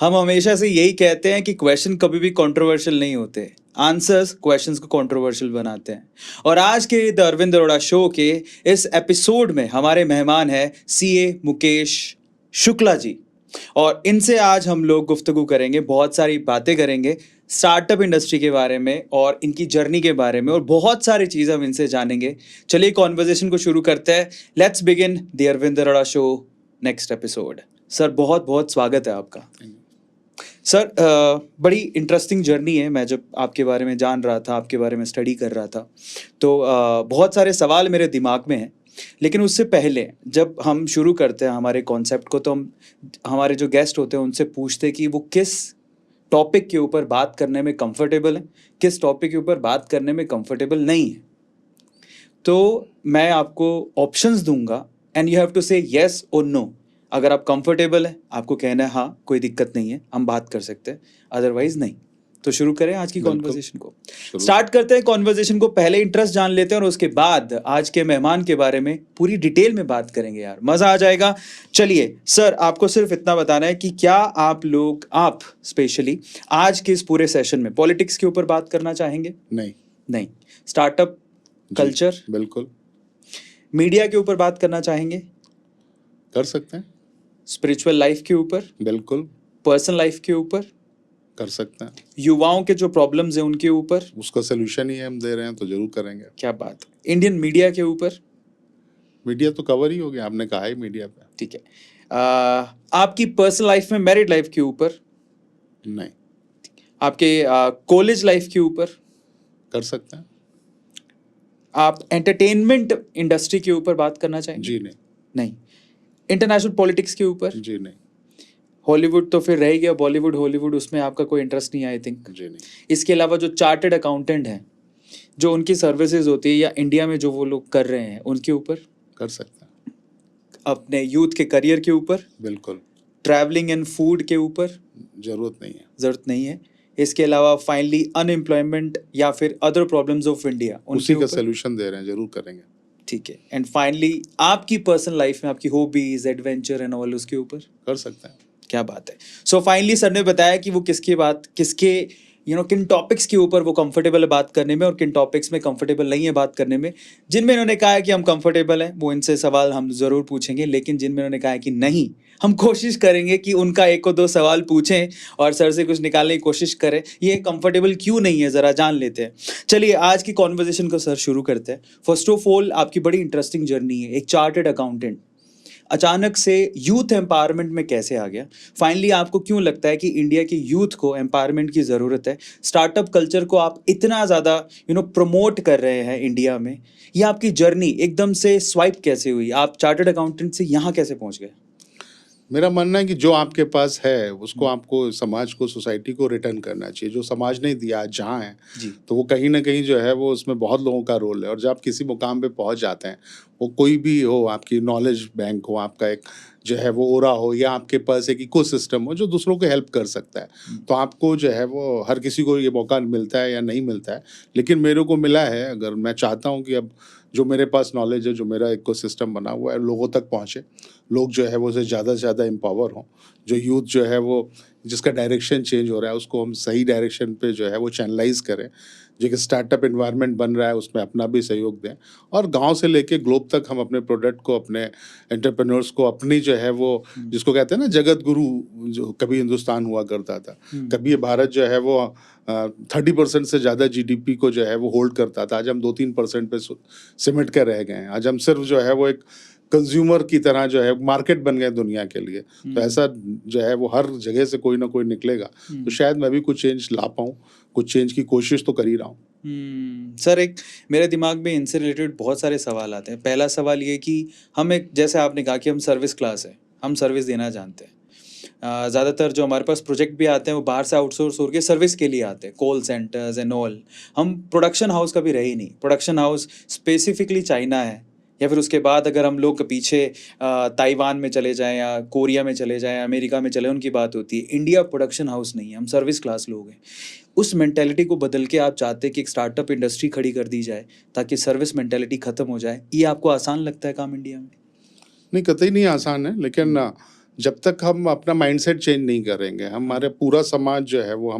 हम हमेशा से यही कहते हैं कि क्वेश्चन कभी भी कंट्रोवर्शियल नहीं होते, आंसर्स क्वेश्चंस को कंट्रोवर्शियल बनाते हैं। और आज के द अरविंद अरोड़ा शो के इस एपिसोड में हमारे मेहमान हैं सीए मुकेश शुक्ला जी, और इनसे आज हम लोग गुफ्तगू करेंगे, बहुत सारी बातें करेंगे स्टार्टअप इंडस्ट्री के बारे में और इनकी जर्नी के बारे में, और बहुत सारी चीज़ें हम इनसे जानेंगे। चलिए कॉन्वर्जेशन को शुरू करते हैं। Let's begin the Arvind Arora show next episode. Sir बहुत बहुत स्वागत है आपका। सर बड़ी इंटरेस्टिंग जर्नी है। मैं जब आपके बारे में जान रहा था, आपके बारे में स्टडी कर रहा था, तो बहुत सारे सवाल मेरे दिमाग में हैं। लेकिन उससे पहले जब हम शुरू करते हैं हमारे कॉन्सेप्ट को, तो हम हमारे जो गेस्ट होते हैं उनसे पूछते हैं कि वो किस टॉपिक के ऊपर बात करने में कंफर्टेबल है, किस टॉपिक के ऊपर बात करने में कंफर्टेबल नहीं है। तो मैं आपको ऑप्शंस दूंगा एंड यू हैव टू से येस और नो। अगर आप कंफर्टेबल हैं, आपको कहना है हाँ कोई दिक्कत नहीं है, हम बात कर सकते हैं, अदरवाइज नहीं। तो शुरू करें आज की कॉन्वर्जेशन को। स्टार्ट करते हैं कॉन्वर्जेशन को। पहले इंटरेस्ट जान लेते हैं और उसके बाद आज के मेहमान के बारे में पूरी डिटेल में बात करेंगे। यार मजा आ जाएगा। चलिए सर, आपको सिर्फ इतना बताना है कि क्या आप स्पेशली आज के इस पूरे सेशन में पॉलिटिक्स के ऊपर बात करना चाहेंगे? नहीं। स्टार्टअप कल्चर, बिल्कुल। मीडिया के ऊपर बात करना चाहेंगे? कर सकते हैं। स्पिरिचुअल लाइफ के ऊपर? बिल्कुल। पर्सनल लाइफ के ऊपर? कर सकते हैं। युवाओं के जो प्रॉब्लम्स हैं उनके ऊपर? उसका सोल्यूशन ही हम दे रहे हैं, तो जरूर करेंगे। क्या बात। इंडियन मीडिया के ऊपर? मीडिया तो कवर ही हो गया, आपने कहा है मीडिया पे। ठीक है। आपकी पर्सनल लाइफ में, मैरिड लाइफ के ऊपर? नहीं। आपके कॉलेज लाइफ के ऊपर? कर सकते हैं। आप एंटरटेनमेंट इंडस्ट्री के ऊपर बात करना चाहेंगे? जी नहीं। इंटरनेशनल पॉलिटिक्स के ऊपर? जी नहीं। हॉलीवुड तो फिर रह गया, बॉलीवुड हॉलीवुड, उसमें आपका कोई इंटरेस्ट नहीं है आई थिंक? जी नहीं। इसके अलावा जो चार्टर्ड अकाउंटेंट हैं, जो उनकी सर्विसेज होती है या इंडिया में जो वो लोग कर रहे हैं, उनके ऊपर? कर सकते हैं। अपने यूथ के करियर के ऊपर? बिल्कुल। ट्रैवलिंग एंड फूड के ऊपर? जरूरत नहीं है। इसके अलावा फाइनली अनएम्प्लॉयमेंट या फिर अदर प्रॉब्लम्स ऑफ इंडिया, उसी का सोल्यूशन दे रहे हैं, जरूर करेंगे। ठीक है। एंड फाइनली आपकी पर्सनल लाइफ में आपकी हॉबीज, एडवेंचर एंड ऑल, उसके ऊपर? कर सकते हैं। क्या बात है। सो फाइनली सर ने बताया कि वो किसके किन टॉपिक्स के ऊपर वो कंफर्टेबल है बात करने में और किन टॉपिक्स में कंफर्टेबल नहीं है बात करने में। जिनमें इन्होंने कहा है कि हम कंफर्टेबल हैं, वो इनसे सवाल हम ज़रूर पूछेंगे, लेकिन जिनमें इन्होंने कहा है कि नहीं, हम कोशिश करेंगे कि उनका एक और दो सवाल पूछें और सर से कुछ निकालने की कोशिश करें। ये कंफर्टेबल क्यों नहीं है, ज़रा जान लेते हैं। चलिए आज की कॉन्वर्जेशन को सर शुरू करते हैं। फर्स्ट ऑफ ऑल, आपकी बड़ी इंटरेस्टिंग जर्नी है। एक चार्टर्ड अकाउंटेंट अचानक से यूथ एम्पावरमेंट में कैसे आ गया? फाइनली आपको क्यों लगता है कि इंडिया के यूथ को एम्पावरमेंट की ज़रूरत है? स्टार्टअप कल्चर को आप इतना ज़्यादा प्रमोट कर रहे हैं इंडिया में। ये आपकी जर्नी एकदम से स्वाइप कैसे हुई? आप चार्टर्ड अकाउंटेंट से यहाँ कैसे पहुँच गए? मेरा मानना है कि जो आपके पास है उसको आपको, समाज को, सोसाइटी को रिटर्न करना चाहिए। जो समाज ने दिया आज जहाँ है, तो वो कहीं ना कहीं जो है वो उसमें बहुत लोगों का रोल है। और जब आप किसी मुकाम पे पहुँच जाते हैं, वो कोई भी हो, आपकी नॉलेज बैंक हो, आपका एक जो है वो ओरा हो, या आपके पास एक इकोसिस्टम हो जो दूसरों को हेल्प कर सकता है, तो आपको जो है वो, हर किसी को ये मौका मिलता है या नहीं मिलता है, लेकिन मेरे को मिला है। अगर मैं चाहता हूँ कि अब जो मेरे पास नॉलेज है, जो मेरा इकोसिस्टम बना हुआ है, लोगों तक पहुँचे, लोग जो है वो उसे ज़्यादा से ज़्यादा एम्पावर हों, जो यूथ जो है वो, जिसका डायरेक्शन चेंज हो रहा है, उसको हम सही डायरेक्शन पे जो है वो चैनलाइज करें। जो कि स्टार्टअप इन्वायरमेंट बन रहा है, उसमें अपना भी सहयोग दें, और गांव से लेके ग्लोब तक हम अपने प्रोडक्ट को, अपने एंटरप्रेन्योर्स को, अपनी जो है वो, जिसको कहते हैं ना जगत गुरु, जो कभी हिंदुस्तान हुआ करता था, कभी ये भारत जो है वो 30% से ज़्यादा जीडीपी को जो है वो होल्ड करता था, आज हम 2-3% पे सिमट कर रह गए हैं। आज हम सिर्फ जो है वो एक कंज्यूमर की तरह जो है मार्केट बन गए दुनिया के लिए। तो ऐसा जो है वो हर जगह से कोई ना कोई निकलेगा, तो शायद मैं भी कुछ चेंज ला पाऊँ, कुछ चेंज की कोशिश तो कर ही रहा हूँ। सर, एक मेरे दिमाग में इनसे रिलेटेड बहुत सारे सवाल आते हैं। पहला सवाल ये कि हम एक, जैसे आपने कहा कि हम सर्विस क्लास है, हम सर्विस देना जानते हैं। ज़्यादातर जो हमारे पास प्रोजेक्ट भी आते हैं वो बाहर से आउटसोर्स होकर सर्विस के लिए आते हैं, कॉल सेंटर्स एंड ऑल। हम प्रोडक्शन हाउस कभी रहे ही नहीं। प्रोडक्शन हाउस स्पेसिफिकली चाइना है, या फिर उसके बाद अगर हम लोग पीछे ताइवान में चले जाएं या कोरिया में चले जाएं, अमेरिका में चले, उनकी बात होती है। इंडिया प्रोडक्शन हाउस नहीं है, हम सर्विस क्लास लोग हैं। उस मेंटेलिटी को बदल के आप चाहते हैं कि एक स्टार्टअप इंडस्ट्री खड़ी कर दी जाए ताकि सर्विस मेंटेलिटी ख़त्म हो जाए। ये आपको आसान लगता है काम इंडिया में? नहीं, कतई नहीं आसान है, लेकिन जब तक हम अपना माइंडसेट चेंज नहीं करेंगे, हमारे पूरा समाज जो है वो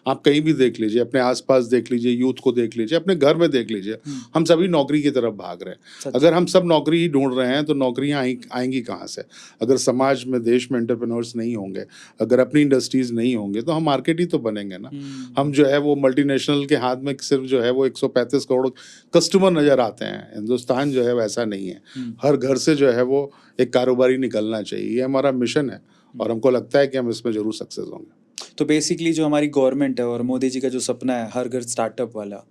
आप कहीं भी देख लीजिए, अपने आस-पास देख लीजिए, यूथ को देख लीजिए, अपने घर में देख लीजिए, हम सभी नौकरी की तरफ भाग रहे हैं। अगर हम सब नौकरी ही ढूँढ रहे हैं, तो नौकरियाँ आएँगी कहाँ से? अगर समाज में, देश में एंटरप्रेन्योर्स नहीं होंगे, अगर अपनी इंडस्ट्रीज़ नहीं होंगे, तो हम मार्केट ही तो बनेंगे ना। हम जो है वो मल्टीनेशनल के हाथ में सिर्फ जो है वो 135 करोड़ कस्टमर नज़र आते हैं। हिंदुस्तान जो है वैसा नहीं है। हर घर से जो है वो एक कारोबारी निकलना चाहिए, ये हमारा मिशन है और हमको लगता है कि हम इसमें ज़रूर सक्सेस होंगे। तो बेसिकली जो हमारी गवर्नमेंट है और मोदी जी का जो सपना है हर घर स्टार्टअप वाला,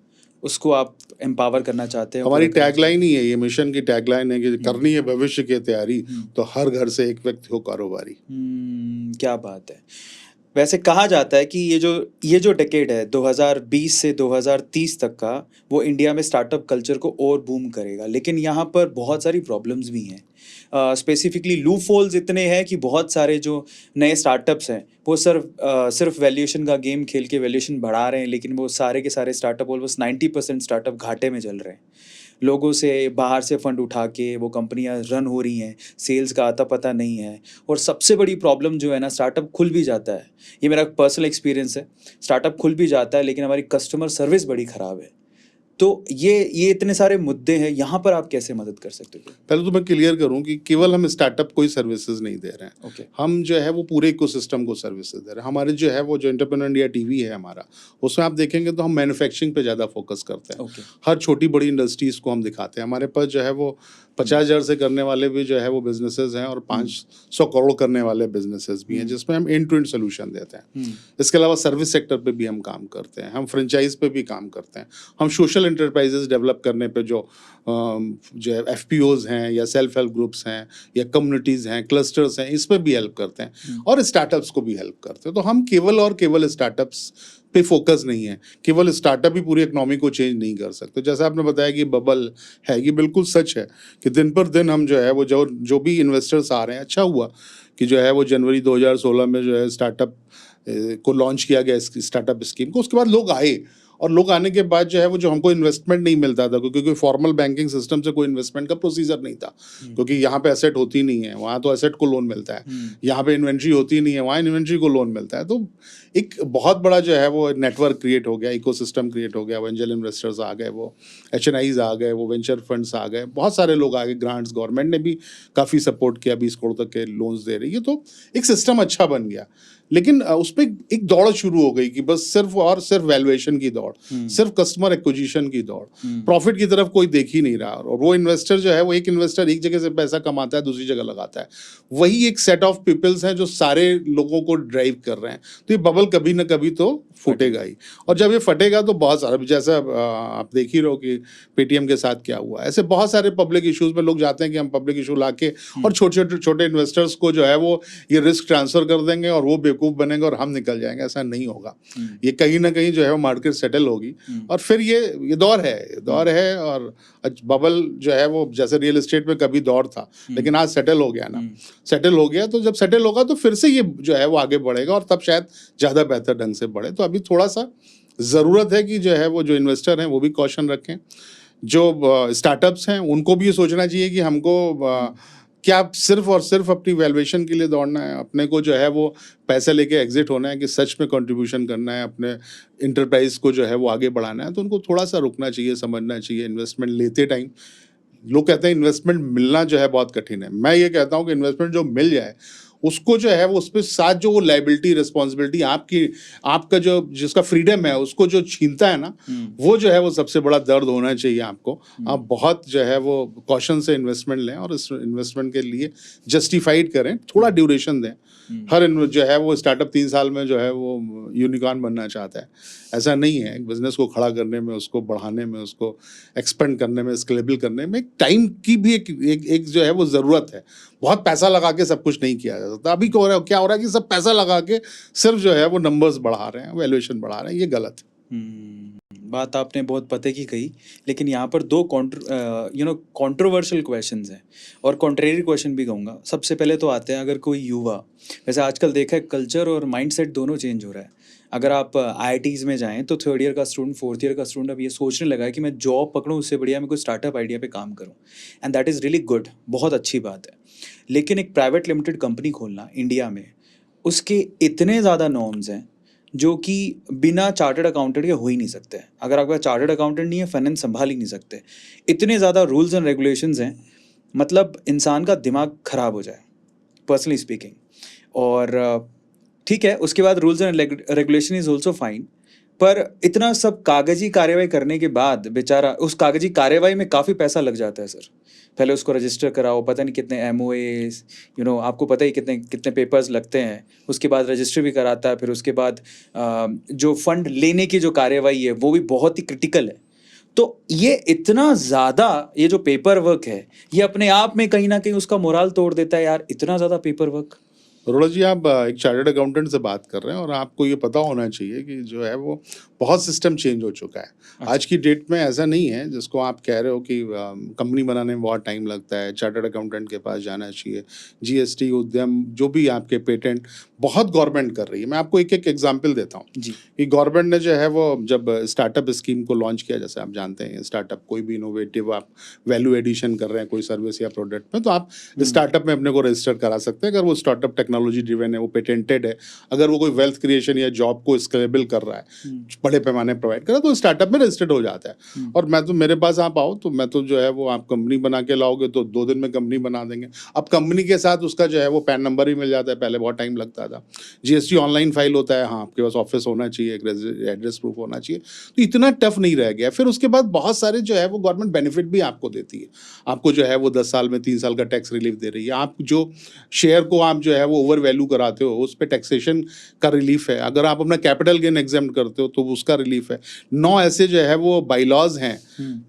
उसको आप एम्पावर करना चाहते हैं? हमारी टैगलाइन ही है, ये मिशन की टैगलाइन है कि करनी है भविष्य की तैयारी, तो हर घर से एक व्यक्ति हो कारोबारी। क्या बात है। वैसे कहा जाता है कि ये जो डेकेड है 2020 से 2030 तक का, वो इंडिया में स्टार्टअप कल्चर को और बूम करेगा, लेकिन यहाँ पर बहुत सारी प्रॉब्लम्स भी हैं। स्पेसिफिकली लूपहोल्स इतने हैं कि बहुत सारे जो नए स्टार्टअप्स हैं वो सिर्फ वैल्यूएशन का गेम खेल के वैल्यूएशन बढ़ा रहे हैं, लेकिन वो सारे के सारे स्टार्टअप, ऑलमोस्ट 90% स्टार्टअप घाटे में चल रहे हैं। लोगों से बाहर से फंड उठा के वो कंपनियां रन हो रही हैं, सेल्स का आता पता नहीं है। और सबसे बड़ी प्रॉब्लम जो है ना, स्टार्टअप खुल भी जाता है, ये मेरा पर्सनल एक्सपीरियंस है, स्टार्टअप खुल भी जाता है लेकिन हमारी कस्टमर सर्विस बड़ी ख़राब है। तो ये इतने सारे मुद्दे हैं, यहाँ पर आप कैसे मदद कर सकते हो? पहले तो मैं क्लियर करूं कि केवल हम स्टार्टअप को ही सर्विसेज नहीं दे रहे हैं। ओके। हम जो है वो पूरे इकोसिस्टम को सर्विसेज दे रहे हैं। हमारे जो है वो जो एंटरप्रेन्योर इंडिया टीवी है हमारा, उसमें आप देखेंगे तो हम मैन्युफैक्चरिंग पे ज़्यादा फोकस करते हैं। ओके। हर छोटी बड़ी इंडस्ट्रीज़ को हम दिखाते हैं। हमारे पास जो है वो 50,000 से करने वाले भी जो है वो बिजनेसेस हैं और 500 करोड़ करने वाले बिजनेसेस भी हैं, जिसमें हम एंड टू एंड सोल्यूशन देते हैं। इसके अलावा सर्विस सेक्टर पे भी हम काम करते हैं, हम फ्रेंचाइज पे भी काम करते हैं, हम सोशल एंटरप्राइजेज डेवलप करने पे जो है FPOs हैं या सेल्फ हेल्प ग्रुप्स हैं या कम्युनिटीज़ हैं, क्लस्टर्स हैं, इस पर भी हेल्प करते हैं और स्टार्टअप्स को भी हेल्प करते हैं। तो हम केवल स्टार्टअप्स पे फोकस नहीं है। केवल स्टार्टअप ही पूरी इकोनॉमी को चेंज नहीं कर सकते। जैसा आपने बताया कि बबल है, ये बिल्कुल सच है कि दिन पर दिन हम जो है वो जो भी इन्वेस्टर्स आ रहे हैं, अच्छा हुआ कि जो है वो जनवरी 2016 में जो है स्टार्टअप को लॉन्च किया गया, स्टार्टअप स्कीम को। उसके बाद लोग आए और लोग आने के बाद जो है वो जो हमको इन्वेस्टमेंट नहीं मिलता था, क्योंकि कोई फॉर्मल बैंकिंग सिस्टम से कोई इन्वेस्टमेंट का प्रोसीजर नहीं था, क्योंकि यहाँ पे एसेट होती नहीं है, वहाँ तो एसेट को लोन मिलता है। यहाँ पे इन्वेंट्री होती नहीं है, वहाँ इन्वेंट्री को लोन मिलता है। तो एक बहुत बड़ा जो है वो नेटवर्क क्रिएट हो गया, इकोसिस्टम क्रिएट हो गया। वो एंजल इन्वेस्टर्स आ गए, वो HNIs आ गए, वो वेंचर फंड्स आ गए, बहुत सारे लोग आ गए, ग्रांट्स, गवर्नमेंट ने भी काफ़ी सपोर्ट किया, 20 करोड़ तक के लोन्स दे रही है। तो एक सिस्टम अच्छा बन गया, लेकिन उसमें एक दौड़ शुरू हो गई कि बस सिर्फ वैल्यूएशन की दौड़, सिर्फ कस्टमर एक्विजिशन की दौड़, प्रॉफिट की तरफ कोई देख ही नहीं रहा। और वो इन्वेस्टर जो है वो एक इन्वेस्टर एक जगह से पैसा कमाता है, दूसरी जगह लगाता है। वही एक सेट ऑफ पीपल्स हैं जो सारे लोगों को ड्राइव कर रहे हैं। तो ये बबल कभी ना कभी तो फूटेगा ही, और जब ये फटेगा तो बहुत सारा, जैसा आप देख ही रहो कि पेटीएम के साथ क्या हुआ, ऐसे बहुत सारे पब्लिक इश्यूज में लोग जाते हैं कि हम पब्लिक इशू लाके और छोटे इन्वेस्टर्स को जो है वो ये रिस्क ट्रांसफर कर देंगे और वो बेवकूफ़ बनेंगे और हम निकल जाएंगे। ऐसा नहीं होगा। ये कहीं ना कहीं जो है वो मार्केट सेटल होगी और फिर ये दौर है। और बबल जो है वो जैसे रियल एस्टेट में कभी दौर था, लेकिन आज सेटल हो गया ना, सेटल हो गया। तो जब सेटल होगा तो फिर से ये जो है वो आगे बढ़ेगा और तब शायद ज़्यादा बेहतर ढंग से बढ़े। तो अभी थोड़ा सा ज़रूरत है कि जो है वो जो इन्वेस्टर हैं वो भी कॉशन रखें, जो स्टार्टअप्स हैं उनको भी ये सोचना चाहिए कि हमको क्या सिर्फ और सिर्फ अपनी वैल्यूएशन के लिए दौड़ना है, अपने को जो है वो पैसे लेके एग्जिट होना है कि सच में कंट्रीब्यूशन करना है, अपने इंटरप्राइज को जो है वो आगे बढ़ाना है। तो उनको थोड़ा सा रुकना चाहिए, समझना चाहिए। इन्वेस्टमेंट लेते टाइम लोग कहते हैं इन्वेस्टमेंट मिलना जो है बहुत कठिन है। मैं ये कहता हूँ कि इन्वेस्टमेंट जो मिल जाए उसको जो है वो उस पर साथ जो वो लाइबिलिटी, रिस्पॉन्सिबिलिटी आपका जो जिसका फ्रीडम है उसको जो छीनता है ना, वो जो है वो सबसे बड़ा दर्द होना चाहिए आपको। आप बहुत जो है वो कॉशन से इन्वेस्टमेंट लें और इस इन्वेस्टमेंट के लिए जस्टिफाइड करें, थोड़ा ड्यूरेशन दें। हर जो है वो स्टार्टअप 3 साल में जो है वो यूनिकॉर्न बनना चाहता है, ऐसा नहीं है। एक बिजनेस को खड़ा करने में, उसको बढ़ाने में, उसको एक्सपेंड करने में, स्केलेबल करने में एक टाइम की भी एक जो है वो ज़रूरत है। बहुत पैसा लगा के सब कुछ नहीं किया जा सकता। अभी क्या हो रहा है कि सब पैसा लगा के सिर्फ जो है वो नंबर्स बढ़ा रहे हैं, वैल्यूएशन बढ़ा रहे हैं, ये गलत है। बात आपने बहुत पते की कही, लेकिन यहाँ पर दो कंट्रोवर्शियल क्वेश्चंस हैं और कॉन्ट्रेरी क्वेश्चन भी कहूँगा। सबसे पहले तो आते हैं, अगर कोई युवा, वैसे आजकल देखा है कल्चर और माइंडसेट दोनों चेंज हो रहा है। अगर आप आईआईटीज़ में जाएं तो थर्ड ईयर का स्टूडेंट, फोर्थ ईयर का स्टूडेंट अब ये सोचने लगा है कि मैं जॉब पकड़ूं, उससे बढ़िया मैं कोई स्टार्टअप आइडिया पे काम करूं, and that is really good, बहुत अच्छी बात है। लेकिन एक प्राइवेट लिमिटेड कंपनी खोलना इंडिया में, उसके इतने ज़्यादा नॉर्म्स हैं जो कि बिना चार्टर्ड अकाउंटेंट के हो ही नहीं सकते। अगर आपका चार्टर्ड अकाउंटेंट नहीं है, फाइनेंस संभाल ही नहीं सकते। इतने ज़्यादा रूल्स एंड रेगुलेशंस हैं, मतलब इंसान का दिमाग ख़राब हो जाए, पर्सनली स्पीकिंग। और ठीक है, उसके बाद rules and regulation is also fine, पर इतना सब कागजी कार्यवाही करने के बाद बेचारा, उस कागजी कार्यवाही में काफ़ी पैसा लग जाता है सर। पहले उसको रजिस्टर कराओ, पता नहीं कितने MOAs, आपको पता ही कितने कितने पेपर्स लगते हैं। उसके बाद रजिस्टर भी कराता है, फिर उसके बाद जो फंड लेने की जो कार्यवाही है वो भी बहुत ही क्रिटिकल है। तो ये इतना ज़्यादा, ये जो पेपर वर्क है, ये अपने आप में कहीं ना कहीं उसका मोराल तोड़ देता है यार, इतना ज़्यादा पेपर वर्क। अरोड़ा जी, आप एक चार्टर्ड अकाउंटेंट से बात कर रहे हैं और आपको ये पता होना चाहिए कि जो है वो बहुत सिस्टम चेंज हो चुका है। आज की डेट में ऐसा नहीं है जिसको आप कह रहे हो कि कंपनी बनाने में बहुत टाइम लगता है, चार्टर्ड अकाउंटेंट के पास जाना चाहिए। GST, उद्यम, जो भी आपके पेटेंट, बहुत गवर्नमेंट कर रही है। मैं आपको एक एक एग्जाम्पल देता हूँ कि गवर्नमेंट ने जो है वो जब स्टार्टअप स्कीम को लॉन्च किया, जैसे आप जानते हैं स्टार्टअप कोई भी इनोवेटिव आप वैल्यू एडिशन कर रहे हैं कोई सर्विस या प्रोडक्ट में, तो आप स्टार्टअप में अपने को रजिस्टर करा सकते हैं। अगर वो स्टार्टअप टेक्नोलॉजी ड्रिवन है, वो पेटेंटेड है, अगर वो कोई वेल्थ क्रिएशन या जॉब को स्केलेबल कर रहा है, बड़े पैमाने प्रोवाइड कर रहा है, तो स्टार्टअप में रजिस्टर्ड हो जाता है। और मैं तो, मेरे पास आप आओ तो मैं तो जो है वो, आप कंपनी बना के लाओगे तो 2 दिन में कंपनी बना देंगे। अब कंपनी के साथ उसका जो है वो पैन नंबर भी मिल जाता है, पहले बहुत टाइम लगता था। GST ऑनलाइन फाइल होता है, हाँ आपके पास ऑफिस होना चाहिए, एक एड्रेस प्रूफ होना चाहिए, तो इतना टफ नहीं रह गया। फिर उसके बाद बहुत सारे जो है वो गवर्नमेंट बेनिफिट भी आपको देती है। आपको जो है वो 10 साल में 3 साल का टैक्स रिलीफ दे रही है। आप जो शेयर को आप जो है वो ओवर वैल्यू कराते हो, उस पर टैक्सेशन का रिलीफ है। अगर आप अपना कैपिटल गेन एग्जेम्प्ट करते हो तो उसका रिलीफ है। 9 ऐसे जो है वो बाईलॉज हैं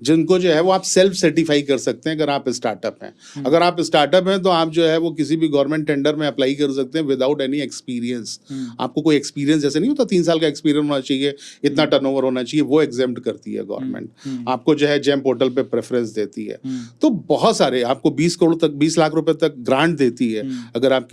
जिनको जो है वो आप सेल्फ सर्टिफाई कर सकते हैं अगर आप स्टार्टअप हैं। अगर आप स्टार्टअप हैं तो आप जो है वो किसी भी गवर्नमेंट टेंडर में अप्लाई कर सकते हैं विदाउट एनी एक्सपीरियंस। आपको कोई एक्सपीरियंस जैसे नहीं होता, 3 साल का एक्सपीरियंस होना चाहिए, इतना टर्नओवर होना चाहिए, वो एग्जेम्प्ट करती है गवर्नमेंट। आपको जो है जेम पोर्टल पे प्रेफरेंस देती है। तो बहुत सारे, आपको 20 करोड़ तक, 20 लाख रुपए तक ग्रांट देती है। अगर आप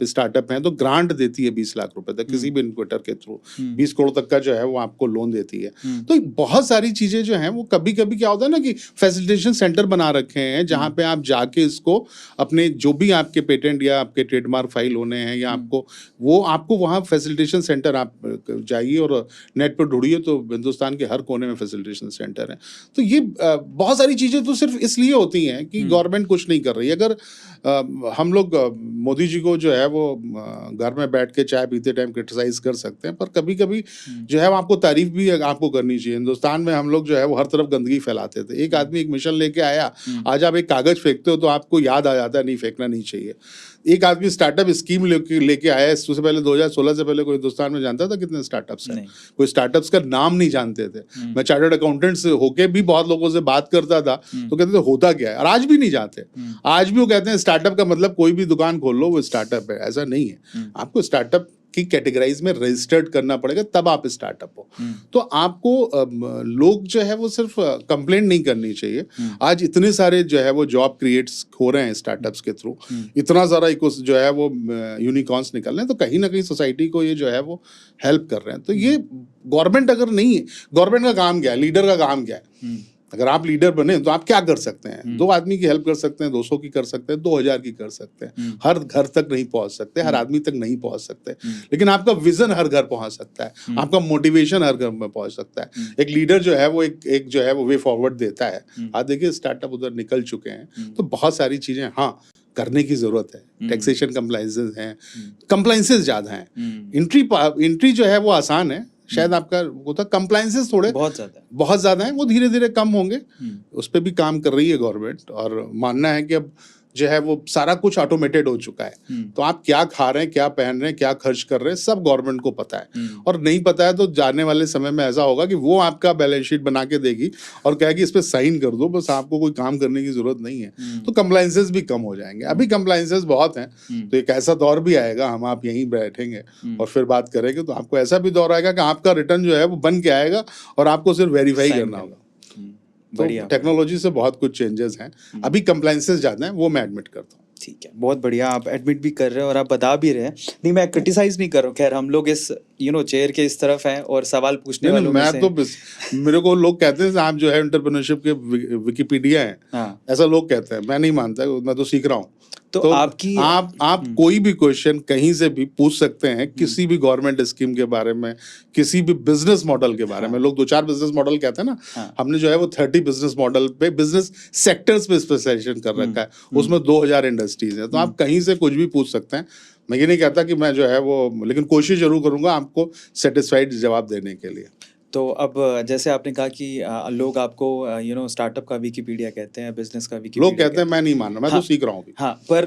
स्टार्टअप हैं तो ग्रांट देती है 20 लाख रुपए तक किसी भी इन्वेस्टर के थ्रू। 20 करोड़ तक का जो है वो आपको लोन देती है। तो बहुत सारी चीजें जो हैं वो, कभी कभी क्या होता है ना कि फैसिलिटेशन सेंटर बना रखे हैं जहां पे आप जाके इसको अपने जो भी आपके पेटेंट या आपके ट्रेडमार्क फाइल होने हैं या आपको वहाँ फैसिलिटेशन सेंटर, आप जाइए और नेट पर ढूंढिए तो हिंदुस्तान के हर कोने में फैसिलिटेशन सेंटर है। तो ये बहुत सारी चीज़ें तो सिर्फ इसलिए होती हैं कि गवर्नमेंट कुछ नहीं कर रही। अगर हम लोग मोदी जी को जो है वो घर में बैठ के चाय पीते टाइम क्रिटिसाइज कर सकते हैं, पर कभी कभी जो है आपको तारीफ भी आपको करनी चाहिए। हिंदुस्तान में हम लोग जो है वो हर तरफ गंदगी फैलाते थे। एक आदमी एक मिशन लेके आया, आज आप एक कागज फेंकते हो तो आपको याद आ जाता है नहीं, फेंकना नहीं चाहिए। एक आदमी स्टार्टअप स्कीम लेके आया, इससे पहले 2016 से पहले कोई हिंदुस्तान में जानता था कितने स्टार्टअप्स हैं? कोई स्टार्टअप्स का नाम नहीं जानते थे। मैं चार्टर्ड अकाउंटेंट से होके भी बहुत लोगों से बात करता था तो कहते थे होता क्या है, और आज भी नहीं जानते। आज भी वो कहते हैं स्टार्टअप का मतलब कोई भी दुकान खोल लो वो स्टार्टअप है। ऐसा नहीं है, आपको स्टार्टअप की कैटेगराइज में रजिस्टर्ड करना पड़ेगा तब आप स्टार्टअप हो। तो आपको लोग जो है वो सिर्फ कंप्लेंट नहीं करनी चाहिए। आज इतने सारे जो है वो जॉब क्रिएट्स हो रहे हैं स्टार्टअप्स के थ्रू, इतना सारा जो है वो यूनिकॉर्न्स निकल रहे हैं, तो कहीं ना कहीं सोसाइटी को ये जो है वो हेल्प कर रहे हैं। तो ये गवर्नमेंट अगर नहीं है, गवर्नमेंट का काम क्या है, लीडर का काम क्या है? अगर आप लीडर बने तो आप क्या कर सकते हैं? 2 आदमी की हेल्प कर सकते हैं, 200 की कर सकते हैं, 2000 की कर सकते हैं। हर घर तक नहीं पहुंच सकते, हर आदमी तक नहीं पहुंच सकते, लेकिन आपका विजन हर घर पहुंच सकता है, आपका मोटिवेशन हर घर में पहुंच सकता है। एक लीडर जो है वो एक जो है वो वे फॉरवर्ड देता है। आज देखिए स्टार्टअप उधर निकल चुके हैं, तो बहुत सारी चीजें हाँ करने की जरूरत है। टैक्सेशन कंप्लायंसेस हैं, कंप्लायंसेस ज्यादा हैं। एंट्री जो है वो आसान है, शायद आपका वो था, कंप्लायंसेस थोड़े बहुत ज्यादा हैं, वो धीरे धीरे कम होंगे। उस पर भी काम कर रही है गवर्नमेंट, और मानना है कि अब जो है वो सारा कुछ ऑटोमेटेड हो चुका है। तो आप क्या खा रहे हैं, क्या पहन रहे हैं, क्या खर्च कर रहे हैं, सब गवर्नमेंट को पता है। और नहीं पता है तो जाने वाले समय में ऐसा होगा कि वो आपका बैलेंस शीट बना के देगी और कहेगी इस पे साइन कर दो, बस आपको कोई काम करने की जरूरत नहीं है। तो कंप्लायंसेस भी कम हो जाएंगे। अभी कंप्लायंसेस बहुत हैं, तो एक ऐसा दौर भी आएगा, हम आप यहीं बैठेंगे और फिर बात करेंगे, तो आपको ऐसा भी दौर आएगा कि आपका रिटर्न जो है वो बन के आएगा और आपको सिर्फ वेरीफाई करना होगा। तो टेक्नोलॉजी से बहुत कुछ चेंजेस हैं। अभी कंप्लायंसेस ज्यादा हैं, वो मैं एडमिट करता हूँ। ठीक है, बहुत बढ़िया, आप एडमिट भी कर रहे हैं और आप बता भी रहे हैं। नहीं, मैं क्रिटिसाइज नहीं कर रहा हूँ, खैर हम लोग इस चेयर के इस तरफ हैं और सवाल पूछने वालों में से। मेरे को लोग कहते हैं आप जो है एंटरप्रेन्योरशिप के विकिपीडिया हैं। हाँ। ऐसा लोग कहते हैं, मैं नहीं मानता, मैं तो सीख रहा हूँ। तो आपकी आप कोई भी क्वेश्चन कहीं से भी पूछ सकते हैं, किसी भी गवर्नमेंट स्कीम के बारे में, किसी भी बिजनेस मॉडल के बारे में। लोग 2-4 बिजनेस मॉडल कहते हैं ना, हमने जो है वो 30 बिजनेस मॉडल पे, बिजनेस सेक्टर्स पे स्पेशलाइजेशन कर रखा है, उसमें 2000 इंडस्ट्रीज है। तो आप कहीं से कुछ भी पूछ सकते हैं। मैं ये नहीं कहता कि मैं जो है वो, लेकिन कोशिश जरूर करूंगा आपको सेटिस्फाइड जवाब देने के लिए। तो अब जैसे आपने कहा कि लोग आपको स्टार्टअप का विकिपीडिया कहते हैं, बिजनेस का विकिपीडिया लोग कहते हैं, मैं नहीं मान रहा, मैं तो सीख रहा हूँ। हाँ, पर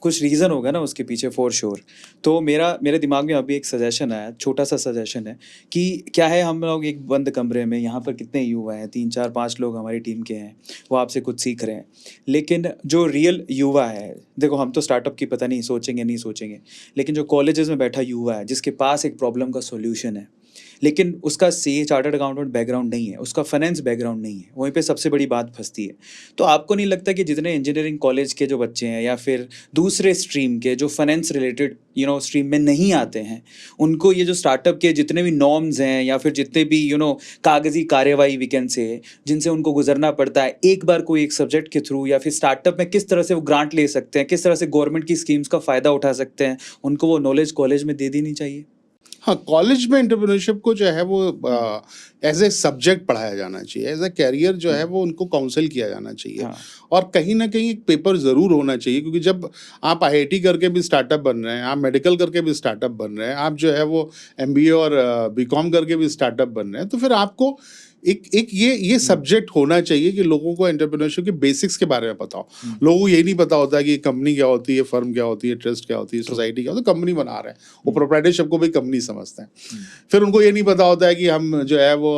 कुछ रीज़न होगा ना उसके पीछे फॉर श्योर। तो मेरे दिमाग में अभी एक सजेशन आया, छोटा सा सजेशन है कि क्या है, हम लोग एक बंद कमरे में, यहाँ पर कितने युवा हैं, 3 4 5 लोग हमारी टीम के हैं, वो आपसे कुछ सीख रहे हैं। लेकिन जो रियल युवा है, देखो हम तो स्टार्टअप की पता नहीं सोचेंगे नहीं सोचेंगे, लेकिन जो कॉलेजेस में बैठा युवा है जिसके पास एक प्रॉब्लम का सोल्यूशन है, लेकिन उसका सीए चार्टर्ड अकाउंटेंट बैकग्राउंड नहीं है, उसका फाइनेंस बैकग्राउंड नहीं है, वहीं पे सबसे बड़ी बात फंसती है। तो आपको नहीं लगता कि जितने इंजीनियरिंग कॉलेज के जो बच्चे हैं या फिर दूसरे स्ट्रीम के जो फाइनेंस रिलेटेड स्ट्रीम में नहीं आते हैं, उनको ये जो स्टार्टअप के जितने भी नॉर्म्स हैं या फिर जितने भी कागजी कार्यवाही वी कैन से, जिनसे उनको गुजरना पड़ता है, एक बार कोई एक सब्जेक्ट के थ्रू या फिर स्टार्टअप में किस तरह से वो ग्रांट ले सकते हैं, किस तरह से गवर्नमेंट की स्कीम्स का फ़ायदा उठा सकते हैं, उनको वो नॉलेज कॉलेज में दे देनी चाहिए। हाँ, कॉलेज में एंटरप्रेन्योरशिप को जो है वो एज ए सब्जेक्ट पढ़ाया जाना चाहिए, एज ए कैरियर जो है वो उनको काउंसिल किया जाना चाहिए। हाँ। और कहीं ना कहीं एक पेपर ज़रूर होना चाहिए, क्योंकि जब आप आईआईटी करके भी स्टार्टअप बन रहे हैं, आप मेडिकल करके भी स्टार्टअप बन रहे हैं, आप जो है वो एमबीए और बीकॉम करके भी स्टार्टअप बन रहे हैं, तो फिर आपको एक ये सब्जेक्ट होना चाहिए कि लोगों को एंटरप्रेन्योरशिप के बेसिक्स के बारे में पता हो। लोगों को ये नहीं पता होता कि कंपनी क्या होती है, फर्म क्या होती है, ट्रस्ट क्या होती है, सोसाइटी क्या होती है। कंपनी बना रहे हैं, वो प्रोप्राइटरशिप को भी कंपनी समझते हैं। फिर उनको ये नहीं पता होता है कि हम जो है वो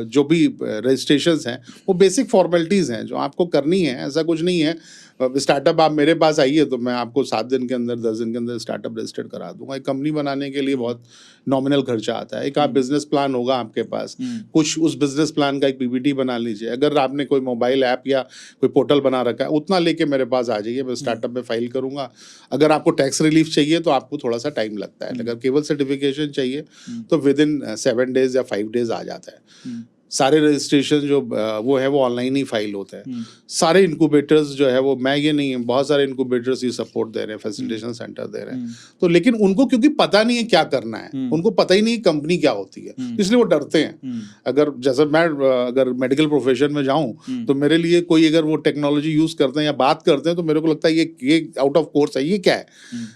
जो भी रजिस्ट्रेशंस हैं वो बेसिक फॉर्मेलिटीज़ हैं जो आपको करनी है। ऐसा कुछ नहीं है स्टार्टअप आप मेरे पास आइए तो मैं आपको 7 दिन के अंदर 10 दिन के अंदर स्टार्टअप रजिस्टर्ड करा दूंगा। एक कंपनी बनाने के लिए बहुत नॉमिनल खर्चा आता है। एक आप बिजनेस प्लान होगा आपके पास, कुछ उस बिजनेस प्लान का एक पीपीटी बना लीजिए। अगर आपने कोई मोबाइल ऐप या कोई पोर्टल बना रखा है, उतना लेके मेरे पास आ जाइए, मैं स्टार्टअप में फाइल करूंगा। अगर आपको टैक्स रिलीफ चाहिए तो आपको थोड़ा सा टाइम लगता है। अगर केवल सर्टिफिकेशन चाहिए तो विद इन 7 डेज या 5 डेज आ जाता है। सारे रजिस्ट्रेशन जो वो है वो ऑनलाइन ही फाइल होता है। सारे इनक्यूबेटर्स जो है वो, मैं ये नहीं है, बहुत सारे इनक्यूबेटर्स ये सपोर्ट दे रहे हैं, फैसिलिटेशन सेंटर दे रहे हैं। तो लेकिन उनको क्योंकि पता नहीं है क्या करना है, उनको पता ही नहीं कंपनी क्या होती है, इसलिए वो डरते हैं। अगर जैसे मैं अगर मेडिकल प्रोफेशन में जाऊं तो मेरे लिए कोई अगर वो टेक्नोलॉजी यूज करते हैं या बात करते हैं तो मेरे को लगता है ये आउट ऑफ कोर्स है, ये क्या है।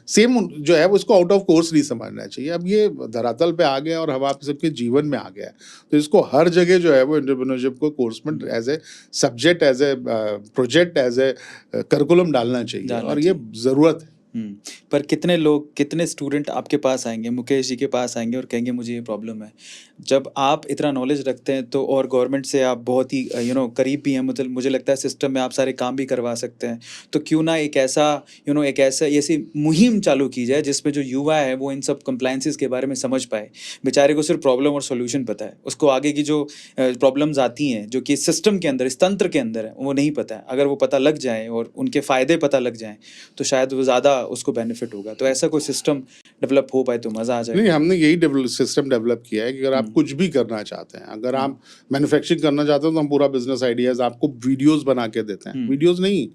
सेम जो है वो इसको आउट ऑफ कोर्स नहीं समझना चाहिए। अब ये धरातल पे आ गया और हम आप सबके जीवन में आ गया है, तो इसको हर जगह जो है वो एंटरप्रेन्योरशिप को कोर्स में as a subject, as a project, as a curriculum डालना चाहिए और ये ज़रूरत है। पर कितने लोग, कितने स्टूडेंट आपके पास आएंगे, मुकेश जी के पास आएंगे और कहेंगे मुझे ये प्रॉब्लम है। जब आप इतना नॉलेज रखते हैं तो, और गवर्नमेंट से आप बहुत ही करीब भी हैं, मतलब मुझे लगता है सिस्टम में आप सारे काम भी करवा सकते हैं, तो क्यों ना एक ऐसा ऐसी मुहिम चालू की जाए जिसमें जो युवा है वो इन सब कंप्लायंसेस के बारे में समझ पाए। बेचारे को सिर्फ प्रॉब्लम और सोल्यूशन पता है, उसको आगे की जो प्रॉब्लम्स आती हैं जो कि सिस्टम के अंदर, इस तंत्र के अंदर है, वो नहीं पता है। अगर वो पता लग जाए और उनके फ़ायदे पता लग जाएँ तो शायद वो ज़्यादा उसको बेनिफिट होगा। तो ऐसा कोई सिस्टम डेवलप हो पाए तो मज़ा आ जाए। नहीं, हमने यही सिस्टम डेवलप किया है कि अगर आप कुछ भी करना चाहते हैं, अगर आप मैन्युफैक्चरिंग करना चाहते हैं तो हम पूरा बिजनेस आइडियाज आपको वीडियोस बना के देते हैं। वीडियोस नहीं,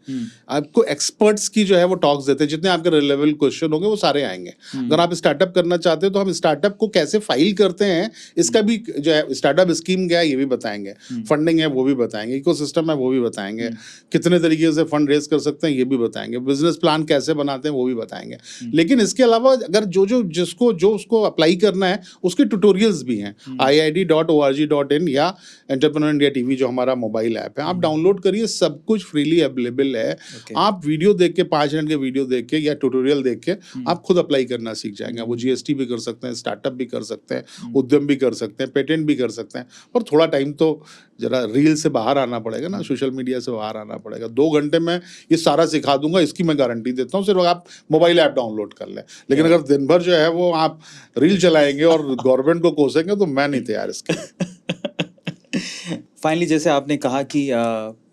आपको एक्सपर्ट्स की जो है वो टॉक्स देते हैं, जितने आपके रिलेवेबल क्वेश्चन होंगे वो सारे आएंगे। अगर आप स्टार्टअप करना चाहते हैं तो हम स्टार्टअप को कैसे फाइल करते हैं, इसका भी जो है स्टार्टअप स्कीम क्या है ये भी बताएंगे, फंडिंग है वो भी बताएंगे, इकोसिस्टम है वो भी बताएंगे, कितने तरीके से फंड रेज कर सकते हैं ये भी बताएंगे, बिजनेस प्लान कैसे बनाते हैं वो भी बताएंगे। लेकिन इसके अलावा अगर जिसको जो उसको अप्लाई करना है उसके ट्यूटोरियल्स भी हैं। iid.org.in या एंटरप्रेन्योर इंडिया टीवी जो हमारा मोबाइल ऐप है, आप डाउनलोड करिए, सब कुछ फ्रीली अवेलेबल है। आप वीडियो देख के 5 मिनट के वीडियो देख के या ट्यूटोरियल देख के आप खुद अप्लाई करना सीख जाएंगे। वो जीएसटी भी कर सकते हैं, स्टार्टअप भी कर सकते हैं, उद्यम भी कर सकते हैं, पेटेंट भी कर सकते हैं, पर थोड़ा टाइम तो जरा रील से बाहर आना पड़ेगा ना, सोशल मीडिया से बाहर आना पड़ेगा। 2 घंटे में ये सारा सिखा दूंगा, इसकी मैं गारंटी देता हूँ, सिर्फ आप मोबाइल ऐप डाउनलोड कर लें। लेकिन अगर दिन भर जो है वो आप रील चलाएंगे और गवर्नमेंट को कोसेंगे तो मैं नहीं तैयार इसके। फाइनली जैसे आपने कहा कि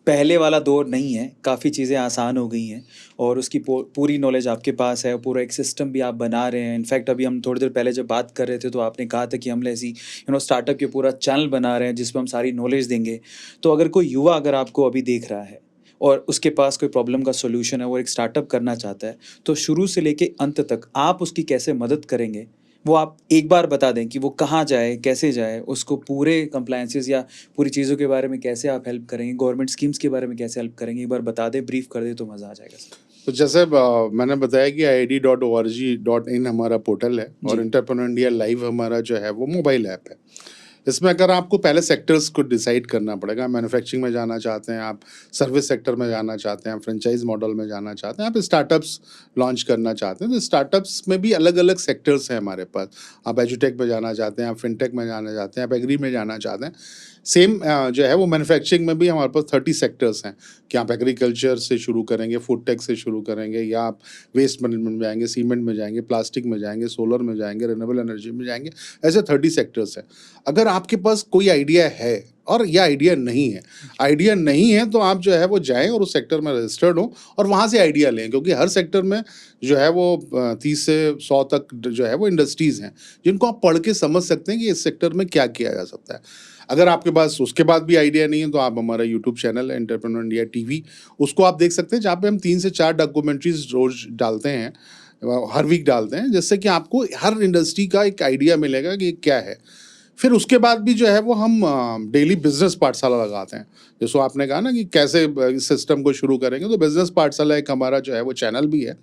पहले वाला दौर नहीं है, काफ़ी चीज़ें आसान हो गई हैं और उसकी पूरी नॉलेज आपके पास है, पूरा एक सिस्टम भी आप बना रहे हैं। इनफैक्ट अभी हम थोड़ी देर पहले जब बात कर रहे थे तो आपने कहा था कि हम ऐसी स्टार्टअप के पूरा चैनल बना रहे हैं जिसमें हम सारी नॉलेज देंगे। तो अगर कोई युवा अगर आपको अभी देख रहा है और उसके पास कोई प्रॉब्लम का सॉल्यूशन है, वो एक स्टार्टअप करना चाहता है, तो शुरू से लेके अंत तक आप उसकी कैसे मदद करेंगे, वो आप एक बार बता दें कि वो कहाँ जाए, कैसे जाए, उसको पूरे कंप्लायंसेस या पूरी चीज़ों के बारे में कैसे आप हेल्प करेंगे, गवर्नमेंट स्कीम्स के बारे में कैसे हेल्प करेंगे, एक बार बता दें, ब्रीफ कर दें तो मज़ा आ जाएगा सर। तो जैसे मैंने बताया कि iid.org.in हमारा पोर्टल है और एंटरप्रेन्योर इंडिया लाइव हमारा जो है वो मोबाइल ऐप है। इसमें अगर आपको पहले सेक्टर्स को डिसाइड करना पड़ेगा, मैन्युफैक्चरिंग में जाना चाहते हैं आप, सर्विस सेक्टर में जाना चाहते हैं, फ्रेंचाइज मॉडल में जाना चाहते हैं, आप स्टार्टअप्स लॉन्च करना चाहते हैं, तो स्टार्टअप्स में भी अलग अलग सेक्टर्स हैं हमारे पास। आप एजुटेक में जाना चाहते हैं, आप फिनटेक में जाना चाहते हैं, आप एग्री में जाना चाहते हैं। सेम जो है वो मैन्युफैक्चरिंग में भी हमारे पास 30 सेक्टर्स हैं कि आप एग्रीकल्चर से शुरू करेंगे, फूड टेक से शुरू करेंगे, या आप वेस्ट मैनेजमेंट में जाएंगे, सीमेंट में जाएंगे, प्लास्टिक में जाएंगे, सोलर में जाएंगे, रिन्यूएबल एनर्जी में जाएंगे। ऐसे 30 सेक्टर्स हैं। अगर आपके पास कोई आइडिया है और यह आइडिया नहीं है तो आप जो है वो जाएं और उस सेक्टर में रजिस्टर्ड हो और वहाँ से आइडिया लें, क्योंकि हर सेक्टर में जो है वो 30 से 100 तक जो है वो इंडस्ट्रीज़ हैं जिनको आप पढ़ के समझ सकते हैं कि इस सेक्टर में क्या किया जा सकता है। अगर आपके पास उसके बाद भी आइडिया नहीं है तो आप हमारा यूट्यूब चैनल है एंटरप्रेन्योर इंडिया टीवी, उसको आप देख सकते हैं, जहाँ पे हम 3 से 4 डॉक्यूमेंट्रीज रोज डालते हैं, हर वीक डालते हैं, जिससे कि आपको हर इंडस्ट्री का एक आइडिया मिलेगा कि क्या है। फिर उसके बाद भी जो है वो हम डेली बिजनेस पाठशाला लगाते हैं। जैसे आपने कहा ना कि कैसे इस सिस्टम को शुरू करेंगे, तो बिजनेस पाठशाला एक हमारा जो है वो चैनल भी है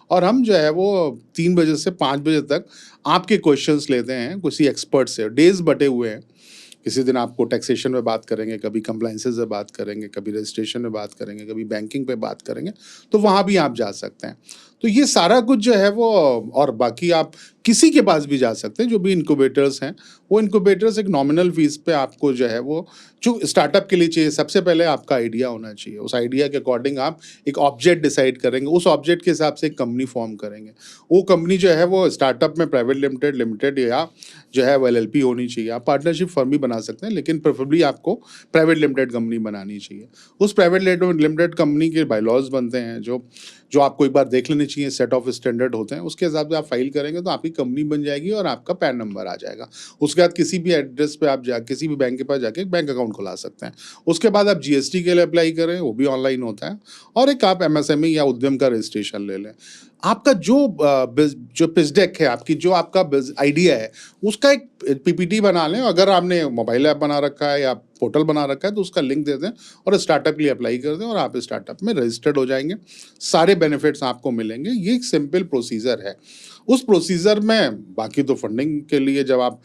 और हम जो है वो 3 बजे से 5 बजे तक आपके क्वेश्चंस लेते हैं किसी एक्सपर्ट से। डेज बटे हुए हैं, किसी दिन आपको टैक्सेशन में बात करेंगे, कभी कंप्लाइंसेस में बात करेंगे, कभी रजिस्ट्रेशन में बात करेंगे, कभी बैंकिंग पे बात करेंगे, तो वहाँ भी आप जा सकते हैं। तो ये सारा कुछ जो है वो, और बाकी आप किसी के पास भी जा सकते हैं, जो भी इनक्यूबेटर्स हैं, वो इनक्यूबेटर्स एक नॉमिनल फीस पे आपको जो है वो, जो स्टार्टअप के लिए चाहिए, सबसे पहले आपका आइडिया होना चाहिए। उस आइडिया के अकॉर्डिंग आप एक ऑब्जेक्ट डिसाइड करेंगे, उस ऑब्जेक्ट के हिसाब से एक कंपनी फॉर्म करेंगे। वो कंपनी जो है वो स्टार्टअप में प्राइवेट लिमिटेड या जो है वो LLP होनी चाहिए। आप पार्टनरशिप फर्म भी बना सकते हैं, लेकिन प्रेफरेबली आपको प्राइवेट लिमिटेड कंपनी बनानी चाहिए। उस प्राइवेट लिमिटेड कंपनी के बायलॉज बनते हैं जो आपको एक बार देख लेने चाहिए, सेट ऑफ स्टैंडर्ड होते हैं, उसके हिसाब से आप फाइल करेंगे तो आपकी कंपनी बन जाएगी और आपका पैन नंबर आ जाएगा। उसके बाद किसी भी एड्रेस पे आप किसी भी बैंक के पास जाके एक बैंक अकाउंट खुला सकते हैं। उसके बाद आप GST के लिए अप्लाई करें, वो भी ऑनलाइन होता है, और एक आप MSME या उद्यम का रजिस्ट्रेशन ले लें। आपका जो पिच डेक है, आपकी जो आपका आइडिया है, उसका एक PPT बना लें। अगर आपने मोबाइल ऐप बना रखा है या पोर्टल बना रखा है तो उसका लिंक दे दें और स्टार्टअप के लिए अप्लाई कर दें और आप स्टार्टअप में रजिस्टर्ड हो जाएंगे। सारे बेनिफिट्स आपको मिलेंगे। ये एक सिंपल प्रोसीजर है। उस प्रोसीजर में बाकी तो फंडिंग के लिए जब आप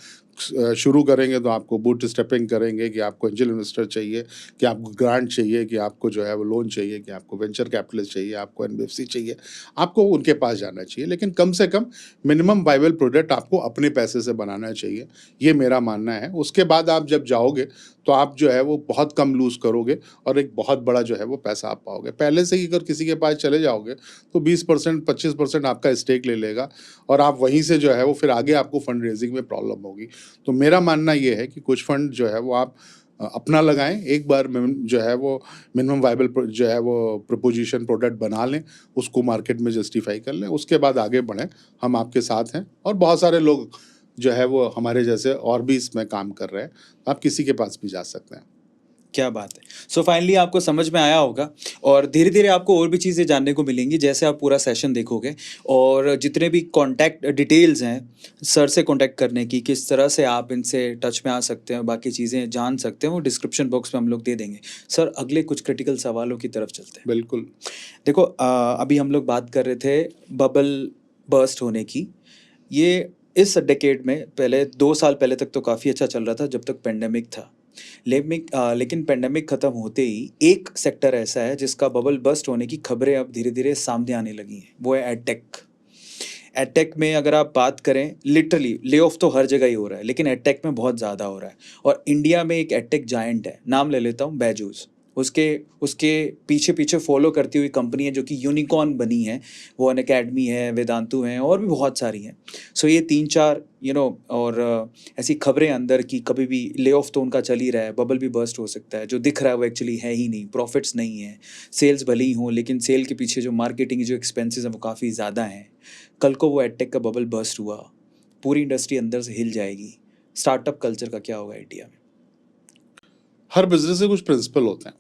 शुरू करेंगे तो आपको बूट स्टेपिंग करेंगे कि आपको एंजल इन्वेस्टर चाहिए, कि आपको ग्रांट चाहिए, कि आपको जो है वो लोन चाहिए, कि आपको वेंचर कैपिटलिस्ट चाहिए, आपको NBFC चाहिए, आपको उनके पास जाना चाहिए। लेकिन कम से कम मिनिमम वाइबल प्रोडक्ट आपको अपने पैसे से बनाना चाहिए, ये मेरा मानना है। उसके बाद आप जब जाओगे तो आप जो है वो बहुत कम लूज़ करोगे और एक बहुत बड़ा जो है वो पैसा आप पाओगे। पहले से ही अगर किसी के पास चले जाओगे तो 20% 25% आपका स्टेक ले लेगा और आप वहीं से जो है वो फिर आगे आपको फंड रेजिंग में प्रॉब्लम होगी। तो मेरा मानना ये है कि कुछ फंड जो है वो आप अपना लगाएं, एक बार जो है वो मिनिमम वाइबल जो है वो प्रपोजिशन प्रोडक्ट बना लें, उसको मार्केट में जस्टिफाई कर लें, उसके बाद आगे बढ़ें। हम आपके साथ हैं और बहुत सारे लोग जो है वो हमारे जैसे और भी इसमें काम कर रहे हैं। आप किसी के पास भी जा सकते हैं। क्या बात है। सो फाइनली आपको समझ में आया होगा और धीरे धीरे आपको और भी चीज़ें जानने को मिलेंगी जैसे आप पूरा सेशन देखोगे। और जितने भी कॉन्टैक्ट डिटेल्स हैं सर से कॉन्टैक्ट करने की, किस तरह से आप इनसे टच में आ सकते हैं, बाकी चीज़ें जान सकते हैं, वो डिस्क्रिप्शन बॉक्स में हम लोग दे देंगे। सर अगले कुछ क्रिटिकल सवालों की तरफ चलते हैं। बिल्कुल। देखो अभी हम लोग बात कर रहे थे बबल बर्स्ट होने की, ये इस डेकेड में पहले 2 साल पहले तक तो काफ़ी अच्छा चल रहा था जब तक पेंडेमिक था। लेकिन पेंडेमिक ख़त्म होते ही एक सेक्टर ऐसा है जिसका बबल बस्ट होने की खबरें अब धीरे-धीरे सामने आने लगी हैं, वो है एडटेक। एडटेक में अगर आप बात करें, लिटरली ले ऑफ तो हर जगह ही हो रहा है, लेकिन एडटेक में बहुत ज़्यादा हो रहा है। और इंडिया में एक एडटेक जायंट है, नाम ले लेता हूँ बैजूस। उसके उसके पीछे पीछे फॉलो करती हुई कंपनी है जो कि यूनिकॉर्न बनी है, वो अनअकैडमी है, वेदांतु हैं और भी बहुत सारी हैं। सो ये 3-4 और ऐसी खबरें अंदर की कभी भी ले ऑफ तो उनका चल ही रहा है, बबल भी बर्स्ट हो सकता है, जो दिख रहा है वो एक्चुअली है ही नहीं, प्रॉफिट्स नहीं है, सेल्स भले ही हों लेकिन सेल के पीछे जो मार्केटिंग जो एक्सपेंसेस हैं वो काफ़ी ज़्यादा हैं। कल को वो एडटेक का बबल बर्स्ट हुआ, पूरी इंडस्ट्री अंदर से हिल जाएगी। स्टार्टअप कल्चर का क्या होगा इंडिया में? हर बिजनेस से कुछ प्रिंसिपल होते हैं।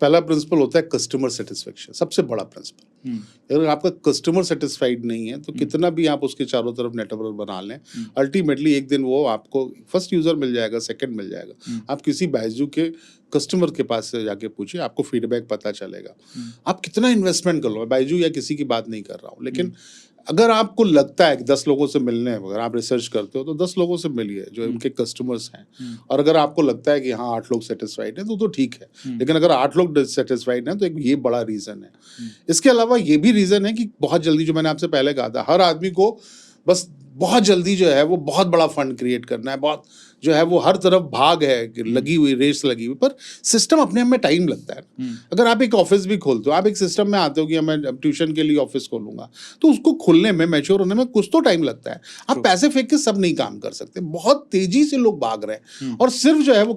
पहला प्रिंसिपल होता है कस्टमर सेटिस्फेक्शन, सबसे बड़ा प्रिंसिपल। अगर आपका कस्टमर सेटिस्फाइड नहीं है तो कितना भी आप उसके चारों तरफ नेटवर्क बना लें, अल्टीमेटली एक दिन वो आपको फर्स्ट यूजर मिल जाएगा, सेकंड मिल जाएगा। आप किसी बायजू के कस्टमर के पास से जाके पूछिए, आपको फीडबैक पता चलेगा। आप कितना इन्वेस्टमेंट कर लो, बायजू या किसी की बात नहीं कर रहा हूँ, लेकिन अगर आपको लगता है कि 10 लोगों से मिलने हैं, अगर आप रिसर्च करते हो तो 10 लोगों से मिलिए जो उनके कस्टमर्स हैं, और अगर आपको लगता है कि हाँ 8 लोग सेटिस्फाइड हैं तो ठीक है। लेकिन अगर 8 लोग डिससेटिस्फाइड हैं तो एक ये बड़ा रीज़न है। इसके अलावा ये भी रीज़न है कि बहुत जल्दी, जो मैंने आपसे पहले कहा था, हर आदमी को बस बहुत जल्दी जो है वो बहुत बड़ा फंड क्रिएट करना है, बहुत जो है वो हर तरफ भाग है कि लगी हुई, रेस लगी हुई, पर सिस्टम अपने आप में टाइम लगता है। अगर आप एक ऑफिस भी खोलते हो, आप एक सिस्टम में आते हो कि मैं ट्यूशन के लिए ऑफिस खोलूंगा, तो उसको खुलने में, मैच्योर होने में कुछ तो टाइम लगता है। आप पैसे फेंक के सब नहीं काम कर सकते, बहुत तेजी से लोग भाग रहे हैं और सिर्फ जो है वो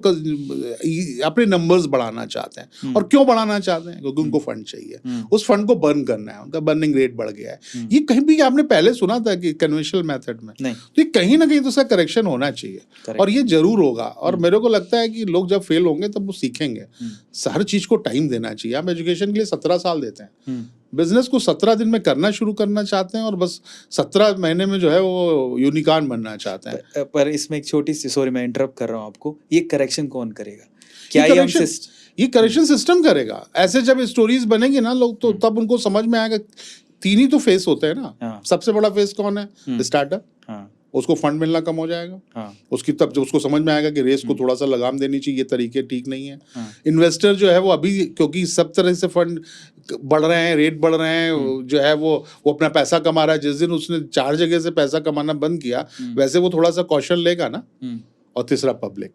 अपने नंबर्स बढ़ाना चाहते हैं। और क्यों बढ़ाना चाहते हैं? क्योंकि उनको फंड चाहिए, उस फंड को बर्न करना है, उनका बर्निंग रेट बढ़ गया है। ये कहीं भी आपने पहले सुना था कि कन्वेंशनल मेथड में? तो ये कहीं ना कहीं तो उसका करेक्शन होना चाहिए और ये जरूर होगा। और मेरे को लगता है कि लोग जब फेल होंगे तब वो सीखेंगे। हर चीज को टाइम देना चाहिए। आप एजुकेशन के लिए 17 साल देते हैं, बिजनेस को 17 दिन में करना शुरू करना चाहते हैं और बस 17 महीने में जो है वो यूनिकॉर्न बनना चाहते हैं। पर इसमें एक छोटी सी, सॉरी मैं इंटरप्ट कर रहा हूँ आपको, ये करेक्शन कौन करेगा? क्या ये करेक्शन सिस्टम करेगा? ऐसे जब स्टोरीज बनेगी ना लोग, तो तब उनको समझ में आएगा। 3 ही तो फेस होते हैं ना। सबसे बड़ा फेस कौन है? स्टार्टअप। उसको फंड मिलना कम हो जाएगा। उसकी तब जब उसको समझ में आएगा कि रेस को थोड़ा सा लगाम देनी चाहिए, ये तरीके ठीक नहीं है। इन्वेस्टर जो है वो अभी, क्योंकि सब तरह से फंड बढ़ रहे हैं, रेट बढ़ रहे हैं, जो है वो अपना पैसा कमा रहा है। जिस दिन उसने 4 जगह से पैसा कमाना बंद किया, वैसे वो थोड़ा सा कौशल लेगा ना। और तीसरा पब्लिक।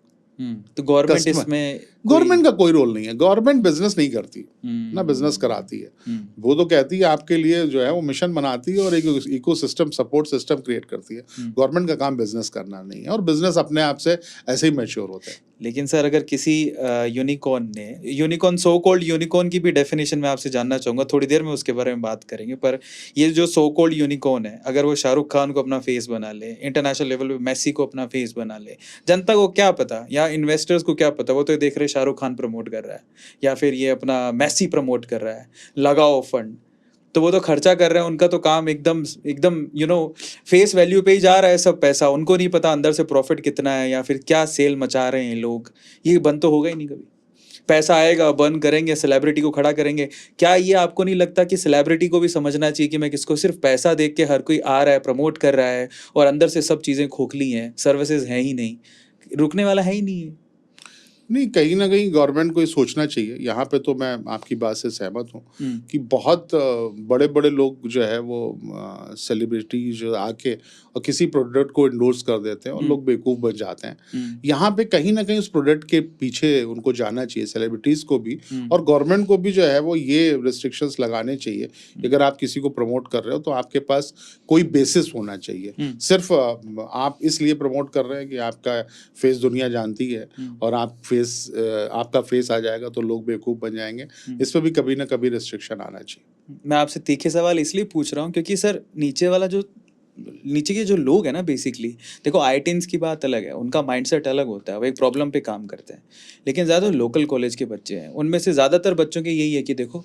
तो गवर्नमेंट इसमें, गवर्नमेंट का कोई रोल नहीं है। गवर्नमेंट बिजनेस नहीं करती ना, बिजनेस कराती है। वो तो कहती है आपके लिए जो है वो मिशन बनाती है और एक इकोसिस्टम, सपोर्ट सिस्टम क्रिएट करती है। गवर्नमेंट का काम बिजनेस करना नहीं है, और बिजनेस अपने आप से ऐसे ही मैच्योर होता है। लेकिन सर अगर किसी यूनिकॉर्न, सो कॉल्ड यूनिकॉर्न की भी डेफिनेशन मैं आपसे जानना चाहूँगा, थोड़ी देर में उसके बारे में बात करेंगे। पर ये जो सो कॉल्ड यूनिकॉर्न है, अगर वो शाहरुख खान को अपना फेस बना ले, इंटरनेशनल लेवल पे मेसी को अपना फेस बना ले, जनता को क्या पता, या इन्वेस्टर्स को क्या पता? वो तो देख रहे शाहरुख खान प्रमोट कर रहा है या फिर ये अपना मेसी प्रमोट कर रहा है, लगाओ फंड, तो वो तो खर्चा कर रहे हैं। उनका तो काम एकदम एकदम फेस वैल्यू पे ही जा रहा है सब पैसा। उनको नहीं पता अंदर से प्रॉफिट कितना है या फिर क्या सेल मचा रहे हैं लोग। ये बंद तो होगा ही नहीं कभी। पैसा आएगा, बर्न करेंगे, सेलिब्रिटी को खड़ा करेंगे। क्या ये आपको नहीं लगता कि सेलिब्रिटी को भी समझना चाहिए कि मैं किसको, सिर्फ पैसा देख के हर कोई आ रहा है, प्रमोट कर रहा है और अंदर से सब चीज़ें खोखली हैं, सर्विसेज हैं ही नहीं, रुकने वाला है ही नहीं है। नहीं, कहीं ना कहीं गवर्नमेंट को ये सोचना चाहिए। यहाँ पे तो मैं आपकी बात से सहमत हूँ कि बहुत बड़े बड़े लोग जो है वो सेलिब्रिटी जो आके और किसी प्रोडक्ट को इंडोर्स कर देते हैं और लोग बेवकूफ़ बन जाते हैं। यहाँ पे कहीं ना कहीं उस प्रोडक्ट के पीछे उनको जाना चाहिए, सेलिब्रिटीज़ को भी और गवर्नमेंट को भी जो है वो ये रिस्ट्रिक्शंस लगाने चाहिए कि अगर आप किसी को प्रमोट कर रहे हो तो आपके पास कोई बेसिस होना चाहिए। सिर्फ आप इसलिए प्रमोट कर रहे हैं कि आपका फेस दुनिया जानती है और आपका फेस आ जाएगा तो लोग बेवकूफ़ बन जाएंगे। इस पर भी कभी ना कभी रिस्ट्रिक्शन आना चाहिए। मैं आपसे तीखे सवाल इसलिए पूछ रहा हूँ क्योंकि सर नीचे के जो लोग हैं ना, बेसिकली देखो, IITians की बात अलग है, उनका माइंडसेट अलग होता है, वो एक प्रॉब्लम पे काम करते हैं। लेकिन ज़्यादा लोकल कॉलेज के बच्चे हैं, उनमें से ज़्यादातर बच्चों के यही है कि देखो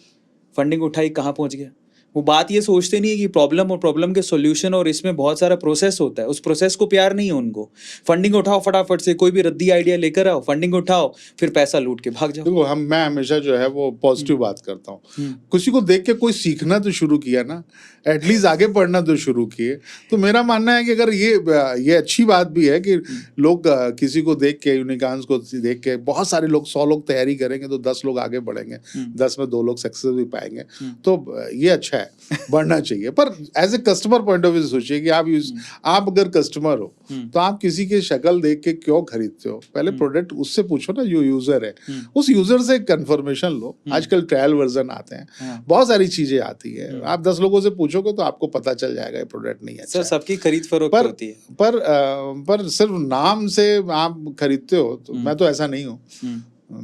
फंडिंग उठाई, कहाँ पहुँच गया, वो बात ये सोचते नहीं है कि प्रॉब्लम और प्रॉब्लम के सॉल्यूशन और इसमें बहुत सारा प्रोसेस होता है, उस प्रोसेस को प्यार नहीं है उनको। फंडिंग उठाओ फटाफट से, कोई भी रद्दी आइडिया लेकर आओ, फंडिंग उठाओ, फिर पैसा लूट के भाग जाओ। देखो मैं हमेशा जो है वो पॉजिटिव बात करता हूँ। किसी को देख के कोई सीखना तो शुरू किया ना, एटलीस्ट आगे पढ़ना तो शुरू किए। तो मेरा मानना है कि अगर ये अच्छी बात भी है कि लोग किसी को देख के, यूनिकॉर्न्स को देख के, बहुत सारे लोग 100 लोग तैयारी करेंगे तो 10 लोग आगे बढ़ेंगे, 10 में 2 लोग सक्सेस भी पाएंगे। तो ये अच्छा है, बढ़ना चाहिए। पर as a customer point of view सोचिए कि आप अगर कस्टमर हो तो आप किसी की शक्ल देख के क्यों खरीदते हो? पहले प्रोडक्ट उससे पूछो ना, जो यूजर है उस यूजर से कंफर्मेशन लो। आजकल ट्रायल वर्जन आते हैं, बहुत सारी चीजें आती है। आप 10 लोगों से पूछोगे तो आपको पता चल जाएगा ये प्रोडक्ट नहीं है अच्छा। सर सबकी खरीद फरोख्त होती है, पर सिर्फ नाम से आप खरीदते हो तो मैं तो ऐसा नहीं हूँ।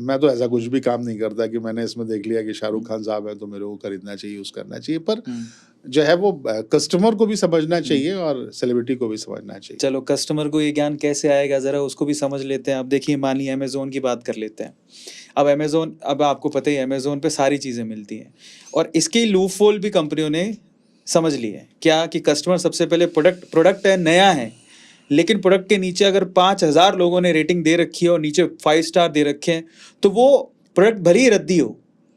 मैं तो ऐसा कुछ भी काम नहीं करता कि मैंने इसमें देख लिया कि शाहरुख खान साहब है तो मेरे को खरीदना चाहिए, यूज करना चाहिए। पर जो है वो कस्टमर को भी समझना चाहिए और सेलिब्रिटी को भी समझना चाहिए। चलो कस्टमर को ये ज्ञान कैसे आएगा जरा उसको भी समझ लेते हैं। अब देखिए मानिए अमेजोन की बात कर लेते हैं। अब अमेजोन, अब आपको पता ही है अमेजोन पे सारी चीज़ें मिलती हैं और इसके लूप होल भी कंपनियों ने समझ लिए हैं। क्या कि कस्टमर सबसे पहले प्रोडक्ट है, नया है, लेकिन प्रोडक्ट के नीचे अगर 5000 लोगों ने रेटिंग दे रखी है और नीचे 5 स्टार दे रखे हैं तो वो प्रोडक्ट भले ही रद्दी हो,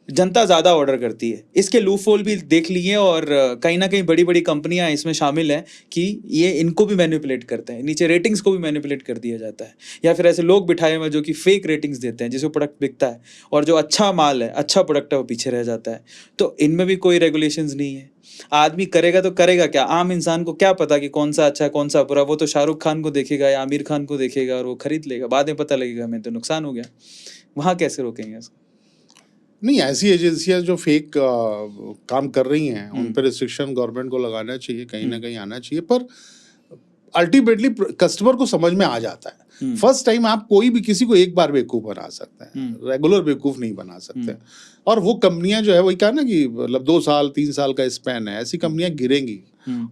जनता ज़्यादा ऑर्डर करती है। इसके लूप होल भी देख लिए और कहीं ना कहीं बड़ी बड़ी कंपनियां इसमें शामिल हैं कि ये इनको भी मैनिपुलेट करते हैं, नीचे रेटिंग्स को भी मैनिपुलेट कर दिया जाता है। या फिर ऐसे लोग बिठाए हुए जो कि फेक रेटिंग्स देते हैं जिसमें प्रोडक्ट बिकता है और जो अच्छा माल है, अच्छा प्रोडक्ट है, वो पीछे रह जाता है। तो इनमें भी कोई रेगुलेशंस नहीं है। आदमी करेगा तो करेगा क्या? आम इंसान को क्या पता कि कौन सा अच्छा है कौन सा बुरा? वो तो शाहरुख खान को देखेगा या आमिर खान को देखेगा और वो खरीद लेगा। बाद में पता लगेगा हमें तो नुकसान हो गया। वहाँ कैसे रोकेंगे इसको? नहीं, ऐसी एजेंसियां जो फेक काम कर रही हैं उन पर रिस्ट्रिक्शन गवर्नमेंट को लगाना चाहिए, कहीं ना कहीं आना चाहिए। पर अल्टीमेटली कस्टमर को समझ में आ जाता है। फर्स्ट टाइम आप कोई भी किसी को एक बार बेवकूफ़ बना सकते हैं, रेगुलर बेवकूफ़ नहीं बना सकते। और वो कंपनियां जो है वही कहा ना कि मतलब 2 साल 3 साल का स्पैन है, ऐसी कंपनियां गिरेंगी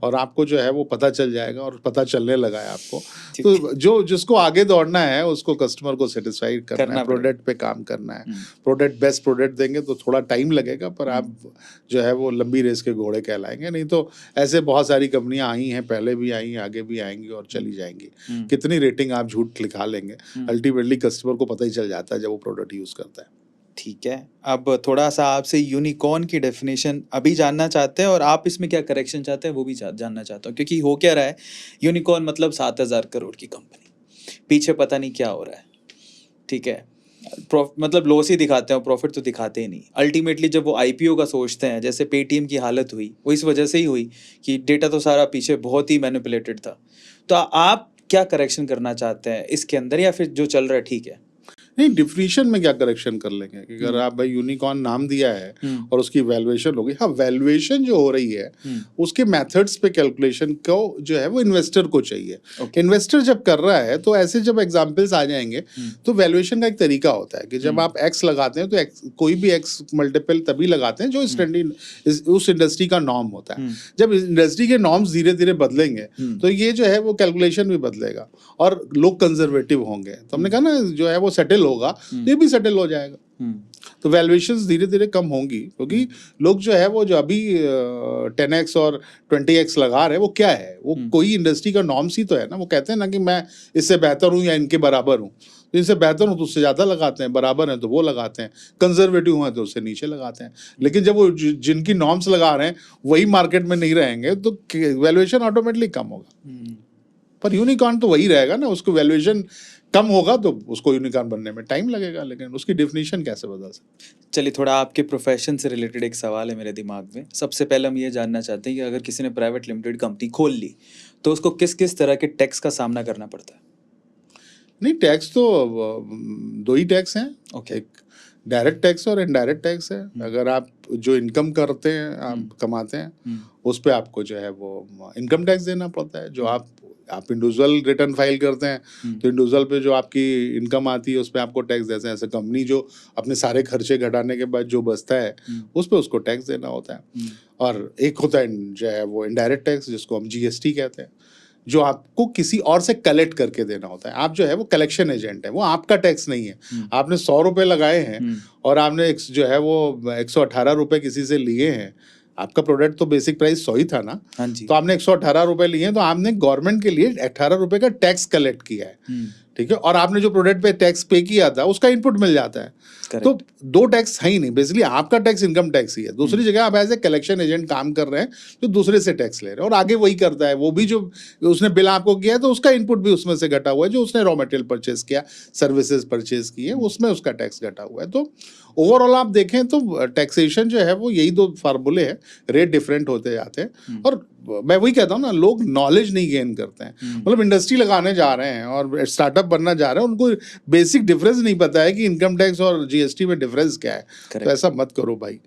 और आपको जो है वो पता चल जाएगा और पता चलने लगा है आपको। तो जिसको आगे दौड़ना है उसको कस्टमर को सेटिस्फाइड करना है, प्रोडक्ट पे काम करना है। प्रोडक्ट बेस्ट प्रोडक्ट देंगे तो थोड़ा टाइम लगेगा, पर आप जो है वो लंबी रेस के घोड़े कहलाएंगे। नहीं तो ऐसे बहुत सारी कंपनियां आई हैं, पहले भी आई हैं, आगे भी आएंगी और चली जाएंगी। कितनी रेटिंग आप झूठ लिखा लेंगे, अल्टीमेटली कस्टमर को पता ही चल जाता है जब वो प्रोडक्ट यूज करता है। ठीक है, अब थोड़ा सा आपसे यूनिकॉर्न की डेफिनेशन अभी जानना चाहते हैं और आप इसमें क्या करेक्शन चाहते हैं वो भी जानना चाहता हूँ। क्योंकि हो क्या रहा है, यूनिकॉर्न मतलब 7000 करोड़ की कंपनी, पीछे पता नहीं क्या हो रहा है। ठीक है, मतलब लॉस ही दिखाते हैं, प्रॉफिट तो दिखाते ही नहीं। अल्टीमेटली जब वो आईपीओ का सोचते हैं, जैसे पेटीएम की हालत हुई, वो इस वजह से ही हुई कि डेटा तो सारा पीछे बहुत ही मैनिपुलेटेड था। तो आप क्या करेक्शन करना चाहते हैं इसके अंदर, या फिर जो चल रहा है ठीक है? नहीं, डिफिनीशन में क्या करेक्शन कर लेंगे कि अगर आप भाई यूनिकॉर्न नाम दिया है और उसकी वैल्यूएशन होगी। हाँ, वैल्यूएशन जो हो रही है उसके मेथड्स पे कैलकुलेशन को जो है वो इन्वेस्टर को चाहिए। इन्वेस्टर जब कर रहा है तो ऐसे जब एग्जांपल्स आ जाएंगे तो वैल्यूएशन का एक तरीका होता है कि जब आप एक्स लगाते हैं तो कोई भी एक्स मल्टीपल तभी लगाते हैं जो उस इंडस्ट्री का नॉर्म होता है। जब इंडस्ट्री के नॉर्म्स धीरे धीरे बदलेंगे तो ये जो है वो कैलकुलेशन भी बदलेगा और लोग कंजर्वेटिव होंगे। तो हमने कहा ना, जो है वो सेटल होगा ये भी सेटल हो जाएगा। तो वैल्यूएशंस धीरे धीरे कम होंगी क्योंकि लोग जो है वो जो अभी 10x और 20x लगा रहे हैं वो क्या है, वो कोई इंडस्ट्री का नॉर्म्स ही तो है ना। वो कहते हैं ना कि मैं इससे बेहतर हूँ या इनके बराबर हूँ, तो इनसे बेहतर हूँ तो उससे ज़्यादा लगाते हैं, बराबर हैं तो वो लगाते हैं, कंजर्वेटिव हैं तो उससे नीचे लगाते हैं। लेकिन जब वो जिनकी नॉर्म्स लगा रहे हैं वही मार्केट में नहीं रहेंगे तो वैल्यूएशन ऑटोमेटिकली कम होगा। पर यूनिकॉर्न तो वही रहेगा ना, उसको वैल्यूएशन कम होगा तो उसको यूनिकॉर्न बनने में टाइम लगेगा, लेकिन उसकी डेफिनेशन कैसे बदल सकते? चलिए, थोड़ा आपके प्रोफेशन से रिलेटेड एक सवाल है मेरे दिमाग में। सबसे पहले हम ये जानना चाहते हैं कि अगर किसी ने प्राइवेट लिमिटेड कंपनी खोल ली तो उसको किस किस तरह के टैक्स का सामना करना पड़ता है? नहीं, टैक्स तो 2 ही टैक्स हैं। एक डायरेक्ट टैक्स और इनडायरेक्ट टैक्स है। अगर आप जो इनकम करते हैं, आप कमाते हैं, उस पर आपको जो है वो इनकम टैक्स देना पड़ता है। जो आप इंडिविजुअल रिटर्न फाइल करते हैं तो इंडिविजुअल पे जो आपकी इनकम आती है उस पर आपको टैक्स देते हैं। ऐसे कंपनी जो अपने सारे खर्चे घटाने के बाद जो बचता है उस पर उसको टैक्स देना होता है। और एक होता है जो है वो इनडायरेक्ट टैक्स, जिसको हम जीएसटी कहते हैं, जो आपको किसी और से कलेक्ट करके देना होता है। आप जो है वो कलेक्शन एजेंट है, वो आपका टैक्स नहीं है। आपने 100 रुपये लगाए हैं और आपने जो है वो 118 रुपये किसी से लिए हैं, आपका प्रोडक्ट तो बेसिक प्राइस 100 ही था ना, हाँ जी। तो आपने 118 रुपए लिए, तो आपने गवर्नमेंट के लिए 18 रुपए का टैक्स कलेक्ट किया है, ठीक है, और आपने जो प्रोडक्ट पे टैक्स पे किया था उसका इनपुट मिल जाता है। तो दो टैक्स है ही नहीं, बेसिकली आपका टैक्स इनकम टैक्स ही है। दूसरी जगह आप एज ए कलेक्शन एजेंट काम कर रहे हैं जो दूसरे से टैक्स ले रहे हैं, और आगे वही करता है, वो भी जो उसने बिल आपको किया है तो उसका इनपुट भी उसमें से घटा हुआ है, जो उसने रॉ मटेरियल परचेज किया, सर्विसेज परचेज की है, उसमें उसका टैक्स घटा हुआ है। तो ओवरऑल आप देखें तो टैक्सेशन जो है वो यही दो फार्मूले हैं, रेट डिफरेंट होते जाते हैं। और मैं वही कहता हूँ ना, लोग नॉलेज नहीं गेन करते हैं। मतलब इंडस्ट्री लगाने जा रहे हैं और स्टार्टअप बनना जा रहे हैं, उनको बेसिक डिफरेंस नहीं पता है कि इनकम टैक्स और जीएसटी में डिफरेंस क्या है। तो ऐसा मत करो भाई,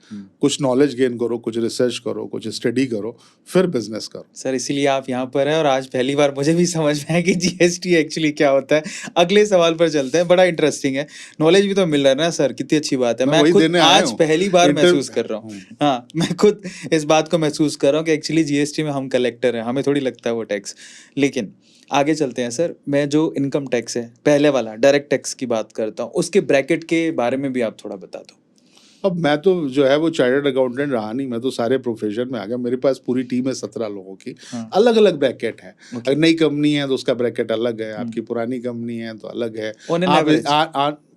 कुछ नॉलेज गेन करो, कुछ रिसर्च करो, कुछ स्टडी करो, फिर बिजनेस करो। सर इसीलिए आप यहाँ पर हैं, और आज पहली बार मुझे भी समझ में आया कि जीएसटी एक्चुअली क्या होता है। अगले सवाल पर चलते हैं, बड़ा इंटरेस्टिंग है, नॉलेज भी तो मिल रहा है ना सर, कितनी अच्छी बात है। मैं खुद आज पहली बार महसूस कर रहा हूँ, हाँ मैं खुद इस बात को महसूस कर रहा हूँ कि एक्चुअली जीएसटी में हम कलेक्टर हैं, हमें थोड़ी लगता है वो टैक्स। लेकिन आगे चलते हैं सर, मैं जो इनकम टैक्स है पहले वाला डायरेक्ट टैक्स की बात करता हूँ, उसके ब्रैकेट के बारे में भी आप थोड़ा बता दो। अब मैं तो जो है वो चार्टर्ड अकाउंटेंट रहा नहीं, मैं तो सारे प्रोफेशन में आ गया। मेरे पास पूरी टीम है 17 लोगों की, अलग अलग ब्रैकेट है। अगर नई कंपनी है तो उसका ब्रैकेट अलग है, आपकी पुरानी कंपनी है तो अलग है।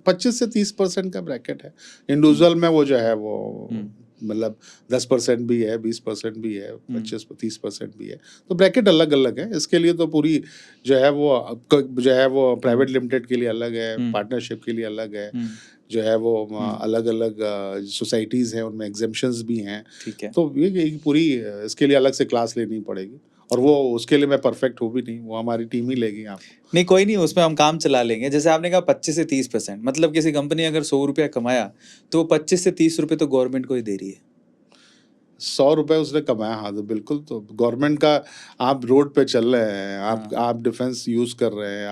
25 से 30% का ब्रैकेट है। इंडिविजुअल में वो जो है वो मतलब 10% भी है, 20% भी है, 25-30% भी है। तो ब्रैकेट अलग अलग है। इसके लिए तो पूरी जो है वो प्राइवेट लिमिटेड के लिए अलग है, पार्टनरशिप के लिए अलग है, जो है वो अलग अलग सोसाइटीज़ हैं, उनमें एग्जेम्पशंस भी हैं। ठीक है। तो ये पूरी इसके लिए अलग से क्लास लेनी पड़ेगी, और वो उसके लिए मैं परफेक्ट हूँ भी नहीं, वो हमारी टीम ही लेगी आपको। नहीं कोई नहीं, उसमें हम काम चला लेंगे। जैसे आपने कहा 25 से 30%, मतलब किसी कंपनी अगर 100 रुपया कमाया तो 25 से 30 रुपये तो गवर्नमेंट को ही दे रही है। 100 रुपए उसने कमाया, हाँ तो बिल्कुल, तो गवर्नमेंट का आप रोड पे चल रहे हैं, आप डिफेंस यूज़ कर रहे हैं,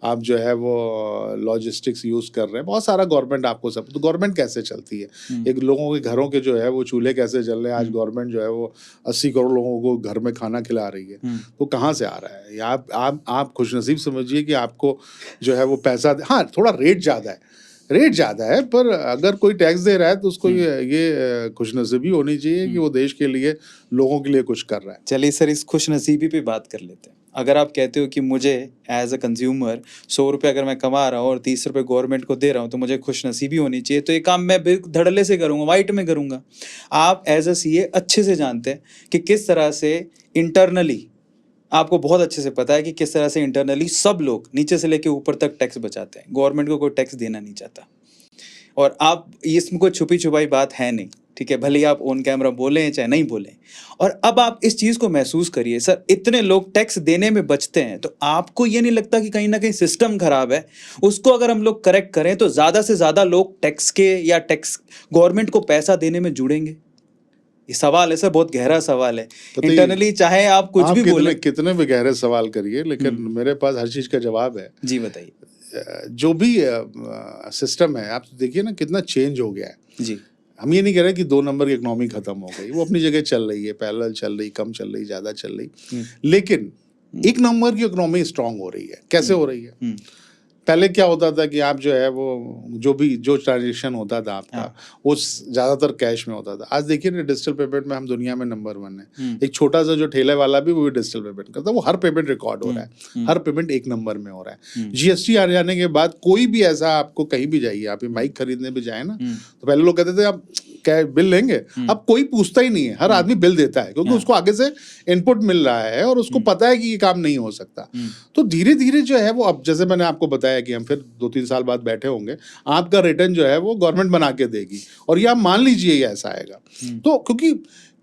आप जो है वो लॉजिस्टिक्स यूज़ कर रहे हैं, बहुत सारा गवर्नमेंट आपको सब। तो गवर्नमेंट कैसे चलती है, एक लोगों के घरों के जो है वो चूल्हे कैसे चल रहे हैं, आज गवर्नमेंट जो है वो 80 करोड़ लोगों को घर में खाना खिला रही है। तो कहाँ से आ रहा है? या आप खुशनसीब समझिए कि आपको जो है वो पैसा, हाँ थोड़ा रेट ज़्यादा है, पर अगर कोई टैक्स दे रहा है तो उसको ये खुशनसीबी होनी चाहिए कि वो देश के लिए, लोगों के लिए कुछ कर रहा है। चलिए सर, इस खुशनसीबी पे बात कर लेते हैं। अगर आप कहते हो कि मुझे एज अ कंज्यूमर 100 रुपये अगर मैं कमा रहा हूँ और 30 रुपये गवर्नमेंट को दे रहा हूँ तो मुझे खुशनसीबी होनी चाहिए, तो ये काम मैं धड़ल्ले से करूँगा, वाइट में करूँगा। आप एज अ सीए अच्छे से जानते हैं कि किस तरह से इंटरनली, आपको बहुत अच्छे से पता है कि किस तरह से इंटरनली सब लोग नीचे से लेके ऊपर तक टैक्स बचाते हैं। गवर्नमेंट को कोई टैक्स देना नहीं चाहता, और आप इसमें कोई छुपी छुपाई बात है नहीं, ठीक है, भले ही आप ऑन कैमरा बोलें चाहे नहीं बोलें। और अब आप इस चीज़ को महसूस करिए सर, इतने लोग टैक्स देने में बचते हैं, तो आपको ये नहीं लगता कि कहीं ना कहीं सिस्टम खराब है? उसको अगर हम लोग करेक्ट करें तो ज़्यादा से ज़्यादा लोग टैक्स के या टैक्स गवर्नमेंट को पैसा देने में जुड़ेंगे। ये सवाल है सर, बहुत गहरा सवाल है। इंटरनली चाहे आप कुछ भी बोले, कितने भी गहरे सवाल करिए, लेकिन मेरे पास हर चीज़ का जवाब है। जी बताइए। जो भी सिस्टम है, आप देखिए ना कितना चेंज हो गया है। जी, हम ये नहीं कह रहे कि 2 नंबर की इकोनॉमी खत्म हो गई, वो अपनी जगह चल रही है, पैरेलल चल रही, कम चल रही, ज़्यादा चल रही, लेकिन 1 नंबर की इकोनॉमी स्ट्रांग हो रही है। कैसे हो रही है? पहले क्या होता था कि आप जो है वो जो ट्रांजेक्शन होता था आपका, वो ज़्यादातर कैश में होता था। आज देखिए ना, डिजिटल पेमेंट में हम दुनिया में नंबर 1 है। एक छोटा सा जो ठेले वाला भी, वो भी डिजिटल पेमेंट करता है, वो हर पेमेंट रिकॉर्ड हो रहा है, हर पेमेंट 1 नंबर में हो रहा है। जीएसटी आ जाने के बाद कोई भी ऐसा, आपको कहीं भी जाइए, आप माइक खरीदने भी जाए ना, तो पहले लोग कहते थे आप क्या बिल लेंगे, अब कोई पूछता ही नहीं है, हर आदमी बिल देता है, क्योंकि उसको आगे से इनपुट मिल रहा है और उसको पता है कि ये काम नहीं हो सकता। तो धीरे धीरे जो है वो, अब जैसे मैंने आपको बताया कि हम फिर 2-3 साल बाद बैठे होंगे, आपका रिटर्न जो है वो गवर्नमेंट बना के देगी, और ये आप मान लीजिए ये ऐसा आएगा। तो क्योंकि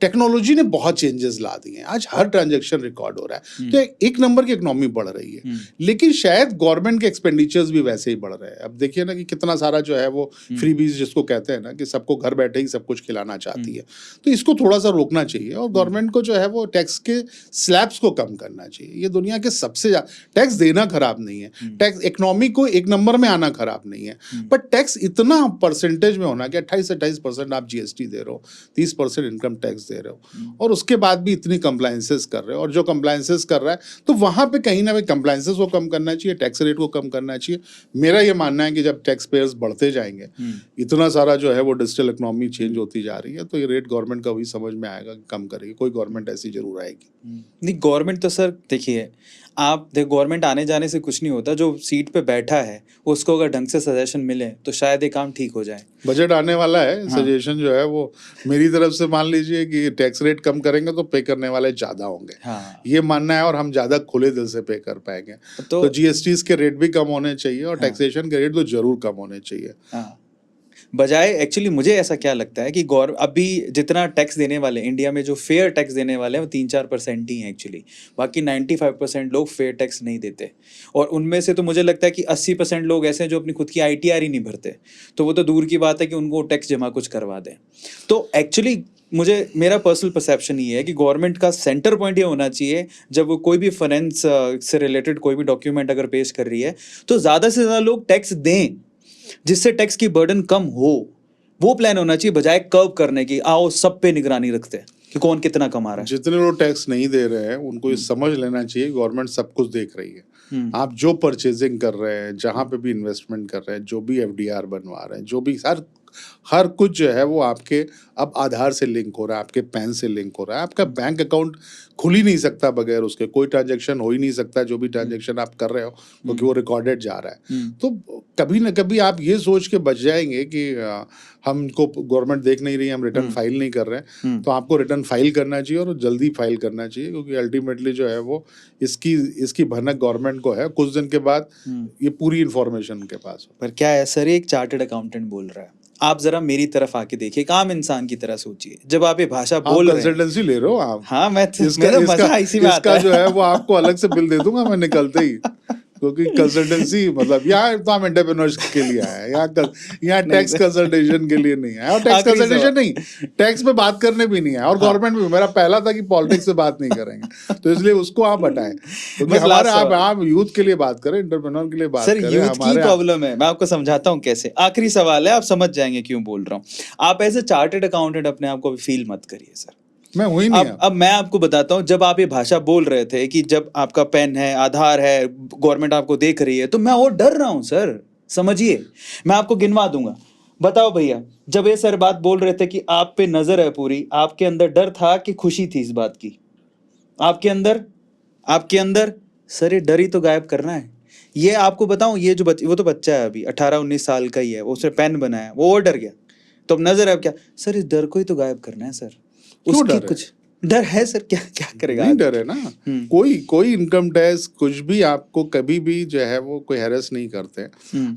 टेक्नोलॉजी ने बहुत चेंजेस ला दिए हैं, आज हर ट्रांजैक्शन रिकॉर्ड हो रहा है, तो 1 नंबर की इकोनॉमी बढ़ रही है। लेकिन शायद गवर्नमेंट के एक्सपेंडिचर्स भी वैसे ही बढ़ रहे हैं। अब देखिए ना कि कितना सारा जो है वो फ्रीबीज जिसको कहते हैं ना, कि सबको घर बैठे ही सब कुछ खिलाना चाहती है, तो इसको थोड़ा सा रोकना चाहिए, और गवर्नमेंट को जो है वो टैक्स के स्लैब्स को कम करना चाहिए। ये दुनिया के सबसे ज्यादा टैक्स देना खराब नहीं है, टैक्स इकोनॉमी को 1 नंबर में आना खराब नहीं है, पर टैक्स इतना परसेंटेज में होना कि 28-28% आप जीएसटी दे रहे हो, 30% इनकम टैक्स टैक्स दे रहे हो और उसके बाद भी इतनी कंप्लायंसेस कर रहे हो, और जो कंप्लायंसेस कर रहा है तो वहाँ पे कहीं ना कहीं कंप्लायंसेस को कम करना चाहिए, टैक्स रेट को कम करना चाहिए। मेरा ये मानना है कि जब टैक्स पेयर्स बढ़ते जाएंगे, इतना सारा जो है वो डिजिटल इकोनॉमी चेंज होती जा रही है, तो ये रेट गवर्नमेंट का भी समझ में आएगा कि कम करेगी। कोई गवर्नमेंट ऐसी जरूर आएगी। नहीं, गवर्नमेंट तो सर देखिए, आप देख, गवर्नमेंट आने जाने से कुछ नहीं होता। जो सीट पे बैठा है उसको अगर ढंग से सजेशन मिले तो शायद ये काम ठीक हो जाए। बजट आने वाला है, सजेशन जो है वो मेरी तरफ से मान लीजिए कि टैक्स रेट कम करेंगे तो पे करने वाले ज्यादा होंगे, ये मानना है, और हम ज्यादा खुले दिल से पे कर पाएंगे। तो जीएसटी के रेट भी कम होने चाहिए और टैक्सेशन के रेट तो जरूर कम होने चाहिए। बजाय एक्चुअली मुझे ऐसा क्या लगता है कि अभी जितना टैक्स देने वाले इंडिया में, जो फेयर टैक्स देने वाले हैं वो 3-4% ही हैं एक्चुअली। बाकी 95% लोग फेयर टैक्स नहीं देते, और उनमें से तो मुझे लगता है कि 80% लोग ऐसे हैं जो अपनी खुद की ITR ही नहीं भरते। तो वो तो दूर की बात है कि उनको टैक्स जमा कुछ करवा दें। तो एक्चुअली मेरा पर्सनल परसेप्शन ये है कि गवर्नमेंट का सेंटर पॉइंट ये होना चाहिए, जब वो कोई भी फाइनेंस से रिलेटेड कोई भी डॉक्यूमेंट अगर पेश कर रही है तो ज़्यादा से ज़्यादा लोग टैक्स दें, जिससे टैक्स की बर्डन कम हो। वो प्लान होना चाहिए, बजाय कर्व करने की आओ सब पे निगरानी रखते हैं कि कौन कितना कमा रहा है। जितने लोग टैक्स नहीं दे रहे हैं उनको ये समझ लेना चाहिए गवर्नमेंट सब कुछ देख रही है। आप जो परचेजिंग कर रहे हैं, जहां पे भी इन्वेस्टमेंट कर रहे हैं, जो भी FDR बनवा रहे हैं, जो भी हर कुछ जो है वो आपके अब आधार से लिंक हो रहा है, आपके पैन से लिंक हो रहा है। आपका बैंक अकाउंट खुल ही नहीं सकता बगैर उसके, कोई ट्रांजैक्शन हो ही नहीं सकता जो भी ट्रांजैक्शन आप कर रहे हो, क्योंकि वो रिकॉर्डेड जा रहा है। तो कभी ना कभी आप ये सोच के बच जाएंगे कि हमको गवर्नमेंट देख नहीं रही, हम रिटर्न फाइल नहीं कर रहे हैं, तो आपको रिटर्न फाइल करना चाहिए और जल्दी फाइल करना चाहिए, क्योंकि अल्टीमेटली जो है वो इसकी भनक गवर्नमेंट को है। कुछ दिन के बाद ये पूरी इंफॉर्मेशन उनके पास हो। पर क्या है सर, एक चार्टर्ड अकाउंटेंट बोल रहा है, आप जरा मेरी तरफ आके देखिए, एक आम इंसान की तरह सोचिए। जब आप ये भाषा बोल रहे हैं, कंसल्टेंसी ले रहे हो आप। हाँ, मेरा मजा इसी में आता है। जो है वो आपको अलग से बिल दे दूंगा मैं निकलते ही, क्योंकि कंसल्टेंसी मतलब यहाँ तो हम एंटरप्रेन्योर्स के लिए आए, यहाँ टैक्स कंसल्टेशन के लिए नहीं आए, और टैक्स कंसल्टेशन नहीं, टैक्स पे बात करने भी नहीं है। और गवर्नमेंट भी, मेरा पहला था कि पॉलिटिक्स से बात नहीं करेंगे, तो इसलिए उसको आप हटाएं, क्योंकि हमारे आप यूथ के लिए बात करें, एंटरप्रेन्योर के लिए बात करें। सर, यूथ की प्रॉब्लम है, मैं आपको समझाता हूँ कैसे। आखिरी सवाल है, आप समझ जाएंगे क्यों बोल रहा हूँ। आप एज ए चार्टर्ड अकाउंटेंट अपने आप को फील मत करिए सर, मैं हुई नहीं। अब मैं आपको बताता हूँ, जब आप ये भाषा बोल रहे थे कि जब आपका पेन है, आधार है, गवर्नमेंट आपको देख रही है, तो मैं और डर रहा हूँ सर। समझिए, मैं आपको गिनवा दूंगा। बताओ भैया, जब ये सर बात बोल रहे थे कि आप पे नजर है पूरी, आपके अंदर डर था कि खुशी थी इस बात की? आपके अंदर सर ये डर ही तो गायब करना है। ये आपको बताऊं, ये जो वो तो बच्चा है अभी 18-19 साल का ही है, उसने पेन बनाया, वो और डर गया, तो अब नजर है अब क्या? सर इस डर को ही तो गायब करना है सर। उसकी कुछ डर है सर, क्या क्या करेगा? नहीं डर है ना, कोई इनकम टैक्स कुछ भी आपको कभी भी जो है वो कोई हैरेस नहीं करते।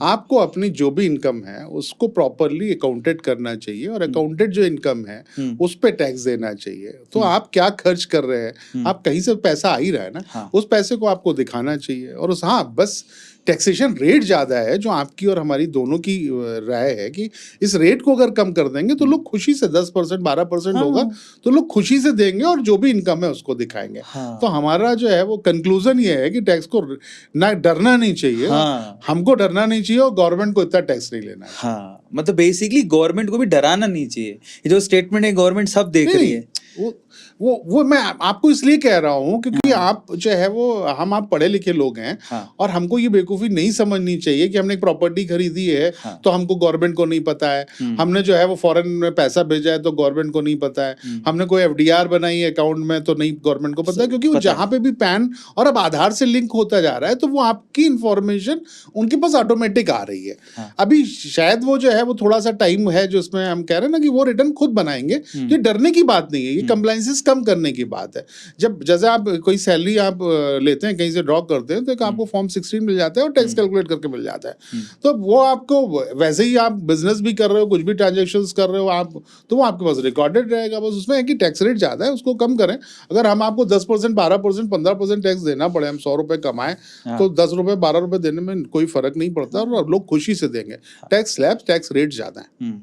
आपको अपनी जो भी इनकम है उसको प्रॉपरली अकाउंटेड करना चाहिए, और अकाउंटेड जो इनकम है उस पे टैक्स देना चाहिए। तो आप क्या खर्च कर रहे हैं, आप कहीं से पैसा आ ही रहा है ना, उस पैसे को आपको दिखाना चाहिए। और बस टैक्सेशन रेट ज्यादा है, जो आपकी और हमारी दोनों की राय है कि इस रेट को अगर कम कर देंगे तो लोग खुशी से 10% 12% होगा तो लोग खुशी से देंगे, और जो भी इनकम है उसको दिखाएंगे। तो हमारा जो है वो कंक्लूजन ये है कि टैक्स को ना डरना नहीं चाहिए, हमको डरना नहीं चाहिए, और गवर्नमेंट को इतना टैक्स नहीं लेना है। हाँ, मतलब बेसिकली गवर्नमेंट को भी डराना नहीं चाहिए। ये जो स्टेटमेंट है, गवर्नमेंट सब देख रही है। वो मैं आपको इसलिए कह रहा हूँ क्योंकि आप जो है वो आप पढ़े लिखे लोग हैं, और हमको ये बेवकूफ़ी नहीं समझनी चाहिए कि हमने एक प्रॉपर्टी खरीदी है तो हमको गवर्नमेंट को नहीं पता है, हमने जो है वो फॉरेन में पैसा भेजा है तो गवर्नमेंट को नहीं पता है, हमने कोई FDR बनाई है अकाउंट में तो नहीं गवर्नमेंट को पता है, क्योंकि वो जहाँ पे भी पैन और अब आधार से लिंक होता जा रहा है तो वो आपकी इंफॉर्मेशन उनके पास ऑटोमेटिक आ रही है। अभी शायद वो जो है वो थोड़ा सा टाइम है जो इसमें हम कह रहे हैं ना कि वो रिटर्न खुद बनाएंगे। ये डरने की बात नहीं है, ये कंप्लायंसेस कम करने की बात है। जब जैसे आप कोई सैलरी आप लेते हैं, कहीं से ड्रॉ करते हैं, तो आपको फॉर्म 16 मिल जाता है और टैक्स कैलकुलेट करके मिल जाता है। तो वो आपको वैसे ही आप बिजनेस भी कर रहे हो, कुछ भी ट्रांजेक्शन्स कर रहे हो आप, तो वो आपके पास रिकॉर्डेड रहेगा। बस उसमें है कि टैक्स रेट ज़्यादा है, उसको कम करें। अगर हम आपको 10%, 12%, 15% टैक्स देना पड़े, हम 100 रुपये कमाएं तो 10 रुपये 12 रुपये देने में कोई फर्क नहीं पड़ता, और लोग खुशी से देंगे। टैक्स स्लैब, टैक्स रेट ज़्यादा है।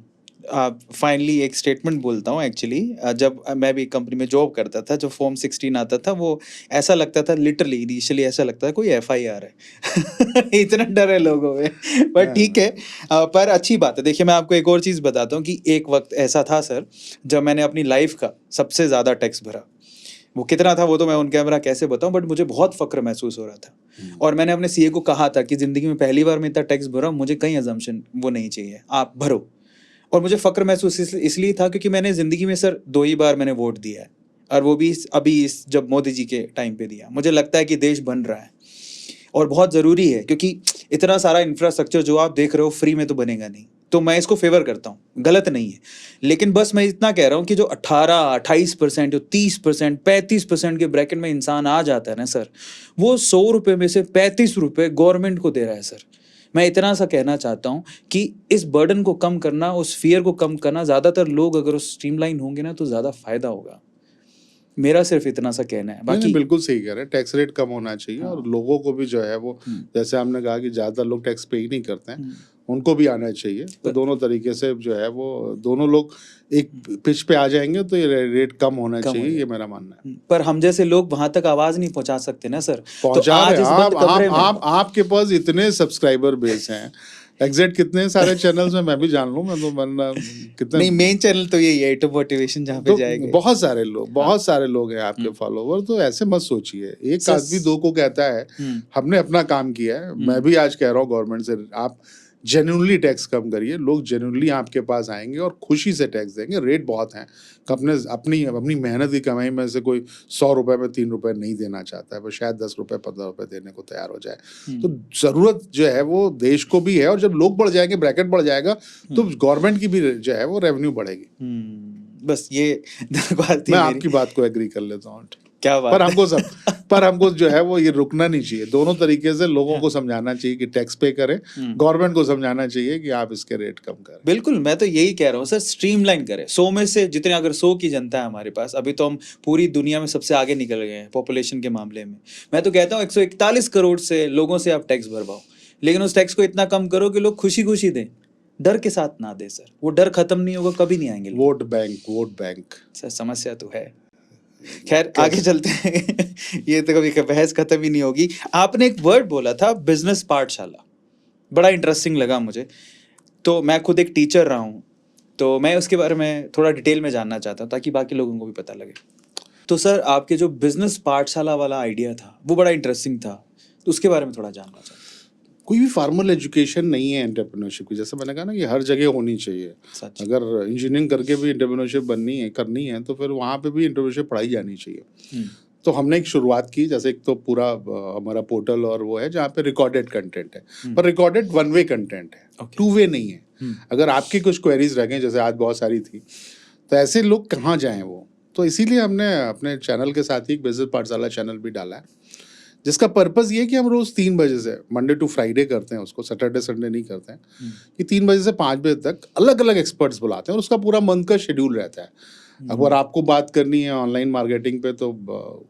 फाइनली एक स्टेटमेंट बोलता हूँ एक्चुअली। जब मैं भी कंपनी में जॉब करता था, जब फॉर्म 16 आता था, वो ऐसा लगता था, लिटरली इनिशियली ऐसा लगता था कोई एफआईआर है। इतना डर है लोगों में। पर ठीक है, पर अच्छी बात है। देखिए, मैं आपको एक और चीज़ बताता हूँ कि एक वक्त ऐसा था सर, जब मैंने अपनी लाइफ का सबसे ज़्यादा टैक्स भरा। वो कितना था वो तो मैं ऑन कैमरा कैसे बताऊं, बट मुझे बहुत फक्र महसूस हो रहा था। और मैंने अपने सीए को कहा था कि ज़िंदगी में पहली बार मैं इतना टैक्स भरा, मुझे कहीं अजम्पशन वो नहीं चाहिए, आप भरो। और मुझे फ़क्र महसूस इसलिए था क्योंकि मैंने ज़िंदगी में सर 2 ही बार मैंने वोट दिया है, और वो भी अभी इस जब मोदी जी के टाइम पे दिया। मुझे लगता है कि देश बन रहा है और बहुत ज़रूरी है, क्योंकि इतना सारा इंफ्रास्ट्रक्चर जो आप देख रहे हो फ्री में तो बनेगा नहीं। तो मैं इसको फेवर करता हूँ, गलत नहीं है। लेकिन बस मैं इतना कह रहा हूँ कि जो 18-28%, जो 30%, 35% के ब्रैकेट में इंसान आ जाता है ना सर, वो 100 रुपये में से 35 रुपये गवर्नमेंट को दे रहा है सर। मैं इतना सा कहना चाहता हूँ कि इस बर्डन को कम करना, उस फियर को कम करना, ज़्यादातर लोग अगर उस स्ट्रीमलाइन होंगे ना तो ज़्यादा फायदा होगा। मेरा सिर्फ इतना सा कहना है, नहीं बाकी नहीं बिल्कुल सही कह रहे हैं, टैक्स रेट कम होना चाहिए और हाँ। लोगों को भी जो है वो, जैसे आपने कहा कि ज़्यादा लोग टैक्स पे ही नहीं करते हैं, उनको भी आना चाहिए। तो दोनों तरीके से जो है वो दोनों लोग एक पिच पे आ जाएंगे तो ये रेट कम होना कम हो चाहिए, ये जाएगा। मेरा मानना है। पर हम जैसे लोग वहां तक आवाज नहीं पहुंचा सकते ना सर। तो पहुंचा रहे आज इस आप बंद कमरे में आपके पास इतने सब्सक्राइबर बेस हैं, एग्जैक्ट कितने सारे चैनल्स में मैं भी जान लूं, मैं तो वरना कितने। नहीं, मेन चैनल तो यही है, टू मोटिवेशन, जहाँ पे तो जाएंगे। बहुत सारे लोग हैं आपके फॉलोवर, तो ऐसे मत सोचिए एक आदमी दो को कहता है। हमने अपना काम किया है, मैं भी आज कह रहा हूँ गवर्नमेंट से, आप जेन्युइनली टैक्स कम करिए, लोग जेन्युइनली आपके पास आएंगे और खुशी से टैक्स देंगे। रेट बहुत हैं, अपने अपनी अपनी मेहनत की कमाई में से कोई 100 रुपए में 3 रुपए नहीं देना चाहता है, वो शायद 10 रुपए 15 रुपए देने को तैयार हो जाए। तो जरूरत जो है वो देश को भी है, और जब लोग बढ़ जाएंगे, ब्रैकेट बढ़ जाएगा, तो गवर्नमेंट की भी जो है वो रेवेन्यू बढ़ेगी। बस ये दरख्वास्त थी मैं मेरी। आपकी बात को एग्री कर लेता हूँ, क्या पर बात है। हमको जो है वो ये रुकना नहीं चाहिए। दोनों तरीके से लोगों को समझाना चाहिए कि टैक्स पे करें, गवर्नमेंट को समझाना चाहिए कि आप इसके रेट कम करें। बिल्कुल, मैं तो यही कह रहा हूँ सर, स्ट्रीमलाइन करें। 100 में से जितने, अगर 100 की जनता है हमारे पास, अभी तो हम पूरी दुनिया में सबसे आगे निकल गए हैं पॉपुलेशन के मामले में। मैं तो कहता हूँ 141 करोड़ से लोगों से आप टैक्स भरवाओ, लेकिन उस टैक्स को इतना कम करो कि लोग खुशी खुशी दें, डर के साथ ना दे सर। वो डर खत्म नहीं होगा, कभी नहीं आएंगे लोग। वोट बैंक सर समस्या तो है। खैर आगे चलते हैं। ये तो कभी बहस खत्म ही नहीं होगी। आपने एक वर्ड बोला था, बिजनेस पाठशाला, बड़ा इंटरेस्टिंग लगा मुझे। तो मैं खुद एक टीचर रहा हूँ, तो मैं उसके बारे में थोड़ा डिटेल में जानना चाहता हूँ ताकि बाकी लोगों को भी पता लगे। तो सर, आपके जो बिजनेस पाठशाला वाला आइडिया था वो बड़ा इंटरेस्टिंग था, तो उसके बारे में थोड़ा जानना चाहता हूँ। कोई भी फॉर्मल एजुकेशन नहीं है एंटरप्रेन्योरशिप की, जैसे मैंने कहा ना कि हर जगह होनी चाहिए। सच। अगर इंजीनियरिंग करके भी एंटरप्रेन्योरशिप करनी है तो फिर वहाँ पे भी एंटरप्रेन्योरशिप पढ़ाई जानी चाहिए। तो हमने एक शुरुआत की, जैसे एक तो पूरा हमारा पोर्टल और वो है जहाँ पे रिकॉर्डेड कंटेंट है, पर रिकॉर्डेड वन वे कंटेंट है, टू वे नहीं है। अगर आपकी कुछ क्वेरीज रह गई, जैसे आज बहुत सारी थी, तो ऐसे लोग कहाँ जाएं वो। तो इसीलिए हमने अपने चैनल के साथ ही एक बिजनेस पाठशाला चैनल भी डाला है, जिसका पर्पज़ ये है कि हम रोज़ 3 बजे से, मंडे टू फ्राइडे करते हैं उसको, सैटरडे संडे नहीं करते हैं, कि 3 बजे से 5 बजे तक अलग अलग एक्सपर्ट्स बुलाते हैं और उसका पूरा मंथ का शेड्यूल रहता है। अगर आपको बात करनी है ऑनलाइन मार्केटिंग पे तो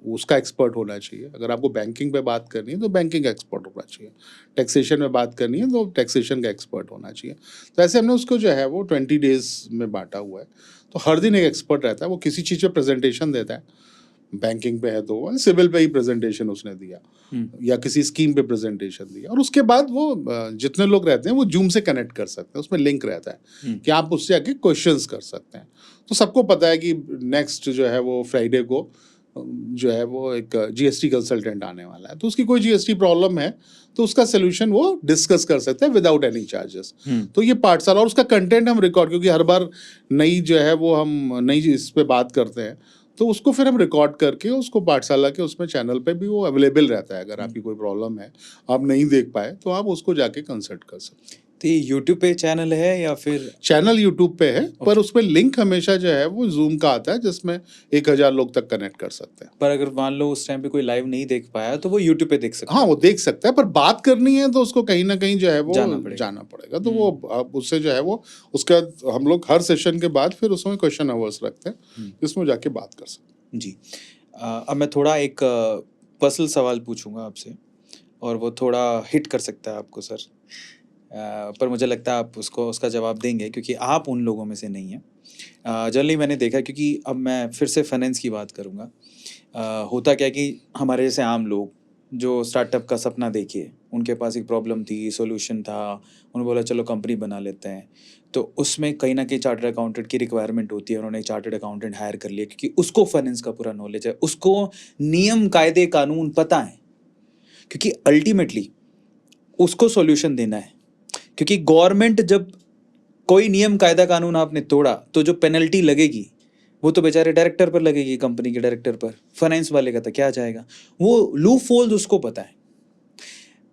उसका एक्सपर्ट होना चाहिए, अगर आपको बैंकिंग पे बात करनी है तो बैंकिंग एक्सपर्ट होना चाहिए, टैक्सेशन में बात करनी है तो टैक्सेशन का एक्सपर्ट होना चाहिए। तो ऐसे हमने उसको जो है वो 20 डेज में बांटा हुआ है। तो हर दिन एक एक्सपर्ट रहता है, वो किसी चीज़ पे प्रेजेंटेशन देता है। बैंकिंग पे है तो सिविल पे ही प्रेजेंटेशन उसने दिया, या किसी स्कीम पे प्रेजेंटेशन दिया, और उसके बाद वो जितने लोग रहते हैं वो जूम से कनेक्ट कर सकते हैं, उसमें लिंक रहता है कि आप उससे आके क्वेश्चंस कर सकते हैं। तो सबको पता है कि नेक्स्ट जो है वो फ्राइडे को जो है वो एक जीएसटी कंसल्टेंट आने वाला है, तो उसकी कोई जीएसटी प्रॉब्लम है तो उसका सोल्यूशन वो डिस्कस कर सकते हैं विदाउट एनी चार्जेस। तो ये पाठशाला और उसका कंटेंट हम रिकॉर्ड, क्योंकि हर बार नई जो है वो हम नई इस पे बात करते हैं, तो उसको फिर हम रिकॉर्ड करके उसको पाठशाला के उसमें चैनल पे भी वो अवेलेबल रहता है। अगर आपकी कोई प्रॉब्लम है, आप नहीं देख पाए, तो आप उसको जाके कंसल्ट कर सकते हैं। तो ये यूट्यूब पे चैनल है या फिर? चैनल यूट्यूब पे है, पर उसमें लिंक हमेशा जो है वो जूम का आता है, जिसमें 1000 लोग तक कनेक्ट कर सकते हैं। पर अगर मान लो उस टाइम पे कोई लाइव नहीं देख पाया तो वो यूट्यूब पे देख सकता है। हाँ, वो देख सकता है, पर बात करनी है तो उसको कहीं ना कहीं जो है वो जाना पड़ेगा। तो वो अब उससे जो है वो उसके बाद हम लोग हर सेशन के बाद फिर उसमें क्वेश्चन आवर्स रखते हैं, जिसमें जाके बात कर सकते हैं। जी। अब मैं थोड़ा एक पर्सनल सवाल पूछूंगा आपसे, और वो थोड़ा हिट कर सकता है आपको सर। पर मुझे लगता है आप उसको उसका जवाब देंगे क्योंकि आप उन लोगों में से नहीं हैं। जनरली मैंने देखा, क्योंकि अब मैं फिर से फाइनेंस की बात करूँगा। होता क्या है कि हमारे जैसे आम लोग जो स्टार्टअप का सपना देखे, उनके पास एक प्रॉब्लम थी, सॉल्यूशन था, उन्होंने बोला चलो कंपनी बना लेते हैं। तो उसमें कहीं न कहीं चार्टर्ड अकाउंटेंट की रिक्वायरमेंट होती है, उन्होंने एक चार्टर्ड अकाउंटेंट हायर कर लिया क्योंकि उसको फाइनेंस का पूरा नॉलेज है, उसको नियम, कायदे, कानून पता है, क्योंकि अल्टीमेटली उसको सॉल्यूशन देना है। क्योंकि गवर्नमेंट जब कोई नियम, कायदा, कानून आपने तोड़ा तो जो पेनल्टी लगेगी वो तो बेचारे डायरेक्टर पर लगेगी, कंपनी के डायरेक्टर पर। फाइनेंस वाले का तो क्या जाएगा, वो लूप होल्स उसको पता है,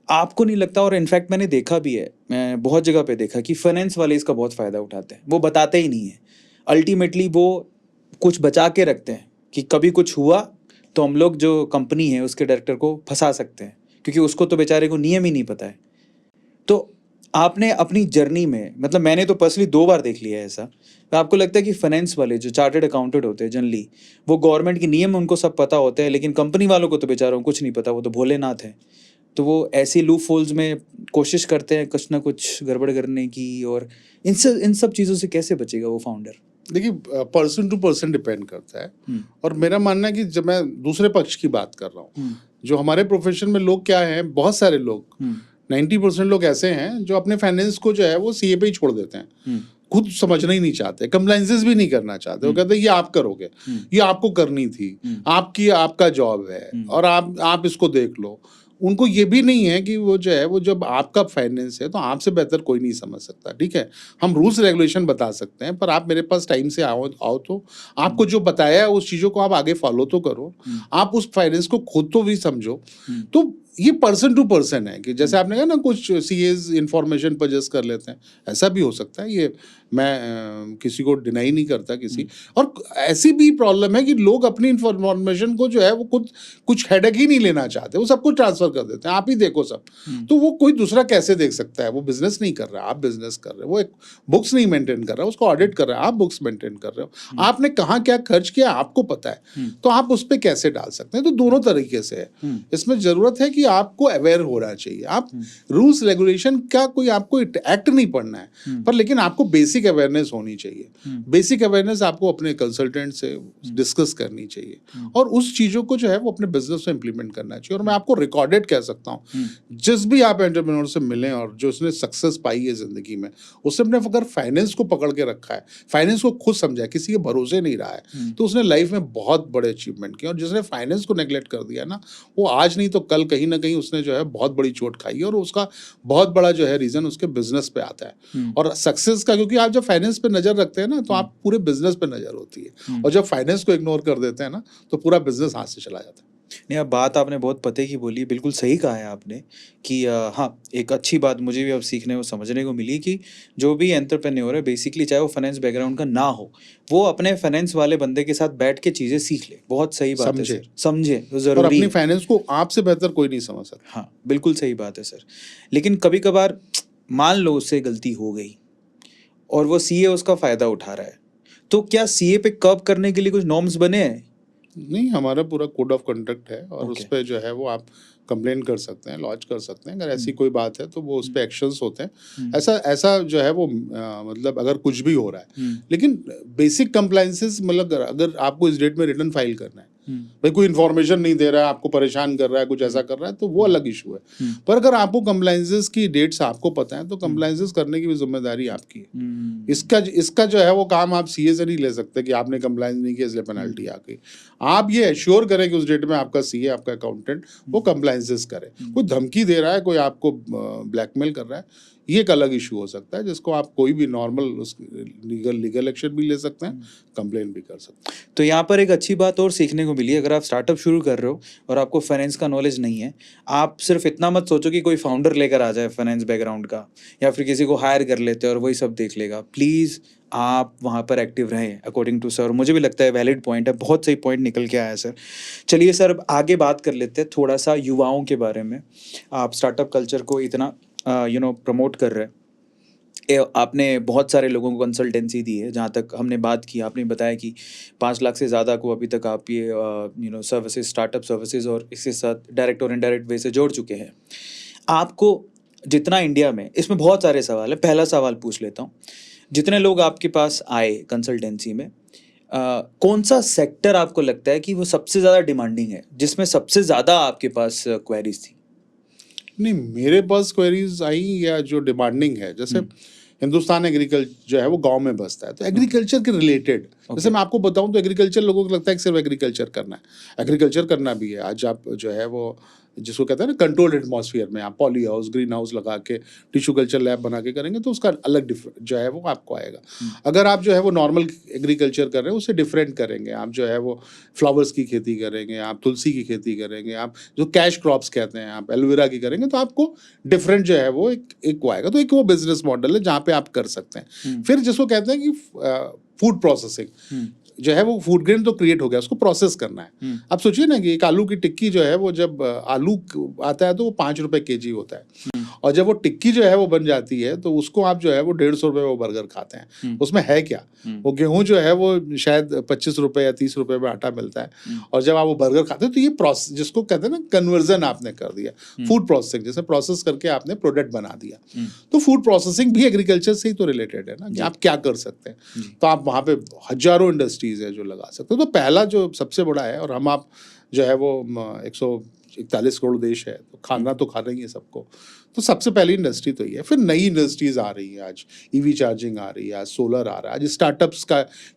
आपको नहीं लगता? और इनफैक्ट मैंने देखा भी है, मैं बहुत जगह पे देखा कि फाइनेंस वाले इसका बहुत फ़ायदा उठाते हैं, वो बताते ही नहीं है। अल्टीमेटली वो कुछ बचा के रखते हैं कि कभी कुछ हुआ तो हम लोग जो कंपनी है उसके डायरेक्टर को फंसा सकते हैं, क्योंकि उसको तो बेचारे को नियम ही नहीं पता है। तो आपने अपनी जर्नी में, मतलब मैंने तो पर्सनली 2 बार देख लिया है ऐसा। तो आपको लगता है कि फाइनेंस वाले जो चार्टर्ड अकाउंटेंट होते हैं जनरली, वो गवर्नमेंट के नियम उनको सब पता होते हैं, लेकिन कंपनी वालों को तो बेचारों को कुछ नहीं पता, वो तो भोलेनाथ हैं। तो वो ऐसी लूप होल्स में कोशिश करते हैं कुछ ना कुछ गड़बड़ करने की, और इन सब चीज़ों से कैसे बचेगा वो फाउंडर? देखिए, पर्सन टू पर्सन डिपेंड करता है। और मेरा मानना है कि जब मैं दूसरे पक्ष की बात कर रहा हूँ, जो हमारे प्रोफेशन में लोग क्या हैं, बहुत सारे लोग 90% लोग ऐसे हैं जो अपने फाइनेंस को जो है वो सीए पे ही छोड़ देते हैं, खुद समझना ही नहीं चाहते, कंप्लाइंसेस भी नहीं करना चाहते। वो कहते हैं ये आप करोगे, ये आपको करनी थी, आपका जॉब है और आप इसको देख लो। उनको ये भी नहीं है कि वो जो है वो जब आपका फाइनेंस है तो आपसे बेहतर कोई नहीं समझ सकता। ठीक है, हम रूल्स रेगुलेशन बता सकते हैं, पर आप मेरे पास टाइम से आओ तो आपको जो बताया है उस चीज़ों को आप आगे फॉलो तो करो, आप उस फाइनेंस को खुद तो भी समझो। तो ये पर्सन टू पर्सन है कि जैसे आपने कहा ना, कुछ सीएस इंफॉर्मेशन पजेस्ट कर लेते हैं, ऐसा भी हो सकता है। ये मैं किसी को डिनाई नहीं करता किसी। और ऐसी भी प्रॉब्लम है कि लोग अपनी इंफॉर्मेशन को जो है वो खुद कुछ हेडेक ही नहीं लेना चाहते, वो सब कुछ ट्रांसफर कर देते हैं, आप ही देखो सब। तो वो कोई दूसरा कैसे देख सकता है? वो बिजनेस नहीं कर रहा है, आप बिजनेस कर रहे हो। वो एक बुक्स नहीं मेंटेन कर रहा है, उसको ऑडिट कर रहा है, आप बुक्स मेंटेन कर रहे हो। आपने कहाँ क्या खर्च किया आपको पता है, तो आप उस पर कैसे डाल सकते हैं? तो दोनों तरीके से है। इसमें जरूरत है कि आपको अवेयर होना चाहिए। आप रूल्स रेगुलेशन का कोई आपको एक्ट नहीं पढ़ना है, पर लेकिन आपको बेसिक अवेयरनेस होनी चाहिए। बेसिक अवेयरनेस आपको अपने कंसल्टेंट से डिस्कस करनी चाहिए और उस चीज़ों को जो है वो अपने बिजनेस में इंप्लीमेंट करना चाहिए। और मैं आपको रिकॉर्डेड कह सकता हूँ, जिस भी आप एंटरप्रेन्योर से मिलें और जो उसने सक्सेस पाई है जिंदगी में, उसने अपने अगर फाइनेंस को पकड़ के रखा है, फाइनेंस को खुद समझा है, किसी के भरोसे नहीं रहा है, तो उसने लाइफ में बहुत बड़े अचीवमेंट किए। और जिसने फाइनेंस को नेग्लेक्ट कर दिया ना, वो आज नहीं तो कल कहीं ना कहीं उसने जो है बहुत बड़ी चोट खाई है और उसका बहुत बड़ा जो है रीजन उसके बिजनेस पे आता है और सक्सेस का। क्योंकि आप जब फाइनेंस पे नजर रखते हैं ना, तो आप पूरे बिजनेस पे नजर होती है, और जब फाइनेंस को इग्नोर कर देते हैं ना, तो पूरा बिजनेस हाथ से चला जाता है। नहीं, अब बात आपने बहुत पते की बोली, बिल्कुल सही कहा है आपने कि हाँ, एक अच्छी बात मुझे भी अब सीखने को समझने को मिली कि जो भी एंटरप्रेन्योर है बेसिकली, चाहे वो फाइनेंस बैकग्राउंड का ना हो, वो अपने फाइनेंस वाले बंदे के साथ बैठ के चीज़ें सीख ले। बहुत सही बात है सर, समझे तो और ज़रूरी अपनी है। फाइनेंस को आपसे बेहतर कोई नहीं समझ सकता। हाँ, बिल्कुल सही बात है सर। लेकिन कभी कभार मान लो उससे गलती हो गई और वो सीए उसका फ़ायदा उठा रहा है, तो क्या सीए पे कर्व करने के लिए कुछ नॉर्म्स बने हैं? नहीं, हमारा पूरा कोड ऑफ कंडक्ट है और उस ओके। पे जो है वो आप कंप्लेन कर सकते हैं, लॉन्च कर सकते हैं। अगर ऐसी कोई बात है तो वो उस पे एक्शंस होते हैं। ऐसा ऐसा जो है वो मतलब अगर कुछ भी हो रहा है, लेकिन बेसिक कंप्लायंसेस, मतलब अगर आपको इस डेट में रिटर्न फाइल करना है, भाई कोई इन्फॉर्मेशन नहीं दे रहा है, आपको परेशान कर रहा है, कुछ ऐसा कर रहा है, तो वो अलग इशू है। पर अगर आपको कंप्लायंसेस की डेट्स आपको पता है, तो कंप्लायंसेस करने की भी जिम्मेदारी आपकी है। इसका जो है वो काम आप सीए से नहीं ले सकते कि आपने कंप्लायंस नहीं किया इसलिए पेनल्टी आ गई। आप ये एश्योर करें कि उस डेट में आपका सीए, आपका अकाउंटेंट वो कंप्लायंसेस करे। कोई धमकी दे रहा है, कोई आपको ब्लैकमेल कर रहा है, ये एक अलग इशू हो सकता है, जिसको आप कोई भी नॉर्मल लीगल एक्शन भी ले सकते हैं, कंप्लेन भी कर सकते हैं। तो यहाँ पर एक अच्छी बात और सीखने को मिली, अगर आप स्टार्टअप शुरू कर रहे हो और आपको फाइनेंस का नॉलेज नहीं है, आप सिर्फ इतना मत सोचो कि कोई फाउंडर लेकर आ जाए फाइनेंस बैकग्राउंड का, या फिर किसी को हायर कर लेते हैं और वही सब देख लेगा। प्लीज़ आप वहाँ पर एक्टिव रहें अकॉर्डिंग टू सर। मुझे भी लगता है वैलिड पॉइंट है, बहुत सही पॉइंट निकल के आया सर। चलिए सर, अब आगे बात कर लेते हैं थोड़ा सा युवाओं के बारे में। आप स्टार्टअप कल्चर को इतना प्रमोट कर रहे हैं, आपने बहुत सारे लोगों को कंसल्टेंसी दी है, जहाँ तक हमने बात की आपने बताया कि 5 लाख से ज़्यादा को अभी तक आप ये सर्विसेज, स्टार्टअप सर्विसेज और इसके साथ डायरेक्ट और इनडायरेक्ट वे से जोड़ चुके हैं। आपको जितना इंडिया में, इसमें बहुत सारे सवाल है, पहला सवाल पूछ लेता हूँ, जितने लोग आपके पास आए कंसल्टेंसी में, कौन सा सेक्टर आपको लगता है कि वो सबसे ज़्यादा डिमांडिंग है, जिसमें सबसे ज़्यादा आपके पास क्वेरीज थी? नहीं, मेरे पास क्वेरीज आई या जो डिमांडिंग है, जैसे हिंदुस्तान एग्रीकल्चर जो है वो गांव में बसता है, तो एग्रीकल्चर के रिलेटेड, जैसे मैं आपको बताऊं तो एग्रीकल्चर लोगों को लगता है कि सिर्फ एग्रीकल्चर करना है, एग्रीकल्चर करना भी है। आज आप जो है वो जिसको कहते हैं ना कंट्रोल्ड एटमॉस्फेयर में आप पॉली हाउस, ग्रीन हाउस लगा के टिश्यू कल्चर लैब बना के करेंगे तो उसका अलग जो है वो आपको आएगा। अगर आप जो है वो नॉर्मल एग्रीकल्चर कर रहे हैं उससे डिफरेंट करेंगे, आप जो है वो फ्लावर्स की खेती करेंगे, आप तुलसी की खेती करेंगे, आप जो कैश क्रॉप्स कहते हैं आप एलोवेरा की करेंगे, तो आपको डिफरेंट जो है वो एक वो आएगा। तो एक वो बिजनेस मॉडल है जहाँ पे आप कर सकते हैं। फिर जिसको कहते हैं कि फूड प्रोसेसिंग जो है वो फूड ग्रेन तो क्रिएट हो गया, उसको प्रोसेस करना है। आप सोचिए ना कि एक आलू की टिक्की जो है वो जब आलू आता है तो वो 5 रुपए केजी होता है, और जब वो टिक्की जो है वो बन जाती है तो उसको आप जो है वो 150 रुपए वो बर्गर खाते हैं। उसमें है क्या, वो गेहूं जो है वो शायद 25 रुपए या 30 रुपए में आटा मिलता है, और जब आप वो बर्गर खाते हैं तो ये प्रोसेस जिसको कहते हैं ना कन्वर्जन आपने कर दिया, फूड प्रोसेसिंग, जैसे प्रोसेस करके आपने प्रोडक्ट बना दिया। तो फूड प्रोसेसिंग भी एग्रीकल्चर से ही तो रिलेटेड है ना, कि आप क्या कर सकते हैं। तो आप वहाँ पे हजारों इंडस्ट्रीज है जो लगा सकते हो। तो पहला जो सबसे बड़ा है, और हम आप जो है वो 141 करोड़ देश है, तो खाना तो खाना ही है सबको, तो सबसे पहली इंडस्ट्री तो ये है। फिर नई इंडस्ट्रीज आ रही है, आज ईवी चार्जिंग आ रही है, आज सोलर आ रहा है, आज स्टार्टअप्स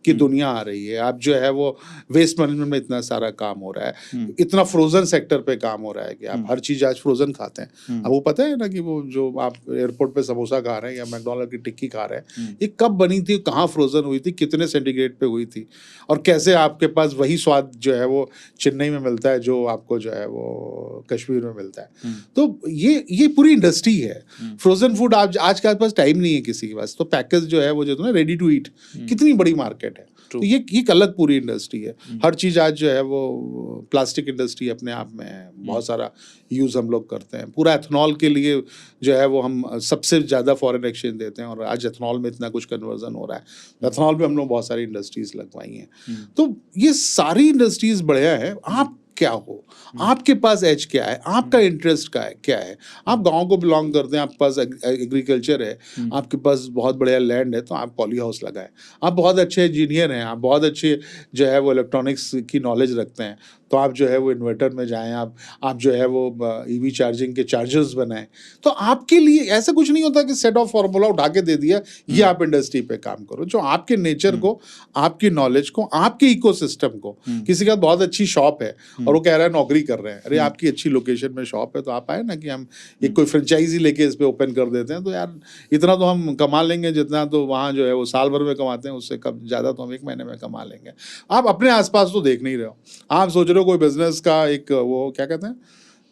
की दुनिया आ रही है। आप जो है वो वेस्ट मैनेजमेंट में इतना सारा काम हो रहा है, इतना फ्रोजन सेक्टर पे काम हो रहा है कि आप हर चीज आज फ्रोजन खाते हैं। अब वो पता है ना कि वो जो आप एयरपोर्ट पे समोसा खा रहे हैं या मैकडॉनल्ड की टिक्की खा रहे हैं, ये कब बनी थी, कहाँ फ्रोजन हुई थी, कितने सेंटीग्रेड पे हुई थी, और कैसे आपके पास वही स्वाद जो है वो चेन्नई में मिलता है जो आपको जो है वो कश्मीर में मिलता है। तो ये पूरी इंडस्ट्री है। फ्रोजन फूड आज के पास टाइम नहीं है किसी के पास, तो पैकेज जो है वो जो ना रेडी टू ईट, कितनी बड़ी मार्केट है। तो ये एक अलग पूरी इंडस्ट्री है। हर चीज आज जो है वो प्लास्टिक इंडस्ट्री अपने आप में है, बहुत सारा यूज हम लोग करते हैं। पूरा एथनॉल के लिए जो है वो हम सबसे ज्यादा फॉरेन एक्सचेंज देते हैं, और आज एथनॉल में इतना कुछ कन्वर्जन हो रहा है। एथनॉल पे हम लोग बहुत सारी इंडस्ट्रीज लगवाई हैं। तो ये सारी इंडस्ट्रीज बढ़िया है। आप क्या हो, आपके पास एज क्या है, आपका इंटरेस्ट क्या है। आप गांव को बिलोंग करते हैं, आपके पास एग्रीकल्चर है, आपके पास बहुत बढ़िया लैंड है, तो आप पॉली हाउस लगाएं। आप बहुत अच्छे इंजीनियर हैं, आप बहुत अच्छे जो है वो इलेक्ट्रॉनिक्स की नॉलेज रखते हैं, तो आप जो है वो इन्वर्टर में जाएं, आप जो है वो ईवी चार्जिंग के चार्जर्स बनाएं। तो आपके लिए ऐसा कुछ नहीं होता कि सेट ऑफ फॉर्मूला उठा के दे दिया, ये आप इंडस्ट्री पे काम करो। जो आपके नेचर को, आपकी नॉलेज को, आपके इकोसिस्टम को, किसी का बहुत अच्छी शॉप है और वो कह रहा है नौकरी कर रहे हैं, अरे आपकी अच्छी लोकेशन में शॉप है, तो आप आए ना कि हम एक कोई फ्रेंचाइजी लेके इस पे ओपन कर देते हैं, तो यार इतना तो हम कमा लेंगे जितना तो वहाँ जो है वो साल भर में कमाते हैं, उससे कम ज़्यादा तो हम 1 महीने में कमा लेंगे। आप अपने आसपास तो देख नहीं रहे हो, आप सोच रहे हो कोई बिजनेस का एक वो क्या कहते हैं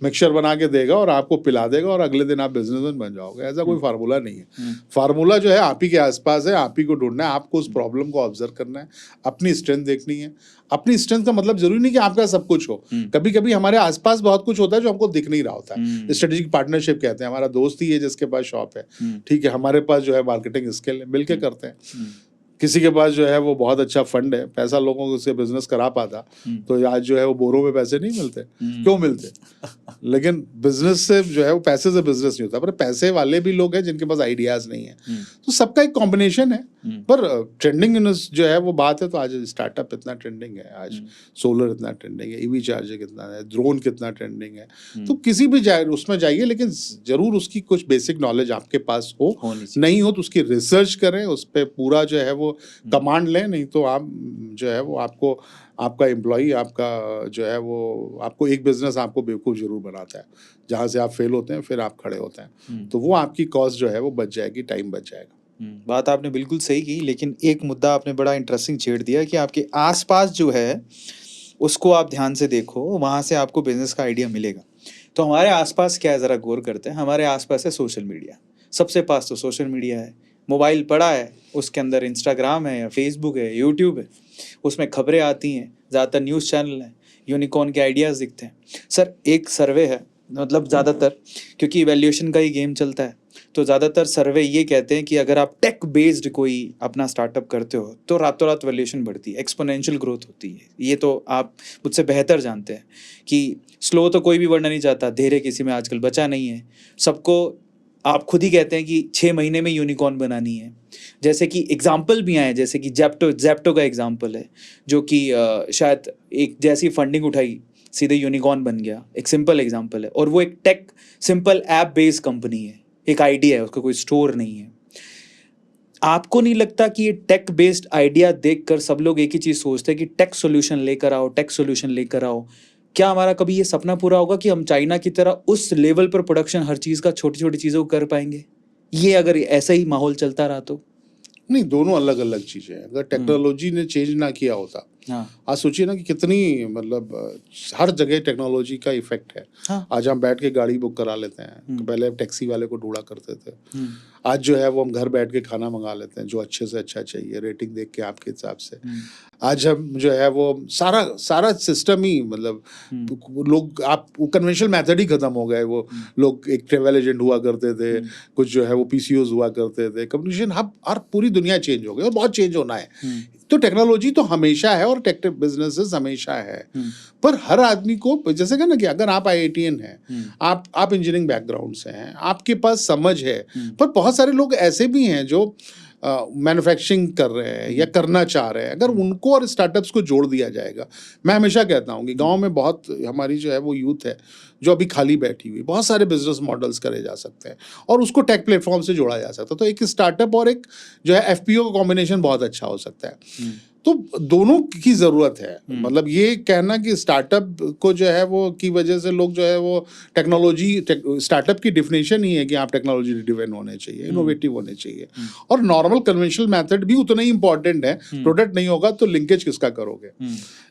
मिक्सचर बना के देगा और आपको पिला देगा और अगले दिन आप बिजनेसमैन बन जाओगे। ऐसा कोई फार्मूला नहीं है। फार्मूला जो है आप ही के आसपास है, आप ही को ढूंढना है, आपको उस प्रॉब्लम को ऑब्जर्व करना है, अपनी स्ट्रेंथ देखनी है। अपनी स्ट्रेंथ का मतलब जरूरी नहीं कि आपका सब कुछ हो, कभी कभी हमारे आसपास बहुत कुछ होता है जो हमको दिख नहीं रहा होता है। स्ट्रेटेजिक पार्टनरशिप कहते हैं। हमारा दोस्त ही है जिसके पास शॉप है, ठीक है, हमारे पास जो है मार्केटिंग स्किल है, मिलके करते हैं। किसी के पास जो है वो बहुत अच्छा फंड है, पैसा लोगों को उससे बिजनेस करा पाता, तो आज जो है वो बोरों में पैसे नहीं मिलते। क्यों मिलते? लेकिन बिजनेस से जो है वो पैसे से बिजनेस नहीं होता, पर पैसे वाले भी लोग हैं जिनके पास आइडियाज नहीं है। तो सबका एक कॉम्बिनेशन है। पर ट्रेंडिंग जो है वो बात है, तो आज स्टार्टअप इतना ट्रेंडिंग है, आज सोलर इतना ट्रेंडिंग है, ईवी चार्जर कितना है, ड्रोन कितना ट्रेंडिंग है। तो किसी भी उसमें जाइए, लेकिन जरूर उसकी कुछ बेसिक नॉलेज आपके पास हो, नहीं हो तो उसकी रिसर्च करें, उस पर पूरा जो है वो कमांड लें, नहीं तो आप जो है वो आपका एम्प्लॉई, आपका जो है वो आपको एक बिजनेस आपको बेवकूफ़ जरूर बनाता है, जहाँ से आप फेल होते हैं फिर आप खड़े होते हैं। तो वो आपकी कॉस्ट जो है वो बच जाएगी, टाइम बच जाएगा। बात आपने बिल्कुल सही की, लेकिन एक मुद्दा आपने बड़ा इंटरेस्टिंग छेड़ दिया कि आपके आसपास जो है उसको आप ध्यान से देखो, वहाँ से आपको बिजनेस का आइडिया मिलेगा। तो हमारे आसपास क्या है, ज़रा गौर करते हैं। हमारे आसपास है सोशल मीडिया। सबसे पास तो सोशल मीडिया है, मोबाइल पड़ा है, उसके अंदर इंस्टाग्राम है या फेसबुक है, यूट्यूब है, उसमें खबरें आती हैं, ज़्यादातर न्यूज़ चैनल हैं, यूनिकॉर्न के आइडियाज़ दिखते हैं। सर एक सर्वे है, मतलब ज़्यादातर क्योंकि इवैल्यूएशन का ही गेम चलता है, तो ज़्यादातर सर्वे ये कहते हैं कि अगर आप टेक बेस्ड कोई अपना स्टार्टअप करते हो तो रातों रात वैल्यूएशन बढ़ती है, एक्सपोनेंशियल ग्रोथ होती है। ये तो आप मुझसे बेहतर जानते हैं कि स्लो तो कोई भी बढ़ना नहीं चाहता, धीरे किसी में आजकल बचा नहीं है। सबको आप खुद ही कहते हैं कि 6 महीने में यूनिकॉर्न बनानी है। जैसे कि एग्जाम्पल भी आए, जैसे कि जेप्टो का एग्जाम्पल है, जो कि शायद एक जैसी फंडिंग उठाई सीधे यूनिकॉर्न बन गया। एक सिंपल एग्जाम्पल है, और वो एक tech simple app based company है, एक आइडिया है, उसका कोई स्टोर नहीं है। आपको नहीं लगता कि ये टेक बेस्ड आइडिया देखकर सब लोग एक ही चीज़ सोचते हैं कि टेक सोल्यूशन लेकर आओ, टेक सोल्यूशन लेकर आओ? क्या हमारा कभी ये सपना पूरा होगा कि हम चाइना की तरह उस लेवल पर प्रोडक्शन हर चीज़ का, छोटी छोटी चीज़ों को कर पाएंगे? ये अगर ऐसा ही माहौल चलता रहा तो? नहीं, दोनों अलग अलग चीज़ें हैं। अगर टेक्नोलॉजी ने चेंज ना किया होता, हाँ, आज सोचिए ना कि कितनी मतलब हर जगह टेक्नोलॉजी का इफेक्ट है। हाँ, आज हम बैठ के गाड़ी बुक करा लेते हैं, पहले टैक्सी वाले को ढूंढा करते थे। हम्म, आज जो है वो हम घर बैठ के खाना मंगा लेते हैं, जो अच्छे से अच्छा चाहिए, रेटिंग देख के आपके हिसाब से। आज हम जो है वो सारा सारा सिस्टम ही मतलब लोग, आप वो कन्वेंशनल मेथड ही खत्म हो गए। वो लोग एक ट्रेवल एजेंट हुआ करते थे, कुछ जो है वो पीसीओज हुआ करते थे। कम्युनिकेशन हब हर पूरी दुनिया चेंज हो गई और बहुत चेंज होना है। तो टेक्नोलॉजी तो हमेशा है और टेक बिजनेसेस हमेशा है, पर हर आदमी को, जैसे कहना कि अगर आप IITian हैं, आप इंजीनियरिंग बैकग्राउंड से हैं, आपके पास समझ है, पर बहुत सारे लोग ऐसे भी हैं जो मैन्युफैक्चरिंग कर रहे हैं या करना चाह रहे हैं। अगर उनको और स्टार्टअप्स को जोड़ दिया जाएगा, मैं हमेशा कहता हूँ कि गांव में बहुत हमारी जो है वो यूथ है जो अभी खाली बैठी हुई, बहुत सारे बिजनेस मॉडल्स करे जा सकते हैं और उसको टेक प्लेटफॉर्म से जोड़ा जा सकता है। तो एक स्टार्टअप और एक जो है FPO का कॉम्बिनेशन बहुत अच्छा हो सकता है। तो दोनों की ज़रूरत है। मतलब ये कहना कि स्टार्टअप को जो है वो की वजह से लोग जो है वो टेक्नोलॉजी, स्टार्टअप की डिफिनेशन ही है कि आप टेक्नोलॉजी ड्रिवन होने चाहिए, इनोवेटिव होने चाहिए, और नॉर्मल कन्वेंशनल मेथड भी उतना ही इंपॉर्टेंट है। प्रोडक्ट नहीं होगा तो लिंकेज किसका करोगे?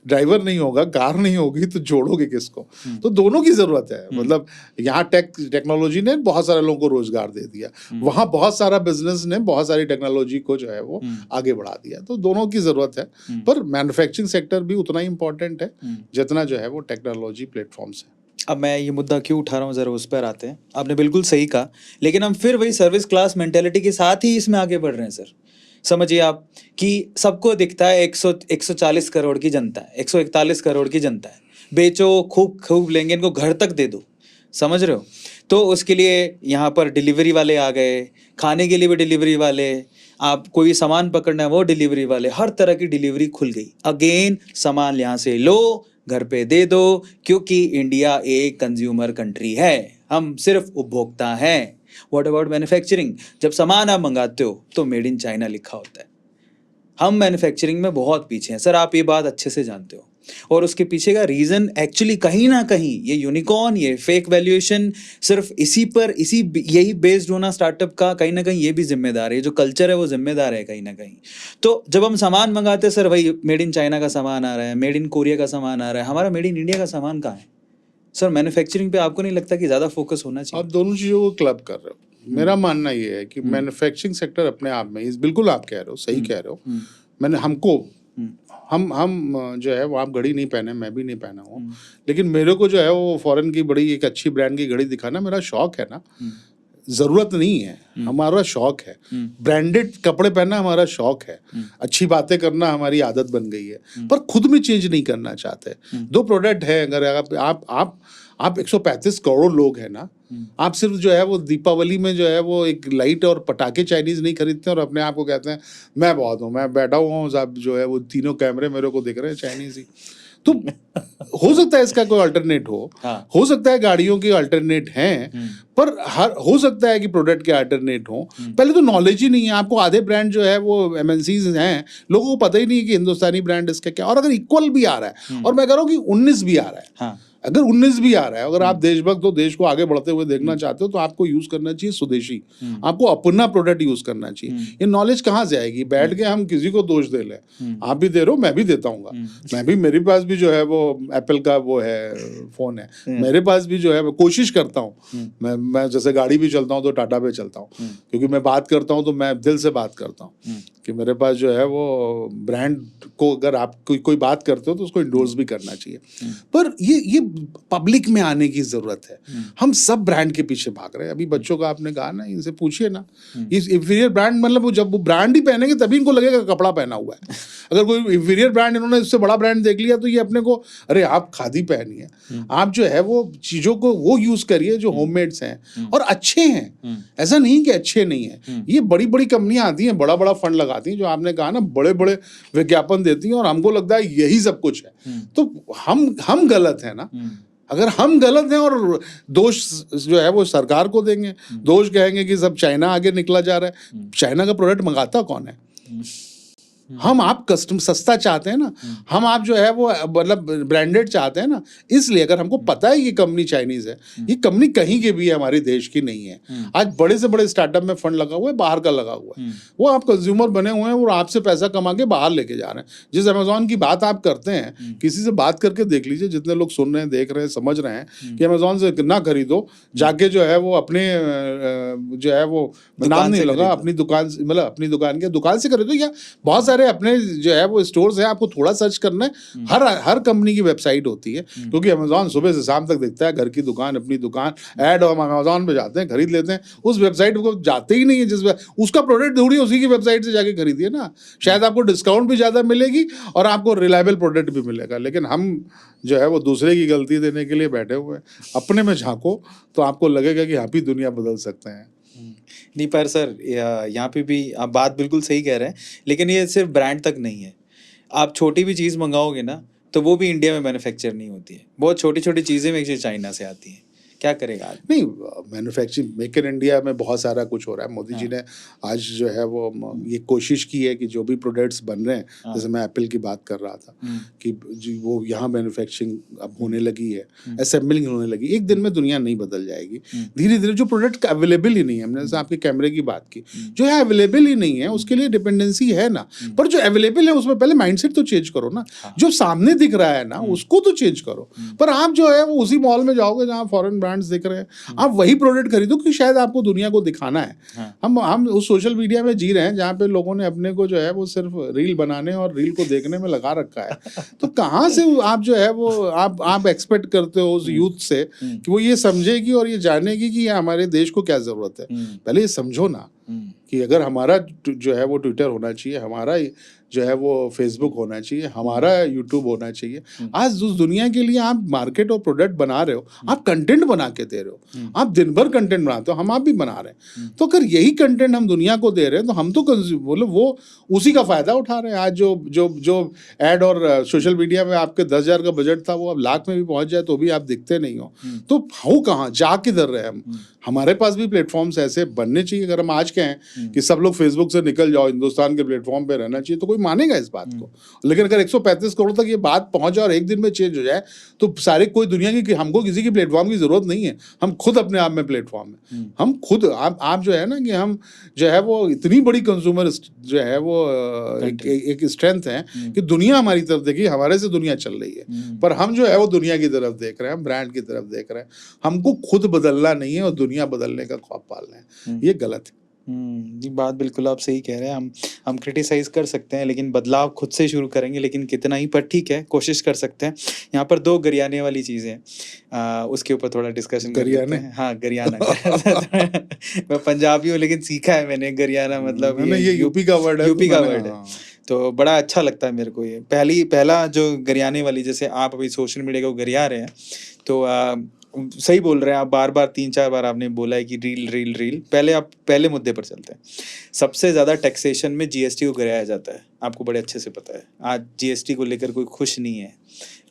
ड्राइवर नहीं होगा, कार नहीं होगी तो जोड़ोगे किसको? तो दोनों की ज़रूरत है। मतलब यहाँ टेक्नोलॉजी ने बहुत सारे लोगों को रोजगार दे दिया, वहाँ बहुत सारा बिजनेस ने बहुत सारी टेक्नोलॉजी को जो है वो आगे बढ़ा दिया। तो दोनों की ज़रूरत है, पर मैन्युफैक्चरिंग सेक्टर भी उतना ही इंपॉर्टेंट है जितना जो है वो टेक्नोलॉजी प्लेटफॉर्म्स है। अब मैं ये मुद्दा क्यों उठा रहा हूँ, ज़रा उस पर आते हैं। आपने बिल्कुल सही कहा, लेकिन हम फिर वही सर्विस क्लास मेंटेलिटी के साथ ही इसमें आगे बढ़ रहे हैं सर। समझिए आप कि सबको दिखता है 140 करोड़ की जनता है, 141 करोड़ की जनता है, बेचो, खूब खूब लेंगे, इनको घर तक दे दो, समझ रहे हो? तो उसके लिए यहाँ पर डिलीवरी वाले आ गए, खाने के लिए भी डिलीवरी वाले, आप कोई सामान पकड़ना है वो डिलीवरी वाले, हर तरह की डिलीवरी खुल गई। अगेन सामान यहाँ से लो, घर पे दे दो, क्योंकि इंडिया एक कंज्यूमर कंट्री है, हम सिर्फ उपभोक्ता हैं। What about manufacturing? जब सामान आप मंगाते हो तो मेड इन चाइना लिखा होता है। हम मैन्युफैक्चरिंग में बहुत पीछे हैं सर, आप ये बात अच्छे से जानते हो। और उसके पीछे का रीज़न एक्चुअली कहीं ना कहीं ये यूनिकॉर्न, ये फेक वैल्यूएशन, सिर्फ यही बेस्ड होना स्टार्टअप का कहीं ना कहीं ये भी जिम्मेदार है, जो कल्चर है वो जिम्मेदार है कहीं ना कहीं। तो जब हम सामान मंगाते हैं सर, वही मेड इन चाइना का सामान आ रहा है, मेड इन कोरिया का सामान आ रहा है, हमारा मेड इन इंडिया का सामान कहाँ है सर? मैन्युफैक्चरिंग पे आपको नहीं लगता कि ज़्यादा फोकस होना चाहिए? आप दोनों चीज़ों को क्लब कर रहे हो। मेरा मानना ये है कि मैन्युफैक्चरिंग सेक्टर अपने आप में, बिल्कुल आप कह रहे हो, सही कह रहे हो। मैंने हम जो है वो, आप घड़ी नहीं पहने, मैं भी नहीं पहना हूँ, लेकिन मेरे को जो है वो फॉरेन की बड़ी एक अच्छी ब्रांड की घड़ी दिखाना मेरा शौक है ना, ज़रूरत नहीं है, हमारा शौक है। ब्रांडेड कपड़े पहनना हमारा शौक है, अच्छी बातें करना हमारी आदत बन गई है, पर खुद में चेंज नहीं करना चाहते। दो प्रोडक्ट है, अगर आप 135 करोड़ लोग हैं ना, आप सिर्फ जो है वो दीपावली में जो है वो एक लाइट और पटाखे चाइनीज नहीं खरीदते और अपने आप को कहते हैं मैं बहुत हूँ, मैं बैठा हुआ हूँ साहब, जो है वो तीनों कैमरे मेरे को दिख रहे हैं चाइनीज ही। तो हो सकता है इसका कोई अल्टरनेट हो सकता है गाड़ियों के अल्टरनेट हैं, पर हो सकता है कि प्रोडक्ट के अल्टरनेट हो। पहले तो नॉलेज ही नहीं है आपको। आधे ब्रांड जो है वो MNCs हैं, लोगों को पता ही नहीं है कि हिंदुस्तानी ब्रांड इसका क्या। और अगर इक्वल भी आ रहा है, और मैं कह रहा हूँ कि 19 भी आ रहा है, अगर 19 भी आ रहा है, अगर आप देशभक्त हो, देश को आगे बढ़ते हुए देखना चाहते हो, तो आपको यूज करना चाहिए स्वदेशी, आपको अपना प्रोडक्ट यूज करना चाहिए। ये नॉलेज कहाँ से आएगी? बैठ के हम किसी को दोष दे लें, आप भी दे रहे हो, मैं भी देता हूँ, मैं भी, मेरे पास भी जो है वो एप्पल का वो है फोन है, मेरे पास भी जो है, मैं कोशिश करता हूँ, मैं जैसे गाड़ी भी चलता हूँ तो टाटा पे चलता हूँ, क्योंकि मैं बात करता हूँ तो मैं दिल से बात करता हूँ। कि मेरे पास जो है वो ब्रांड को अगर आप कोई बात करते हो तो उसको इंडोर्स भी करना चाहिए। पर ये पब्लिक में आने की ज़रूरत है। हम सब ब्रांड के पीछे भाग रहे हैं। अभी बच्चों का आपने कहा ना, इनसे पूछिए ना, इस इंफीरियर ब्रांड मतलब वो जब वो ब्रांड ही पहनेंगे तभी इनको लगेगा कपड़ा पहना हुआ है। अगर कोई इंफीरियर ब्रांड इन्होंने इससे बड़ा ब्रांड देख लिया तो ये अपने को, अरे आप खादी पहनिए, आप जो है वो चीज़ों को वो यूज़ करिए जो होममेड्स हैं और अच्छे हैं। ऐसा नहीं कि अच्छे नहीं हैं। ये बड़ी बड़ी कंपनियां आती हैं, बड़ा बड़ा फंड लगाती हैं, जो आपने कहा ना, बड़े बड़े विज्ञापन देती हैं और हमको लगता है यही सब कुछ है। तो हम गलत हैं ना। अगर हम गलत हैं और दोष जो है वो सरकार को देंगे, दोष कहेंगे कि सब चाइना आगे निकला जा रहा है, चाइना का प्रोडक्ट मंगाता कौन है? हम आप कस्टम सस्ता चाहते हैं ना, हम आप जो है वो मतलब ब्रांडेड चाहते हैं ना, इसलिए अगर हमको पता है ये कंपनी चाइनीज है, ये कंपनी कहीं की भी है, हमारे देश की नहीं है। आज बड़े से बड़े स्टार्टअप में फंड लगा हुआ है, बाहर का लगा हुआ है, वो आप कंज्यूमर बने हुए हैं और आपसे पैसा कमा के बाहर लेके जा रहे हैं। जिस अमेजोन की बात आप करते हैं, किसी से बात करके देख लीजिए, जितने लोग सुन रहे हैं, देख रहे हैं, समझ रहे हैं कि अमेजोन से ना खरीदो, जाके जो है वो अपने जो है वो नाम नहीं लगा, अपनी दुकान मतलब अपनी दुकान से खरीदो, या बहुत सारे अपने जो है वो स्टोर्स हैं, आपको थोड़ा सर्च करना है, हर कंपनी की वेबसाइट होती है, क्योंकि अमेजोन सुबह से शाम तक दिखता है, घर की दुकान, अपनी दुकान, ऐड हम अमेजोन पे जाते हैं, खरीद लेते हैं, उस वेबसाइट को जाते ही नहीं है, जिस उसका प्रोडक्ट ढूंढिए, उसी की वेबसाइट से जाके खरीदिए ना, शायद आपको डिस्काउंट भी ज़्यादा मिलेगी और आपको रिलायबल प्रोडक्ट भी मिलेगा। लेकिन हम जो है वो दूसरे की गलती देने के लिए बैठे हुए हैं। अपने में झांको तो आपको लगेगा कि आप ही दुनिया बदल सकते हैं। नहीं, पर सर यहाँ पे भी आप बात बिल्कुल सही कह रहे हैं, लेकिन ये सिर्फ ब्रांड तक नहीं है। आप छोटी भी चीज़ मंगाओगे ना, तो वो भी इंडिया में मैन्युफैक्चर नहीं होती है। बहुत छोटी छोटी चीज़ें में चाइना से आती हैं। क्या करेगा आज? नहीं, मैन्युफैक्चरिंग मेक इन इंडिया में बहुत सारा कुछ हो रहा है। मोदी जी ने आज जो है वो ये कोशिश की है कि जो भी प्रोडक्ट्स बन रहे हैं, जैसे मैं एप्पल की बात कर रहा था कि वो यहाँ मैन्युफैक्चरिंग अब होने लगी है, असेंबलिंग होने लगी। एक दिन में दुनिया नहीं बदल जाएगी। धीरे धीरे जो प्रोडक्ट अवेलेबल ही नहीं है, हमने जैसे आपके कैमरे की बात की, जो है अवेलेबल ही नहीं है, उसके लिए डिपेंडेंसी है ना। पर जो अवेलेबल है उसमें पहले माइंडसेट तो चेंज करो ना। जो सामने दिख रहा है ना, उसको तो चेंज करो। पर आप जो है वो उसी मॉल में जाओगे जहाँ फॉरेन दिख रहे हैं, आप वही प्रोडक्ट खरीदो कि शायद आपको दुनिया को दिखाना है। हम उस सोशल मीडिया में जी रहे हैं जहाँ पे लोगों ने अपने को जो है वो सिर्फ रील बनाने और रील को देखने में लगा रखा है। तो कहाँ से आप जो है वो आप एक्सपेक्ट करते हो उस यूथ से कि वो ये समझेगी और ये जानेगी कि ये हमारे देश को क्या जरूरत है? पहले ये समझो ना कि अगर हमारा जो है वो ट्विटर होना चाहिए, हमारा जो है वो फेसबुक होना चाहिए, हमारा यूट्यूब होना चाहिए। आज उस दुनिया के लिए आप मार्केट और प्रोडक्ट बना रहे हो, आप कंटेंट बना के दे रहे हो, आप दिन भर कंटेंट बनाते हो, हम आप भी बना रहे हैं। तो अगर यही कंटेंट हम दुनिया को दे रहे हैं तो हम तो मतलब वो उसी का फायदा उठा रहे हैं। आज जो एड और सोशल मीडिया में आपके 10,000 का बजट था, वो अब लाख में भी पहुंच जाए तो भी आप दिखते नहीं हो। तो हो कहाँ, जा किधर रहे हम? हमारे पास भी प्लेटफॉर्म्स ऐसे बनने चाहिए। अगर हम आज कहें कि सब लोग फेसबुक से निकल जाओ, हिंदुस्तान के प्लेटफॉर्म पे रहना चाहिए, तो कोई मानेगा इस बात को? लेकिन अगर 135 करोड़ तक ये बात पहुंच जाए और एक दिन में चेंज हो जाए तो सारे कोई दुनिया की, हमको किसी की प्लेटफॉर्म की जरूरत नहीं है। हम खुद अपने आप में प्लेटफॉर्म है। हम खुद आप जो है ना कि हम जो है वो इतनी बड़ी कंज्यूमर जो है वो एक स्ट्रेंथ है कि दुनिया हमारी तरफ देखिए, हमारे से दुनिया चल रही है, पर हम जो है वो दुनिया की तरफ देख रहे हैं, हम ब्रांड की तरफ देख रहे हैं। हमको खुद बदलना नहीं है और दुनिया बदलने का ख्वाब पालना है। ये गलत है। ये बात बिल्कुल आप सही कह रहे हैं। हम क्रिटिसाइज कर सकते हैं, लेकिन बदलाव खुद से शुरू करेंगे, लेकिन कितना ही, पर ठीक है, कोशिश कर सकते हैं। यहाँ पर 2 गरियाने वाली चीज़ें हैं, उसके ऊपर थोड़ा डिस्कशन कर लेते हैं। हाँ, गरियाना मैं पंजाबी हूँ, लेकिन सीखा है मैंने गरियाना, मतलब ये यूपी का वर्ड है। यूपी का वर्ड है, तो बड़ा अच्छा लगता है मेरे को ये। पहला जो गरियाने वाली, जैसे आप अभी सोशल मीडिया को गरिया रहे हैं, तो सही बोल रहे हैं आप। बार बार 3-4 बार आपने बोला है कि रील रील रील। पहले मुद्दे पर चलते हैं। सबसे ज़्यादा टैक्सेशन में जीएसटी को गिराया जाता है, आपको बड़े अच्छे से पता है। आज जीएसटी को लेकर कोई खुश नहीं है,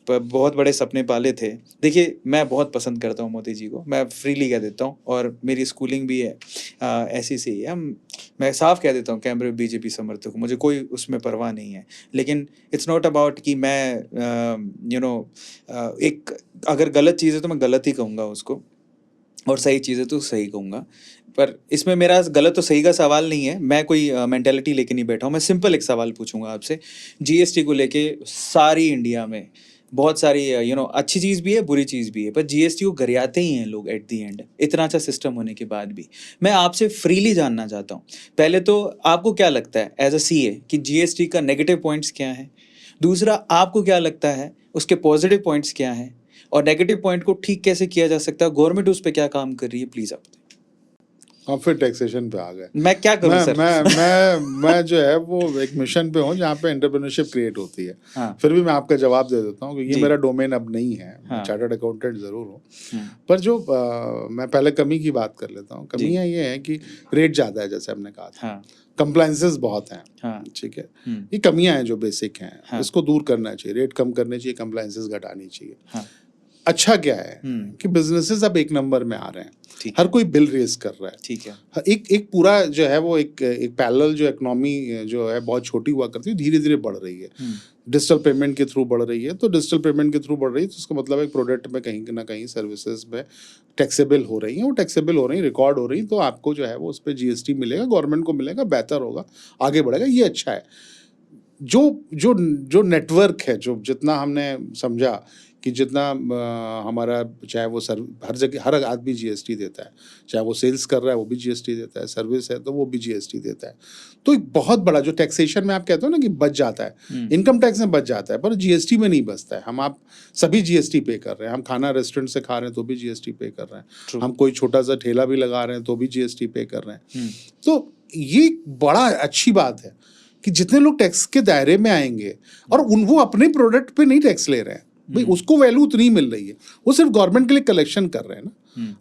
पर बहुत बड़े सपने पाले थे। देखिए, मैं बहुत पसंद करता हूँ मोदी जी को, मैं फ्रीली कह देता हूँ, और मेरी स्कूलिंग भी है ऐसी से ही है। मैं साफ कह देता हूँ, कैमरे बीजेपी समर्थक हूँ, मुझे कोई उसमें परवाह नहीं है। लेकिन इट्स नॉट अबाउट कि मैं एक अगर गलत चीज़ है तो मैं गलत ही कहूँगा उसको, और सही चीज़ है तो सही कहूँगा। पर इसमें मेरा गलत तो सही का सवाल नहीं है, मैं कोई मेंटालिटी लेके नहीं बैठा हूँ। मैं सिंपल एक सवाल पूछूंगा आपसे, जीएसटी को लेके सारी इंडिया में बहुत सारी अच्छी चीज़ भी है, बुरी चीज़ भी है, पर जीएसटी को गरियाते ही हैं लोग एट द एंड, इतना अच्छा सिस्टम होने के बाद भी। मैं आपसे फ्रीली जानना चाहता हूँ, पहले तो आपको क्या लगता है एज अ सीए कि जीएसटी का नेगेटिव पॉइंट्स क्या है? दूसरा, आपको क्या लगता है उसके पॉजिटिव पॉइंट्स क्या हैं? और नेगेटिव पॉइंट को ठीक कैसे किया जा सकता है? गवर्नमेंट उस पे क्या काम कर रही है? प्लीज़ आप बताइए। हम फिर टैक्सेशन पे आ गए। मैं क्या करूं सर? मैं जो है वो एक मिशन पे हूँ जहाँ पे एंटरप्रेन्योरशिप क्रिएट होती है। हाँ, फिर भी मैं आपका जवाब दे देता हूँ कि ये जी। मेरा डोमेन अब नहीं है। मैं हाँ। चार्टर्ड अकाउंटेंट ज़रूर हूँ, हम्म, पर जो मैं पहले कमी की बात कर लेता हूँ। जी। कमियाँ ये हैं कि रेट ज़्यादा है, जैसे हमने कहा था। हाँ, कंप्लाइंसेस बहुत हैं, हाँ। ठीक है। हम्म, ये कमियाँ हैं जो बेसिक हैं, हाँ, इसको दूर करना चाहिए। रेट कम करने चाहिए, कंप्लाइंसेस घटानी चाहिए। हाँ। अच्छा क्या है हम्म, कि बिजनेसेस अब एक नंबर में आ रहे हैं। ठीक हर है, कोई बिल रेज कर रहा है। ठीक है। एक एक पूरा जो है वो एक पैरेलल जो इकोनॉमी जो है बहुत छोटी हुआ करती है, धीरे धीरे बढ़ रही है। हम्म, डिजिटल पेमेंट के थ्रू बढ़ रही है, तो डिजिटल पेमेंट के थ्रू बढ़ रही है, तो उसका मतलब है प्रोडक्ट में कहीं ना कहीं सर्विसेज में टैक्सेबल हो रही हैं, वो टैक्सेबल हो रही हैं, रिकॉर्ड हो रही हैं, तो आपको जो है वो उस पर जीएसटी मिलेगा, गवर्नमेंट को मिलेगा, बेहतर होगा, आगे बढ़ेगा, ये अच्छा है। जो जो जो नेटवर्क है, जो जितना हमने समझा कि जितना हमारा, चाहे वो हर जगह हर आदमी जीएसटी देता है, चाहे वो सेल्स कर रहा है वो भी जीएसटी देता है, सर्विस है तो वो भी जीएसटी देता है। तो एक बहुत बड़ा जो टैक्सेशन में आप कहते हो ना कि बच जाता है, इनकम टैक्स में बच जाता है, पर जीएसटी में नहीं बचता है। आप सभी जीएसटी पे कर रहे हैं। हम खाना रेस्टोरेंट से खा रहे हैं तो भी जीएसटी पे कर रहे हैं, True. हम कोई छोटा सा ठेला भी लगा रहे हैं तो भी जीएसटी पे कर रहे हैं। हम्म, तो ये बड़ा अच्छी बात है कि जितने लोग टैक्स के दायरे में आएंगे और वो अपने प्रोडक्ट पे नहीं टैक्स ले रहे हैं, भाई उसको वैल्यू उतनी मिल रही है, वो सिर्फ गवर्नमेंट के लिए कलेक्शन कर रहे हैं ना।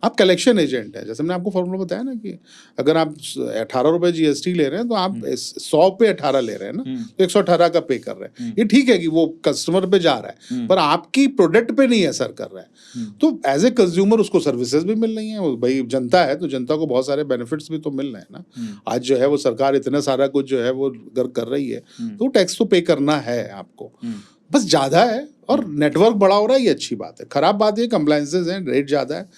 आप कलेक्शन एजेंट है, जैसे मैंने आपको फॉर्मूला बताया ना कि अगर आप 18 रुपए जीएसटी ले रहे हैं तो आप 100 पे 18 ले रहे हैं ना, तो 118 का पे कर रहे हैं। ये ठीक है कि वो कस्टमर पे जा रहा है, पर आपकी प्रोडक्ट पे नहीं असर कर रहा है। तो एज ए कंज्यूमर उसको सर्विसेज भी मिल रही हैं, भाई जनता है तो जनता को बहुत सारे बेनिफिट्स भी तो मिल रहे हैं ना। आज जो है वो सरकार इतना सारा कुछ जो है वो कर रही है, तो टैक्स तो पे करना है आपको, बस ज़्यादा है और नेटवर्क बड़ा हो रहा है, ये अच्छी बात है। खराब बात ये कंप्लाइंसेस हैं, रेट ज़्यादा है।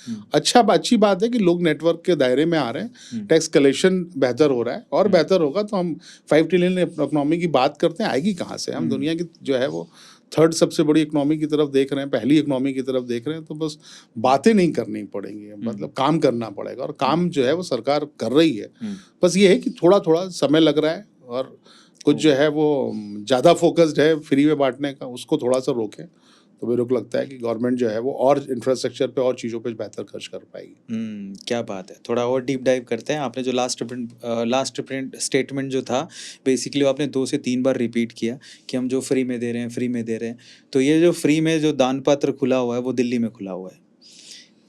अच्छी बात है कि लोग नेटवर्क के दायरे में आ रहे हैं, टैक्स कलेक्शन बेहतर हो रहा है, और बेहतर होगा तो हम 5 ट्रिलियन इकोनॉमी की बात करते हैं, आएगी कहाँ से? हम दुनिया की जो है वो 3rd सबसे बड़ी इकोनॉमी की तरफ देख रहे हैं, पहली इकोनॉमी की तरफ देख रहे हैं, तो बस बातें नहीं करनी पड़ेंगी, मतलब काम करना पड़ेगा, और काम जो है वो सरकार कर रही है। बस ये है कि थोड़ा थोड़ा समय लग रहा है, और कुछ जो है वो ज़्यादा फोकस्ड है फ्री में बांटने का, उसको थोड़ा सा रोकें, तो मेरे को लगता है कि गवर्नमेंट जो है वो और इंफ्रास्ट्रक्चर पे और चीज़ों पे बेहतर खर्च कर पाएगी। क्या बात है, थोड़ा और डीप डाइव करते हैं। आपने जो लास्ट प्रिंट स्टेटमेंट जो था, बेसिकली आपने 2 से 3 बार रिपीट किया कि हम जो फ्री में दे रहे हैं, फ्री में दे रहे हैं। तो ये जो फ्री में जो दान पात्र खुला हुआ है वो दिल्ली में खुला हुआ है।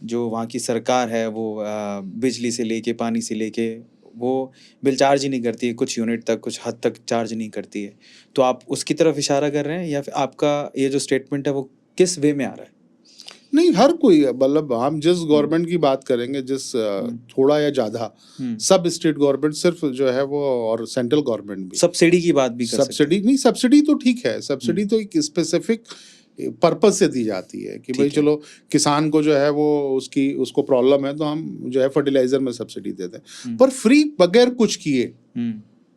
जो वहाँ की सरकार है वो बिजली से लेके, पानी से लेके, वो बिल चार्ज ही नहीं करती है, कुछ यूनिट तक, कुछ हद तक चार्ज नहीं करती है। तो आप उसकी तरफ इशारा कर रहे हैं, या फिर आपका ये जो स्टेटमेंट है वो किस वे में आ रहा है? नहीं, हर कोई, मतलब हम जिस गवर्नमेंट की बात करेंगे, जिस थोड़ा या ज़्यादा, सब स्टेट गवर्नमेंट सिर्फ जो है वो, और सेंट्रल गवर्नमेंट भी सब्सिडी की बात भी कर सकते सब्सिडी नहीं, सब्सिडी तो ठीक है, सब्सिडी तो एक स्पेसिफिक पर्पज से दी जाती है कि भाई चलो किसान को जो है वो उसको प्रॉब्लम है तो हम जो है फर्टिलाइजर में सब्सिडी देते हैं, पर फ्री बगैर कुछ किए,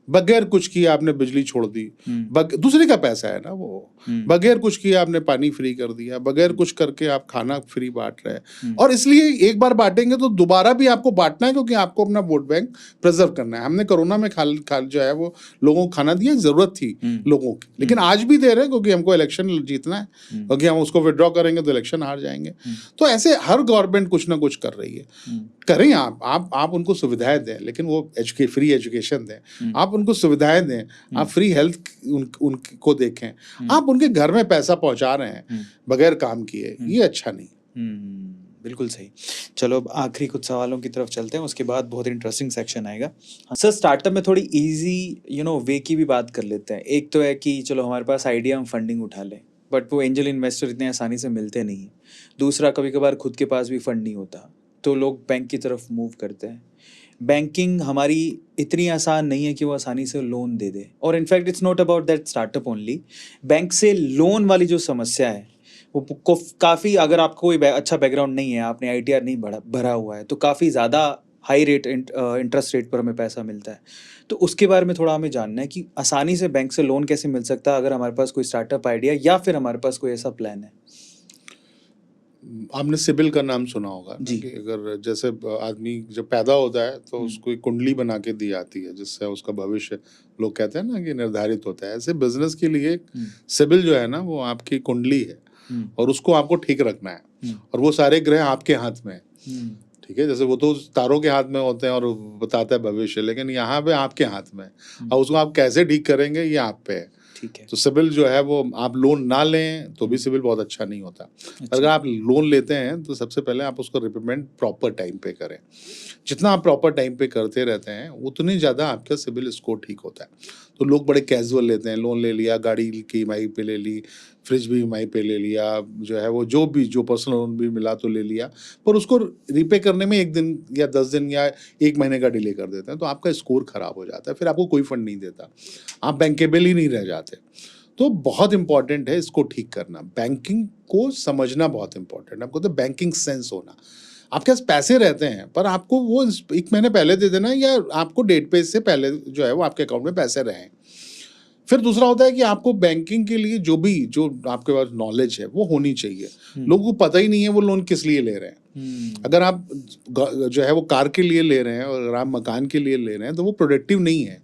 बगैर कुछ किए आपने बिजली छोड़ दी, दूसरे का पैसा है ना वो, बगैर कुछ किए आपने पानी फ्री कर दिया, बगैर कुछ करके आप खाना फ्री बांट रहे हैं। और इसलिए एक बार बांटेंगे तो दोबारा भी आपको बांटना है, क्योंकि आपको अपना वोट बैंक प्रिजर्व करना है। हमने कोरोना में जो है वो लोगों को खाना दिया, जरूरत थी लोगों की, लेकिन आज भी दे रहे हैं क्योंकि हमको इलेक्शन जीतना है, क्योंकि हम उसको विड्रॉ करेंगे तो इलेक्शन हार जाएंगे। तो ऐसे हर गवर्नमेंट कुछ ना कुछ कर रही है। करें, आप उनको सुविधाएं दें, लेकिन वो फ्री एजुकेशन दें, आप उनको सुविधाएं दें, आप फ्री हेल्थ उनको देखें, आप उनके घर में पैसा पहुंचा रहे हैं बगैर काम किए, ये अच्छा नहीं। बिल्कुल सही। चलो अब आखिरी कुछ सवालों की तरफ चलते हैं, उसके बाद बहुत इंटरेस्टिंग सेक्शन आएगा। सर, स्टार्टअप में थोड़ी इजी वे की भी बात कर लेते हैं। एक तो है कि चलो हमारे पास आइडिया, हम फंडिंग उठा लें, बट वो एंजल इन्वेस्टर इतने आसानी से मिलते नहीं हैं। दूसरा, कभी कभार खुद के पास भी फंड नहीं होता, तो लोग बैंक की तरफ मूव करते हैं। बैंकिंग हमारी इतनी आसान नहीं है कि वो आसानी से लोन दे दे, और in fact it's not about that startup only. Bank से लोन वाली जो समस्या है वो काफ़ी, अगर आपको कोई अच्छा बैकग्राउंड नहीं है, आपने आईटीआर नहीं भरा हुआ है, तो काफ़ी ज़्यादा हाई रेट इंटरेस्ट रेट पर हमें पैसा मिलता है। तो उसके बारे में थोड़ा हमें जानना है कि आसानी से बैंक से लोन कैसे मिल सकता है अगर हमारे पास कोई स्टार्टअप आइडिया या फिर हमारे पास कोई ऐसा प्लान है। आपने सिबिल का नाम सुना होगा ना, जी। कि अगर जैसे आदमी जब पैदा होता है तो उसको एक कुंडली बना के दी जाती है जिससे उसका भविष्य, लोग कहते हैं ना, कि निर्धारित होता है। ऐसे बिजनेस के लिए सिबिल जो है ना, वो आपकी कुंडली है और उसको आपको ठीक रखना है और वो सारे ग्रह आपके हाथ में है। ठीक है, जैसे वो तो तारों के हाथ में होते हैं और बताता है भविष्य, लेकिन यहाँ पे आपके हाथ में है और उसको आप कैसे ठीक करेंगे ये आप पे है। ठीक है। तो सिबिल जो है वो, आप लोन ना लें तो भी सिबिल बहुत अच्छा नहीं होता। अगर आप लोन लेते हैं तो सबसे पहले आप उसको रिपेमेंट प्रॉपर टाइम पे करें। जितना आप प्रॉपर टाइम पे करते रहते हैं उतनी ज़्यादा आपका सिबिल स्कोर ठीक होता है। तो लोग बड़े कैजुअल लेते हैं, लोन ले लिया, गाड़ी की ईएमआई पे ले ली, फ्रिज भी ईएमआई पे ले लिया, जो है वो जो पर्सनल लोन भी मिला तो ले लिया, पर उसको रीपे करने में 1 दिन या 10 दिन या 1 महीने का डिले कर देते हैं, तो आपका स्कोर खराब हो जाता है, फिर आपको कोई फंड नहीं देता, आप बैंकेबल ही नहीं रह जाते। तो बहुत इंपॉर्टेंट है इसको ठीक करना, बैंकिंग को समझना बहुत इंपॉर्टेंट है। आपको तो बैंकिंग सेंस होना, आपके पास पैसे रहते हैं पर आपको वो 1 महीने पहले दे देना, या आपको डेट पे से पहले जो है वो आपके अकाउंट में पैसे रहें। फिर दूसरा होता है कि आपको बैंकिंग के लिए जो आपके पास नॉलेज है वो होनी चाहिए। लोगों को पता ही नहीं है वो लोन किस लिए ले रहे हैं। अगर आप जो है वो कार के लिए ले रहे हैं और अगर आप मकान के लिए ले रहे हैं तो वो प्रोडक्टिव नहीं है,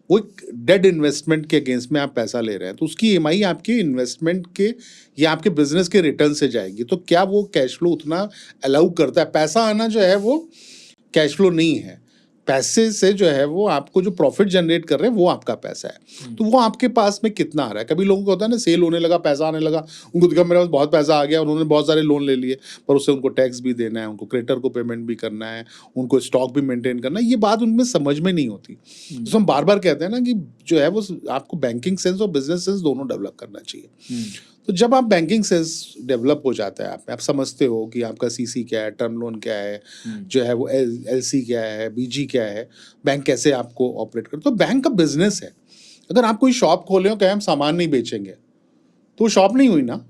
वो एक डेड इन्वेस्टमेंट के अगेंस्ट में आप पैसा ले रहे हैं, तो उसकी ईएमआई आपके इन्वेस्टमेंट के या आपके बिजनेस के रिटर्न से जाएगी। तो क्या वो कैश फ्लो उतना अलाउ करता है? पैसा आना जो है वो कैश फ्लो नहीं है, पैसे से जो है वो आपको जो प्रॉफिट जनरेट कर रहे हैं वो आपका पैसा है। तो वो आपके पास में कितना आ रहा है? कभी लोगों को होता है ना, सेल होने लगा, पैसा आने लगा, उनको दिखा मेरे पास बहुत पैसा आ गया, उन्होंने बहुत सारे लोन ले लिए, पर उससे उनको टैक्स भी देना है, उनको क्रेडिटर को पेमेंट भी करना है, उनको स्टॉक भी मेंटेन करना है, ये बात उनमें समझ में नहीं होती। तो हम बार बार कहते हैं ना कि जो है वो आपको बैंकिंग सेंस और बिजनेस सेंस दोनों डेवलप करना चाहिए। तो जब आप बैंकिंग सेंस डेवलप हो जाता है आप समझते हो कि आपका सीसी क्या है, टर्म लोन क्या है, जो है वो एलसी क्या है, बीजी क्या है, बैंक कैसे आपको ऑपरेट कर, तो बैंक का बिजनेस है। अगर आप कोई शॉप खोले हो, कहें हम सामान नहीं बेचेंगे, तो वो शॉप नहीं हुई ना।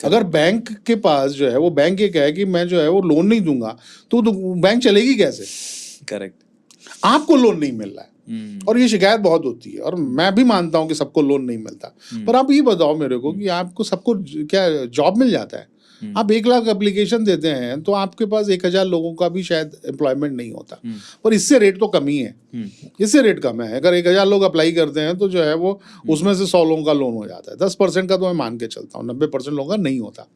अगर बैंक के पास जो है वो बैंक ये कहे कि मैं जो है वो लोन नहीं दूंगा, तो बैंक चलेगी कैसे? करेक्ट। आपको लोन नहीं मिल रहा है और ये शिकायत बहुत होती है, और मैं भी मानता हूं कि सबको लोन नहीं मिलता, पर आप ये बताओ मेरे को कि आपको सबको क्या जॉब मिल जाता है? आप 1 लाख एप्लीकेशन देते हैं तो आपके पास 1000 लोगों का भी शायद एम्प्लॉयमेंट नहीं होता, पर इससे रेट तो कम ही है, इससे रेट कम है। अगर 1000 लोग अप्लाई करते हैं तो जो है वो उसमें से 100 लोगों का लोन हो जाता है। 10% का तो मैं मान के चलता हूँ, 90% लोगों का नहीं होता।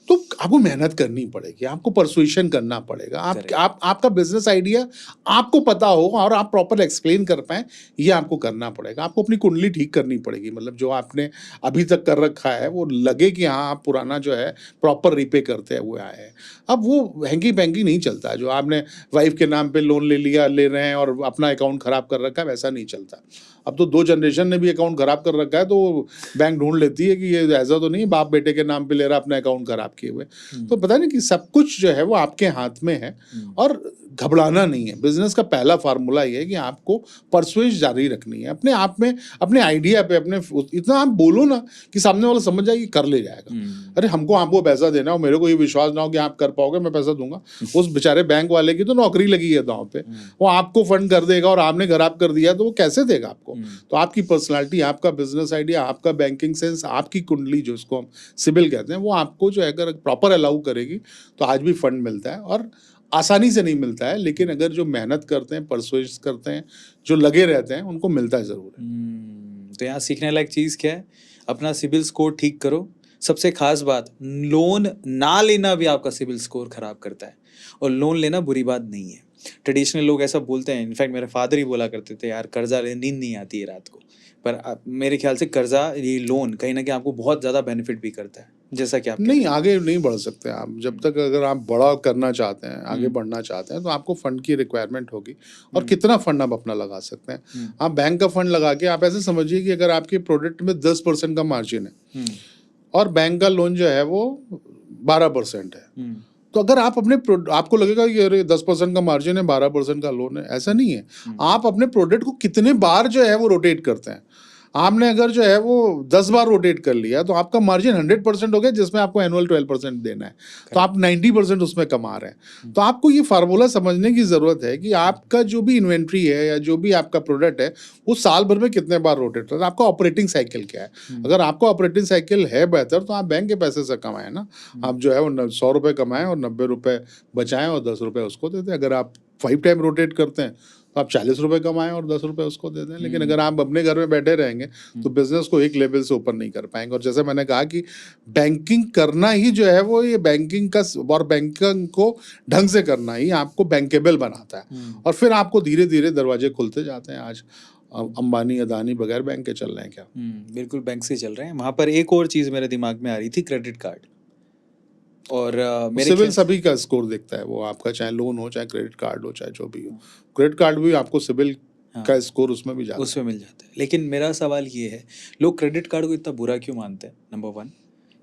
तो आपको मेहनत करनी पड़ेगी, आपको परसुएशन करना पड़ेगा, आपका बिजनेस आइडिया आपको पता हो और आप प्रॉपर एक्सप्लेन कर पाए, ये आपको करना पड़ेगा। आपको अपनी कुंडली ठीक करनी पड़ेगी, मतलब जो आपने अभी तक कर रखा है वो लगे कि हाँ आप पुराना जो है प्रॉपर रीपे करते हुए आए हैं। अब वो हैंकी पैंकी नहीं चलता, जो आपने वाइफ के नाम पे लोन ले रहे हैं और अपना अकाउंट खराब कर रखा है, वैसा नहीं चलता। अब तो 2 जनरेशन ने भी अकाउंट खराब कर रखा है, तो बैंक ढूंढ लेती है कि ये ऐसा तो नहीं बाप बेटे के नाम पे ले रहा अपना अकाउंट खराब किए हुए। तो पता नहीं कि सब कुछ जो है वो आपके हाथ में है और घबराना नहीं है। बिजनेस का पहला फार्मूला ये है कि आपको परसुएज जारी रखनी है अपने आप में, अपने आइडिया पे, अपने इतना आप बोलो ना कि सामने वाला समझ जाए कि कर ले जाएगा। अरे हमको आपको पैसा देना हो, मेरे को ये विश्वास ना हो कि आप कर पाओगे, मैं पैसा दूंगा। उस बेचारे बैंक वाले की तो नौकरी लगी है दांव पे, वो आपको फंड कर देगा और आपने खराब कर दिया तो वो कैसे देगा आपको? तो आपकी पर्सनालिटी, आपका बिजनेस आइडिया, आपका बैंकिंग सेंस, आपकी कुंडली जो इसको हम सिबिल कहते हैं, वो आपको जो है अगर प्रॉपर अलाउ करेगी तो आज भी फंड मिलता है, और आसानी से नहीं मिलता है, लेकिन अगर जो मेहनत करते हैं, परसुएस करते हैं, जो लगे रहते हैं, उनको मिलता है ज़रूर है। तो यहाँ सीखने लायक चीज़ क्या है? अपना सिबिल स्कोर ठीक करो। सबसे खास बात, लोन ना लेना भी आपका सिबिल स्कोर खराब करता है, और लोन लेना बुरी बात नहीं है। ट्रेडिशनल लोग ऐसा बोलते हैं, इनफैक्ट मेरे फादर ही बोला करते थे, यार कर्जा ले नींद नहीं आती है रात को। पर मेरे ख्याल से कर्जा, ये लोन कहीं ना कहीं आपको बहुत ज़्यादा बेनिफिट भी करता है, जैसा कि आप नहीं, आगे नहीं बढ़ सकते आप जब तक, अगर आप बड़ा करना चाहते हैं, आगे बढ़ना चाहते हैं, तो आपको फंड की रिक्वायरमेंट होगी। और कितना फंड आप अपना लगा सकते हैं? आप बैंक का फंड लगा के, आप ऐसे समझिए कि अगर आपके प्रोडक्ट में 10% का मार्जिन है और बैंक का लोन जो है वो 12% है, तो अगर आप आपको लगेगा कि अरे 10% का मार्जिन है, 12% का लोन है, ऐसा नहीं है। आप अपने प्रोडक्ट को कितने बार जो है वो रोटेट करते हैं। आपने अगर जो है वो 10 बार रोटेट कर लिया तो आपका मार्जिन 100% हो गया, जिसमें आपको एनुअल 12% देना है, तो आप 90% उसमें कमा रहे हैं। तो आपको ये फार्मूला समझने की ज़रूरत है कि आपका जो भी इन्वेंट्री है या जो भी आपका प्रोडक्ट है वो साल भर में कितने बार रोटेट करता है, आपका ऑपरेटिंग साइकिल क्या है। अगर आपका ऑपरेटिंग साइकिल है बेहतर तो आप बैंक के पैसे से कमाएं ना, आप जो है वो 100 रुपये कमाएं और 90 रुपये बचाएं और 10 रुपये उसको दे दें। अगर आप 5 टाइम रोटेट करते हैं तो आप 40 रुपये कमाएं और 10 रुपये उसको दे दें। लेकिन अगर आप अपने घर में बैठे रहेंगे तो बिजनेस को एक लेवल से ऊपर नहीं कर पाएंगे। और जैसे मैंने कहा कि बैंकिंग करना ही जो है वो ये बैंकिंग का और बैंकिंग को ढंग से करना ही आपको बैंकेबल बनाता है, और फिर आपको धीरे धीरे दरवाजे खुलते जाते हैं। आज अंबानी अदानी बगैर बैंक के चल रहे हैं क्या? बिल्कुल बैंक से चल रहे हैं। वहाँ पर एक और चीज़ मेरे दिमाग में आ रही थी, क्रेडिट कार्ड। और मेरे सिविल सभी का स्कोर दिखता है, वो आपका चाहे लोन हो चाहे क्रेडिट कार्ड हो चाहे जो भी हो, क्रेडिट कार्ड भी आपको सिविल का स्कोर उसमें भी जाता है, उसमें मिल जाता है। लेकिन मेरा सवाल ये है, लोग क्रेडिट कार्ड को इतना बुरा क्यों मानते हैं? नंबर 1,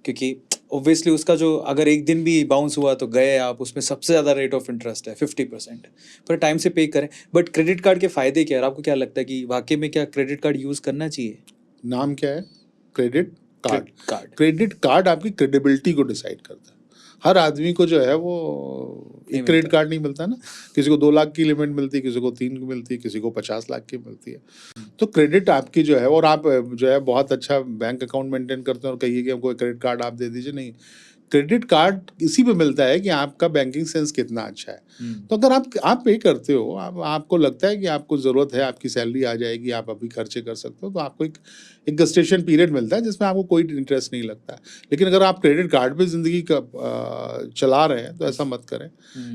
क्योंकि ऑब्वियसली उसका जो अगर एक दिन भी बाउंस हुआ तो गए आप, उसमें सबसे ज़्यादा रेट ऑफ इंटरेस्ट है 50%, पर टाइम से पे करें। बट क्रेडिट कार्ड के फ़ायदे क्या है? आपको क्या लगता है कि वाकई में क्या क्रेडिट कार्ड यूज़ करना चाहिए? नाम क्या है? Credit card. Card credit card आपकी क्रेडिबिलिटी को डिसाइड करता है। हर आदमी को जो है वो एक क्रेडिट कार्ड नहीं मिलता ना, किसी को 2 लाख की लिमिट मिलती है, किसी को 3 की मिलती है, किसी को 50 लाख की मिलती है। तो क्रेडिट आपकी जो है, और आप जो है बहुत अच्छा बैंक अकाउंट मेंटेन करते हैं और कहिए कि हमको क्रेडिट कार्ड आप दे दीजिए, नहीं, क्रेडिट कार्ड इसी पे मिलता है कि आपका बैंकिंग सेंस कितना अच्छा है। तो अगर आप पे करते हो, आपको लगता है कि आपको ज़रूरत है, आपकी सैलरी आ जाएगी, आप अभी खर्चे कर सकते हो, तो आपको एक गस्टेशन पीरियड मिलता है जिसमें आपको कोई इंटरेस्ट नहीं लगता। लेकिन अगर आप क्रेडिट कार्ड पे ज़िंदगी का चला रहे हैं तो ऐसा मत करें।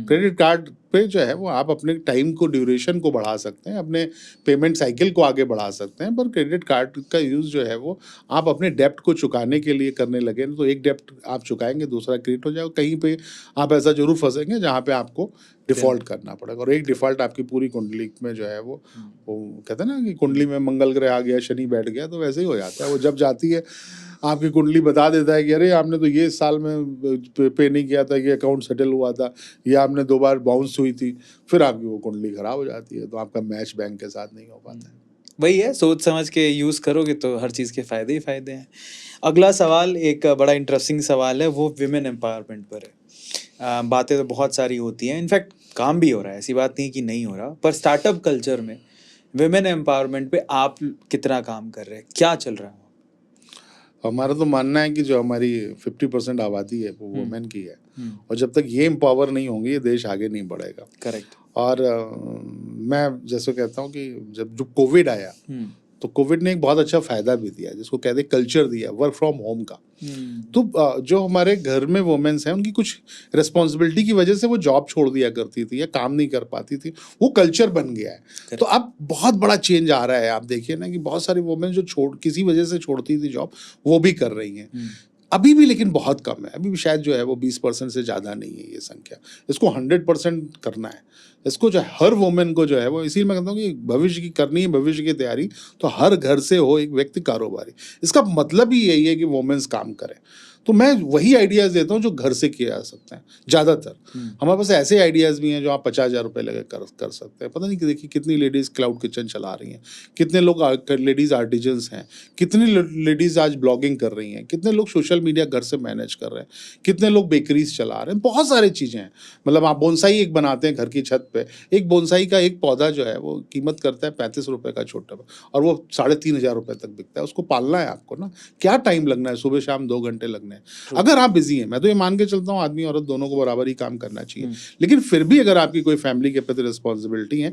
क्रेडिट कार्ड पे जो है वो आप अपने टाइम को, ड्यूरेशन को बढ़ा सकते हैं, अपने पेमेंट साइकिल को आगे बढ़ा सकते हैं, पर क्रेडिट कार्ड का यूज़ जो है वो आप अपने डेप्ट को चुकाने के लिए करने लगे तो एक डेप्ट आप चुकाएंगे, दूसरा क्रिएट हो जाएगा। कहीं पे आप ऐसा जरूर फंसेंगे जहाँ पे आपको डिफ़ॉल्ट करना पड़ेगा, और एक डिफ़ॉल्ट आपकी पूरी कुंडली में जो है वो कहते हैं ना कि कुंडली में मंगल ग्रह आ गया, शनि बैठ गया, तो वैसे ही हो जाता है। वो जब जाती है आपकी कुंडली बता देता है कि अरे आपने तो ये इस साल में पे नहीं किया था, ये अकाउंट सेटल हुआ था, ये आपने 2 बार बाउंस हुई थी, फिर आपकी वो कुंडली ख़राब हो जाती है, तो आपका मैच बैंक के साथ नहीं हो पाता है। वही है, सोच समझ के यूज़ करोगे तो हर चीज़ के फ़ायदे ही फ़ायदे हैं। अगला सवाल एक बड़ा इंटरेस्टिंग सवाल है, वो विमेन एम्पावरमेंट पर है। बातें तो बहुत सारी होती हैं, इनफैक्ट काम भी हो रहा है, ऐसी बात नहीं कि नहीं हो रहा, पर स्टार्टअप कल्चर में विमेन एम्पावरमेंट पे आप कितना काम कर रहे हैं, क्या चल रहा है? हमारा तो मानना है कि जो हमारी 50% आबादी है वो वुमेन की है, और जब तक ये एम्पावर नहीं होंगी ये देश आगे नहीं बढ़ेगा। करेक्ट। और मैं जैसे कहता हूँ कि जब कोविड आया तो कोविड ने एक बहुत अच्छा फ़ायदा भी दिया, जिसको कहते हैं कल्चर दिया, वर्क फ्रॉम होम का। तो जो हमारे घर में वुमेन्स हैं उनकी कुछ रिस्पॉन्सिबिलिटी की वजह से वो जॉब छोड़ दिया करती थी या काम नहीं कर पाती थी, वो कल्चर बन गया है। तो अब बहुत बड़ा चेंज आ रहा है। आप देखिए ना कि बहुत सारी वुमेन जो किसी वजह से छोड़ती थी जॉब, वो भी कर रही हैं अभी भी, लेकिन बहुत कम है। अभी भी शायद जो है वो 20% से ज़्यादा नहीं है ये संख्या। इसको 100% करना है। इसको जो है हर वुमेन को जो है वो, इसीलिए मैं कहता हूँ कि भविष्य की करनी है, भविष्य की तैयारी तो हर घर से हो एक व्यक्ति कारोबारी। इसका मतलब ही यही है कि वुमेन्स काम करें। तो मैं वही आइडियाज़ देता हूँ जो घर से किए जा सकते हैं ज़्यादातर। हमारे पास ऐसे आइडियाज़ भी हैं जो आप 50,000 रुपये लगे कर सकते हैं। पता नहीं कि देखिए कितनी लेडीज़ क्लाउड किचन चला रही हैं, कितने लोग लेडीज़ आर्टिजन्स हैं, कितनी लेडीज़ आज ब्लॉगिंग कर रही हैं, कितने लोग सोशल मीडिया घर से मैनेज कर रहे हैं, कितने लोग बेकरीज चला रहे हैं, बहुत सारी चीज़ें हैं। मतलब आप बोनसाई एक बनाते हैं घर की छत पे, एक बोनसाई का एक पौधा जो है वो कीमत करता है 35 रुपये का छोटा, और वो 3,500 रुपये तक बिकता है। उसको पालना है आपको ना, क्या टाइम लगना है, सुबह शाम 2 घंटे लगने हैं। अगर आप बिजी हैं, मैं तो ये मान के चलता हूँ आदमी औरत दोनों को बराबर ही काम करना चाहिए, लेकिन फिर भी अगर आपकी कोई फैमिली के प्रति रिस्पॉन्सिबिलिटी है,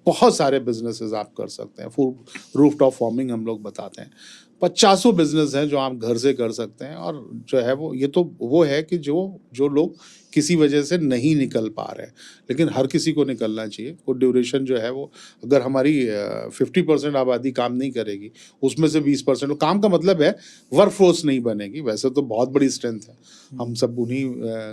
बहुत सारे बिजनेसेस आप कर सकते हैं। रूफटॉप फार्मिंग हम लोग बताते हैं, 50 बिजनेस हैं जो आप घर से कर सकते हैं। और जो है वो, ये तो वो है कि जो लोग किसी वजह से नहीं निकल पा रहे हैं, लेकिन हर किसी को निकलना चाहिए। वो ड्यूरेशन जो है वो, अगर हमारी 50% आबादी काम नहीं करेगी, उसमें से 20% काम का मतलब है वर्क फोर्स नहीं बनेगी। वैसे तो बहुत बड़ी स्ट्रेंथ है, हम सब उन्हीं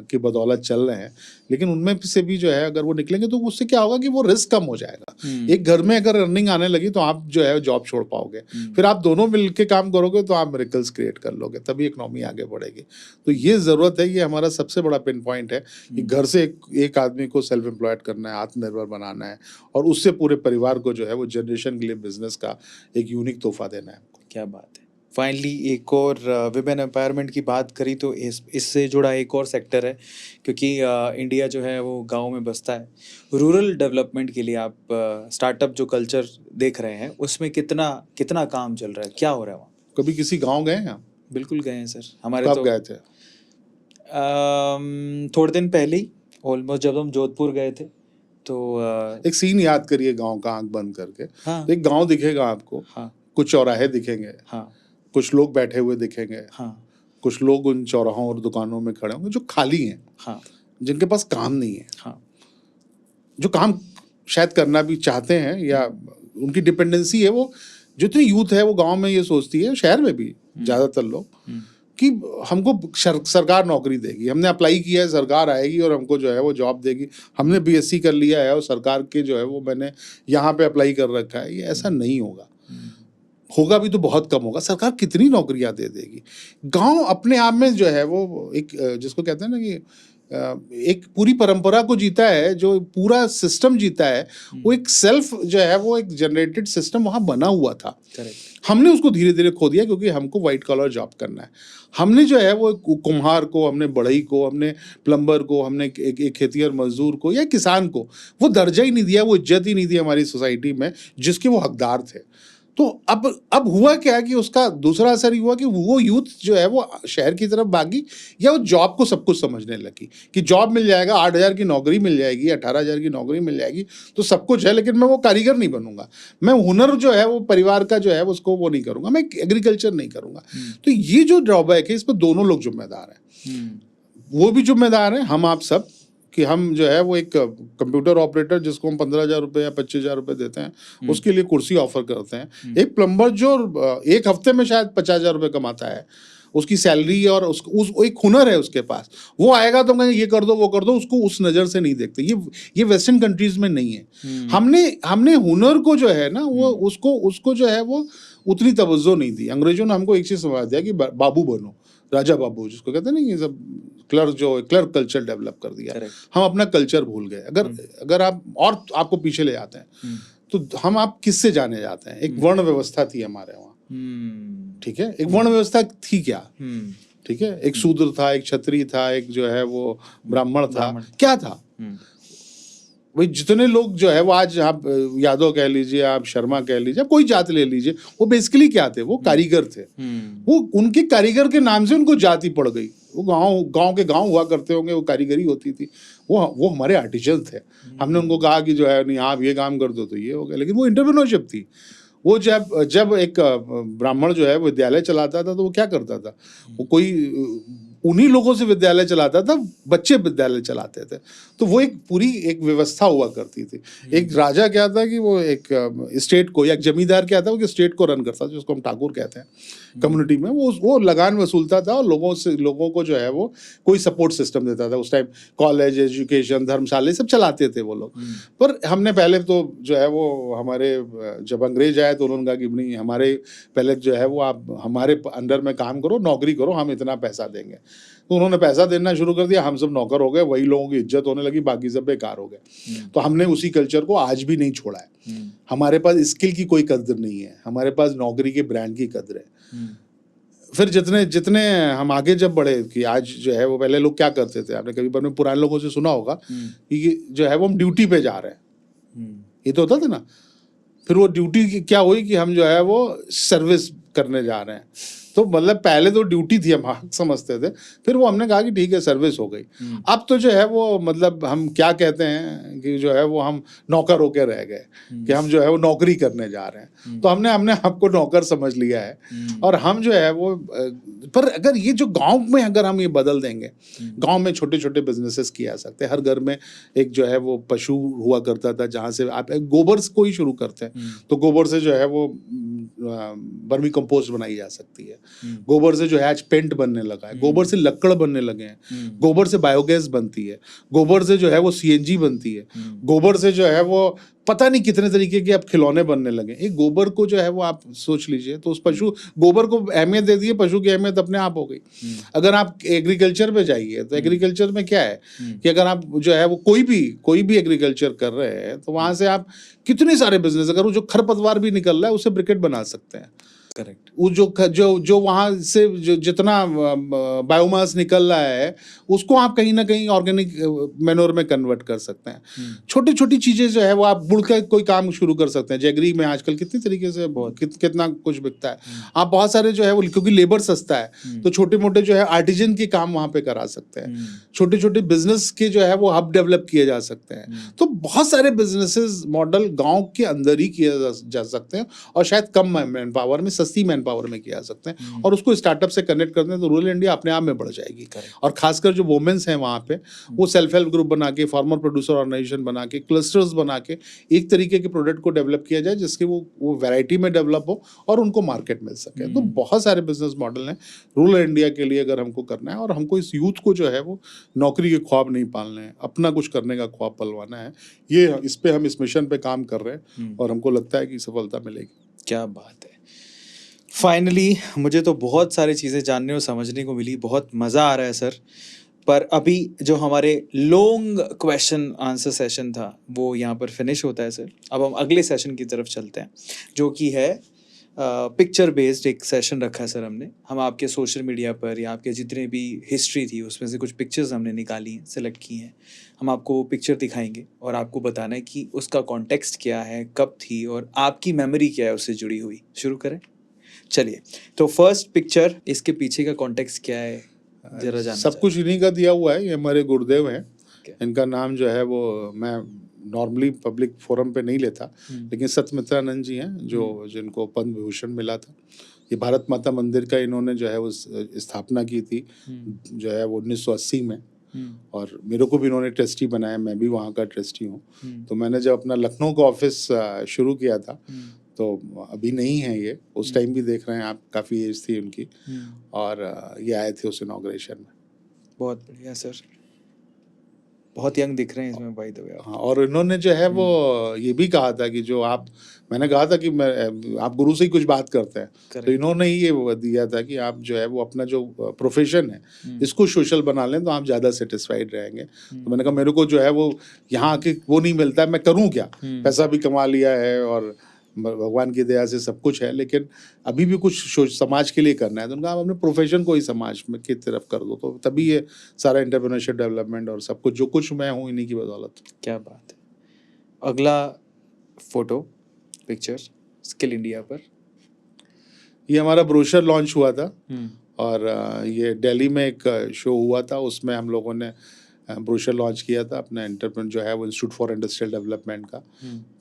की बदौलत चल रहे हैं, लेकिन उनमें से भी जो है अगर वो निकलेंगे तो उससे क्या होगा कि वो रिस्क कम हो जाएगा। एक घर में अगर अर्निंग आने लगी तो आप जो है जॉब छोड़ पाओगे, फिर आप दोनों मिलकर काम करोगे तो आप मिरेकल्स क्रिएट कर लोगे, तभी इकोनॉमी आगे बढ़ेगी। तो ये ज़रूरत है, ये हमारा सबसे बड़ा पिन पॉइंट है कि घर से एक आदमी को सेल्फ एम्प्लॉयड करना है, आत्मनिर्भर बनाना है, और उससे पूरे परिवार को जो है वो जनरेशन के लिए बिजनेस का एक यूनिक तोहफा देना है। क्या बात है। फाइनली एक और विमेन एम्पावरमेंट की बात करी तो इससे जुड़ा एक और सेक्टर है, क्योंकि इंडिया जो है वो गांव में बसता है। रूरल डेवलपमेंट के लिए आप स्टार्टअप जो कल्चर देख रहे हैं उसमें कितना कितना काम चल रहा है, क्या हो रहा है वहाँ? कभी किसी गांव गए हैं आप? बिल्कुल गए हैं सर। हमारे कब तो गए थे? थोड़े दिन पहले ही, ऑलमोस्ट जब हम जोधपुर गए थे तो एक सीन याद करिए गांव का, आंख बंद करके। हाँ तो एक गांव दिखेगा आपको, हाँ कुछ चौराहे दिखेंगे, हाँ कुछ लोग बैठे हुए दिखेंगे, हाँ कुछ लोग उन चौराहों और दुकानों में खड़े होंगे जो खाली हैं, हाँ जिनके पास काम नहीं है, हाँ जो काम शायद करना भी चाहते हैं या उनकी डिपेंडेंसी है। वो जितनी यूथ है वो गांव में ये सोचती है, शहर में भी ज़्यादातर लोग, कि हमको सरकार नौकरी देगी, हमने अप्लाई किया है, सरकार आएगी और हमको जो है वो जॉब देगी, हमने बीएससी कर लिया है और सरकार के जो है वो मैंने यहाँ पे अप्लाई कर रखा है। ये ऐसा नहीं होगा, होगा भी तो बहुत कम होगा। सरकार कितनी नौकरियां दे देगी? गांव अपने आप में जो है वो एक जिसको कहते हैं ना कि एक पूरी परंपरा को जीता है, जो पूरा सिस्टम जीता है, वो एक सेल्फ जो है वो एक जनरेटेड सिस्टम वहाँ बना हुआ था। करेक्ट। हमने उसको धीरे धीरे खो दिया, क्योंकि हमको वाइट कॉलर जॉब करना है। हमने जो है वो कुम्हार को, हमने बढ़ई को, हमने प्लम्बर को, हमने एक खेतिहर मजदूर को या किसान को वो दर्जा ही नहीं दिया, वो इज्जत ही नहीं दी हमारी सोसाइटी में जिसके वो हकदार थे। तो अब हुआ क्या कि उसका दूसरा असर ही हुआ कि वो यूथ जो है वो शहर की तरफ भागी, या वो जॉब को सब कुछ समझने लगी कि जॉब मिल जाएगा, 8,000 की नौकरी मिल जाएगी, 18,000 की नौकरी मिल जाएगी, तो सब कुछ है, लेकिन मैं वो कारीगर नहीं बनूंगा, मैं हुनर जो है वो परिवार का जो है उसको वो नहीं करूंगा, मैं एग्रीकल्चर नहीं करूंगा। तो ये जो ड्रॉबैक है, इस पर दोनों लोग जिम्मेदार हैं। वो भी जिम्मेदार हैं, हम आप सब, कि हम जो है वो एक कंप्यूटर ऑपरेटर जिसको हम 15,000 रुपये या 25,000 रुपये देते हैं, उसके लिए कुर्सी ऑफर करते हैं। एक प्लम्बर जो एक हफ्ते में शायद 50,000 रुपये कमाता है, उसकी सैलरी और एक हुनर है उसके पास, वो आएगा तो कहेंगे ये कर दो वो कर दो, उसको उस नज़र से नहीं देखते। ये वेस्टर्न कंट्रीज में नहीं है। हमने हुनर को जो है ना वो उसको जो है वो उतनी तवज्जो नहीं दी। अंग्रेजों ने हमको एक चीज़ समझा दिया कि बाबू बनो, राजा बाबू जिसको कहते हैं ना, ये सब क्लर्क कल्चर डेवलप कर दिया। हम अपना कल्चर भूल गए। अगर आप और आपको पीछे ले जाते हैं तो हम आप किससे जाने जाते हैं? एक वर्ण व्यवस्था थी हमारे वहाँ, ठीक है, एक वर्ण व्यवस्था थी क्या, ठीक है, एक शूद्र था, एक क्षत्रिय था, एक जो है वो ब्राह्मण था, क्या था भाई? जितने लोग जो है वो आज आप यादव कह लीजिए, आप शर्मा कह लीजिए, कोई जात ले लीजिए, वो बेसिकली क्या थे? वो कारीगर थे। वो उनके कारीगर के नाम से उनको जाति पड़ गई। वो गांव हुआ करते होंगे, वो कारीगरी होती थी, वो हमारे आर्टिजन थे। हमने उनको कहा कि जो है नहीं आप ये काम कर दो तो ये हो गया, लेकिन वो एंटरप्रेन्योरशिप थी। वो जब एक ब्राह्मण जो है विद्यालय चलाता था तो वो क्या करता था? वो कोई उन्हीं लोगों से विद्यालय चलाता था, बच्चे विद्यालय चलाते थे। तो वो एक पूरी एक व्यवस्था हुआ करती थी। एक राजा क्या था कि वो एक स्टेट को, या एक जमींदार क्या था वो स्टेट को रन करता था, जिसको हम ठाकुर कहते हैं कम्युनिटी में। वो लगान वसूलता था और लोगों को जो है वो कोई सपोर्ट सिस्टम देता था। उस टाइम कॉलेज, एजुकेशन, धर्मशाला सब चलाते थे वो लोग। पर हमने पहले तो जो है वो हमारे जब अंग्रेज आए तो उन्होंने कहा कि नहीं, हमारे पहले जो है वो आप हमारे अंडर में काम करो, नौकरी करो, हम इतना पैसा देंगे। तो उन्होंने पैसा देना शुरू कर दिया, हम सब नौकर हो गए, वही लोगों की इज्जत होने लगी, बाकी सब बेकार हो गए। तो हमने उसी कल्चर को आज भी नहीं छोड़ा है। हमारे पास स्किल की कोई कदर नहीं है, हमारे पास नौकरी के ब्रांड की कदर है। फिर जितने हम आगे जब बढ़े कि आज जो है वो, पहले लोग क्या करते थे, आपने कभी अपने पुराने लोगों से सुना होगा कि जो है वो हम ड्यूटी पे जा रहे हैं, ये तो होता था ना। फिर वो ड्यूटी क्या हुई कि हम जो है वो सर्विस करने जा रहे हैं। तो मतलब पहले तो ड्यूटी थी, हम हक समझते थे, फिर वो हमने कहा कि ठीक है सर्विस हो गई। अब तो जो है वो मतलब हम क्या कहते हैं कि जो है वो हम नौकर होके रह गए, कि हम जो है वो नौकरी करने जा रहे हैं। तो हमने आपको नौकर समझ लिया है। और हम जो है वो, पर अगर ये जो गांव में अगर हम ये बदल देंगे, गांव में छोटे छोटे बिजनेसेस किए जा सकते हैं। हर घर में एक जो है वो पशु हुआ करता था, जहाँ से आप गोबर को ही शुरू करते हैं, तो गोबर से जो है वो वर्मी कंपोस्ट बनाई जा सकती है। गोबर से जो है आज पेंट बनने लगा है, गोबर से लकड़ बनने लगे हैं, गोबर से बायोगैस बनती है, गोबर से जो है वो सीएनजी बनती है, गोबर से जो है वो पता नहीं कितने तरीके के अब खिलौने बनने लगे। एक गोबर को जो है वो आप सोच लीजिए, तो उस गोबर को अहमियत दे दी है, पशु की अहमियत अपने आप हो गई। अगर आप एग्रीकल्चर पे जाइए तो एग्रीकल्चर में क्या है कि अगर आप जो है वो कोई भी एग्रीकल्चर कर रहे हैं तो वहां से आप कितने सारे बिजनेस, अगर वो जो खरपतवार भी निकल रहा है उससे ब्रिकेट बना सकते हैं। करेक्ट। वो जो वहाँ से जितना बायोमास निकल रहा है उसको आप कहीं ना कहीं ऑर्गेनिक मैन्योर में कन्वर्ट कर सकते हैं। छोटी छोटी चीज़ें जो है वो आप बुड़ के कोई काम शुरू कर सकते हैं। जैगरी में आजकल कितनी तरीके से कितना कुछ बिकता है। आप बहुत सारे जो है वो, क्योंकि लेबर सस्ता है तो छोटे मोटे जो है आर्टिजन के काम वहाँ पे करा सकते हैं। छोटे छोटे बिजनेस के जो है वो हब डेवलप किए जा सकते हैं। तो बहुत सारे बिजनेसेस मॉडल गाँव के अंदर ही किए जा सकते हैं और शायद कम मैन पावर में, सस्ती मैन पावर में किया सकते हैं और उसको स्टार्टअप से कनेक्ट करते हैं तो रूरल इंडिया अपने आप में बढ़ जाएगी। और खासकर जो वुमेन्स हैं वहाँ पे, वो सेल्फ हेल्प ग्रुप बना के, फार्मर प्रोड्यूसर ऑर्गेनाइजेशन बना के, क्लस्टर्स बना के एक तरीके के प्रोडक्ट को डेवलप किया जाए जिसके वो वैरायटी में डेवलप हो और उनको मार्केट मिल सके। तो बहुत सारे बिजनेस मॉडल हैं रूरल इंडिया के लिए अगर हमको करना है, और हमको इस यूथ को जो है वो नौकरी के ख्वाब नहीं पालने हैं, अपना कुछ करने का ख्वाब पलवाना है। ये इस पे हम इस मिशन पे काम कर रहे हैं और हमको लगता है कि सफलता मिलेगी। क्या बात है। फाइनली मुझे तो बहुत सारी चीज़ें जानने और समझने को मिली, बहुत मज़ा आ रहा है सर। पर अभी जो हमारे लॉन्ग क्वेश्चन आंसर सेशन था वो यहाँ पर फिनिश होता है सर। अब हम अगले सेशन की तरफ चलते हैं जो कि है पिक्चर बेस्ड एक सेशन रखा है सर हमने। हम आपके सोशल मीडिया पर या आपके जितने भी हिस्ट्री थी उसमें से कुछ पिक्चर्स हमने निकाली हैं, सेलेक्ट की हैं। हम आपको वो पिक्चर दिखाएंगे और आपको बताना है कि उसका कॉन्टेक्स्ट क्या है, कब थी और आपकी मेमोरी क्या है उससे जुड़ी हुई। शुरू करें? चलिए, तो फर्स्ट पिक्चर, इसके पीछे का कॉन्टेक्स्ट क्या है जरा जानना सब कुछ इन्हीं का दिया हुआ है। ये हमारे गुरुदेव हैं। Okay. इनका नाम जो है वो मैं नॉर्मली पब्लिक फोरम पे नहीं लेता, लेकिन सत्यमित्रानंद जी हैं जिनको पद्म विभूषण मिला था। ये भारत माता मंदिर का इन्होंने जो है वो स्थापना की थी जो है वो 1980 में, और मेरे को भी इन्होंने ट्रस्टी बनाया, मैं भी वहाँ का ट्रस्टी हूँ। तो मैंने जब अपना लखनऊ का ऑफिस शुरू किया था, तो अभी नहीं है ये, उस टाइम भी देख रहे हैं आप, काफ़ी एज थी उनकी, और ये आए थे उस इनॉग्रेशन में। बहुत बढ़िया सर, बहुत यंग दिख रहे हैं इसमें बाय द वे। हाँ, और इन्होंने जो है वो ये भी कहा था कि जो मैंने कहा था कि आप गुरु से ही कुछ बात करते हैं, तो इन्होंने ही ये दिया था कि आप जो है वो अपना जो प्रोफेशन है इसको सोशल बना लें तो आप ज़्यादा सेटिस्फाइड रहेंगे। तो मैंने कहा मेरे को जो है वो यहाँ आके वो नहीं मिलता है, मैं करूँ क्या, पैसा भी कमा लिया है और भगवान की दया से सब कुछ है, लेकिन अभी भी कुछ समाज के लिए करना है। तो उनका आप अपने प्रोफेशन को ही समाज में की तरफ कर दो, तो तभी ये सारा एंटरप्रेन्योरशिप डेवलपमेंट और सब कुछ जो कुछ मैं हूँ इन्हीं की बदौलत। क्या बात है। अगला फोटो पिक्चर स्किल इंडिया पर, ये हमारा ब्रोशर लॉन्च हुआ था और ये दिल्ली में एक शो हुआ था, उसमें हम लोगों ने ब्रोशर लॉन्च किया था अपना एंटरप्रेन्योर जो है वो इंस्टीट्यूट फॉर इंडस्ट्रियल डेवलपमेंट का।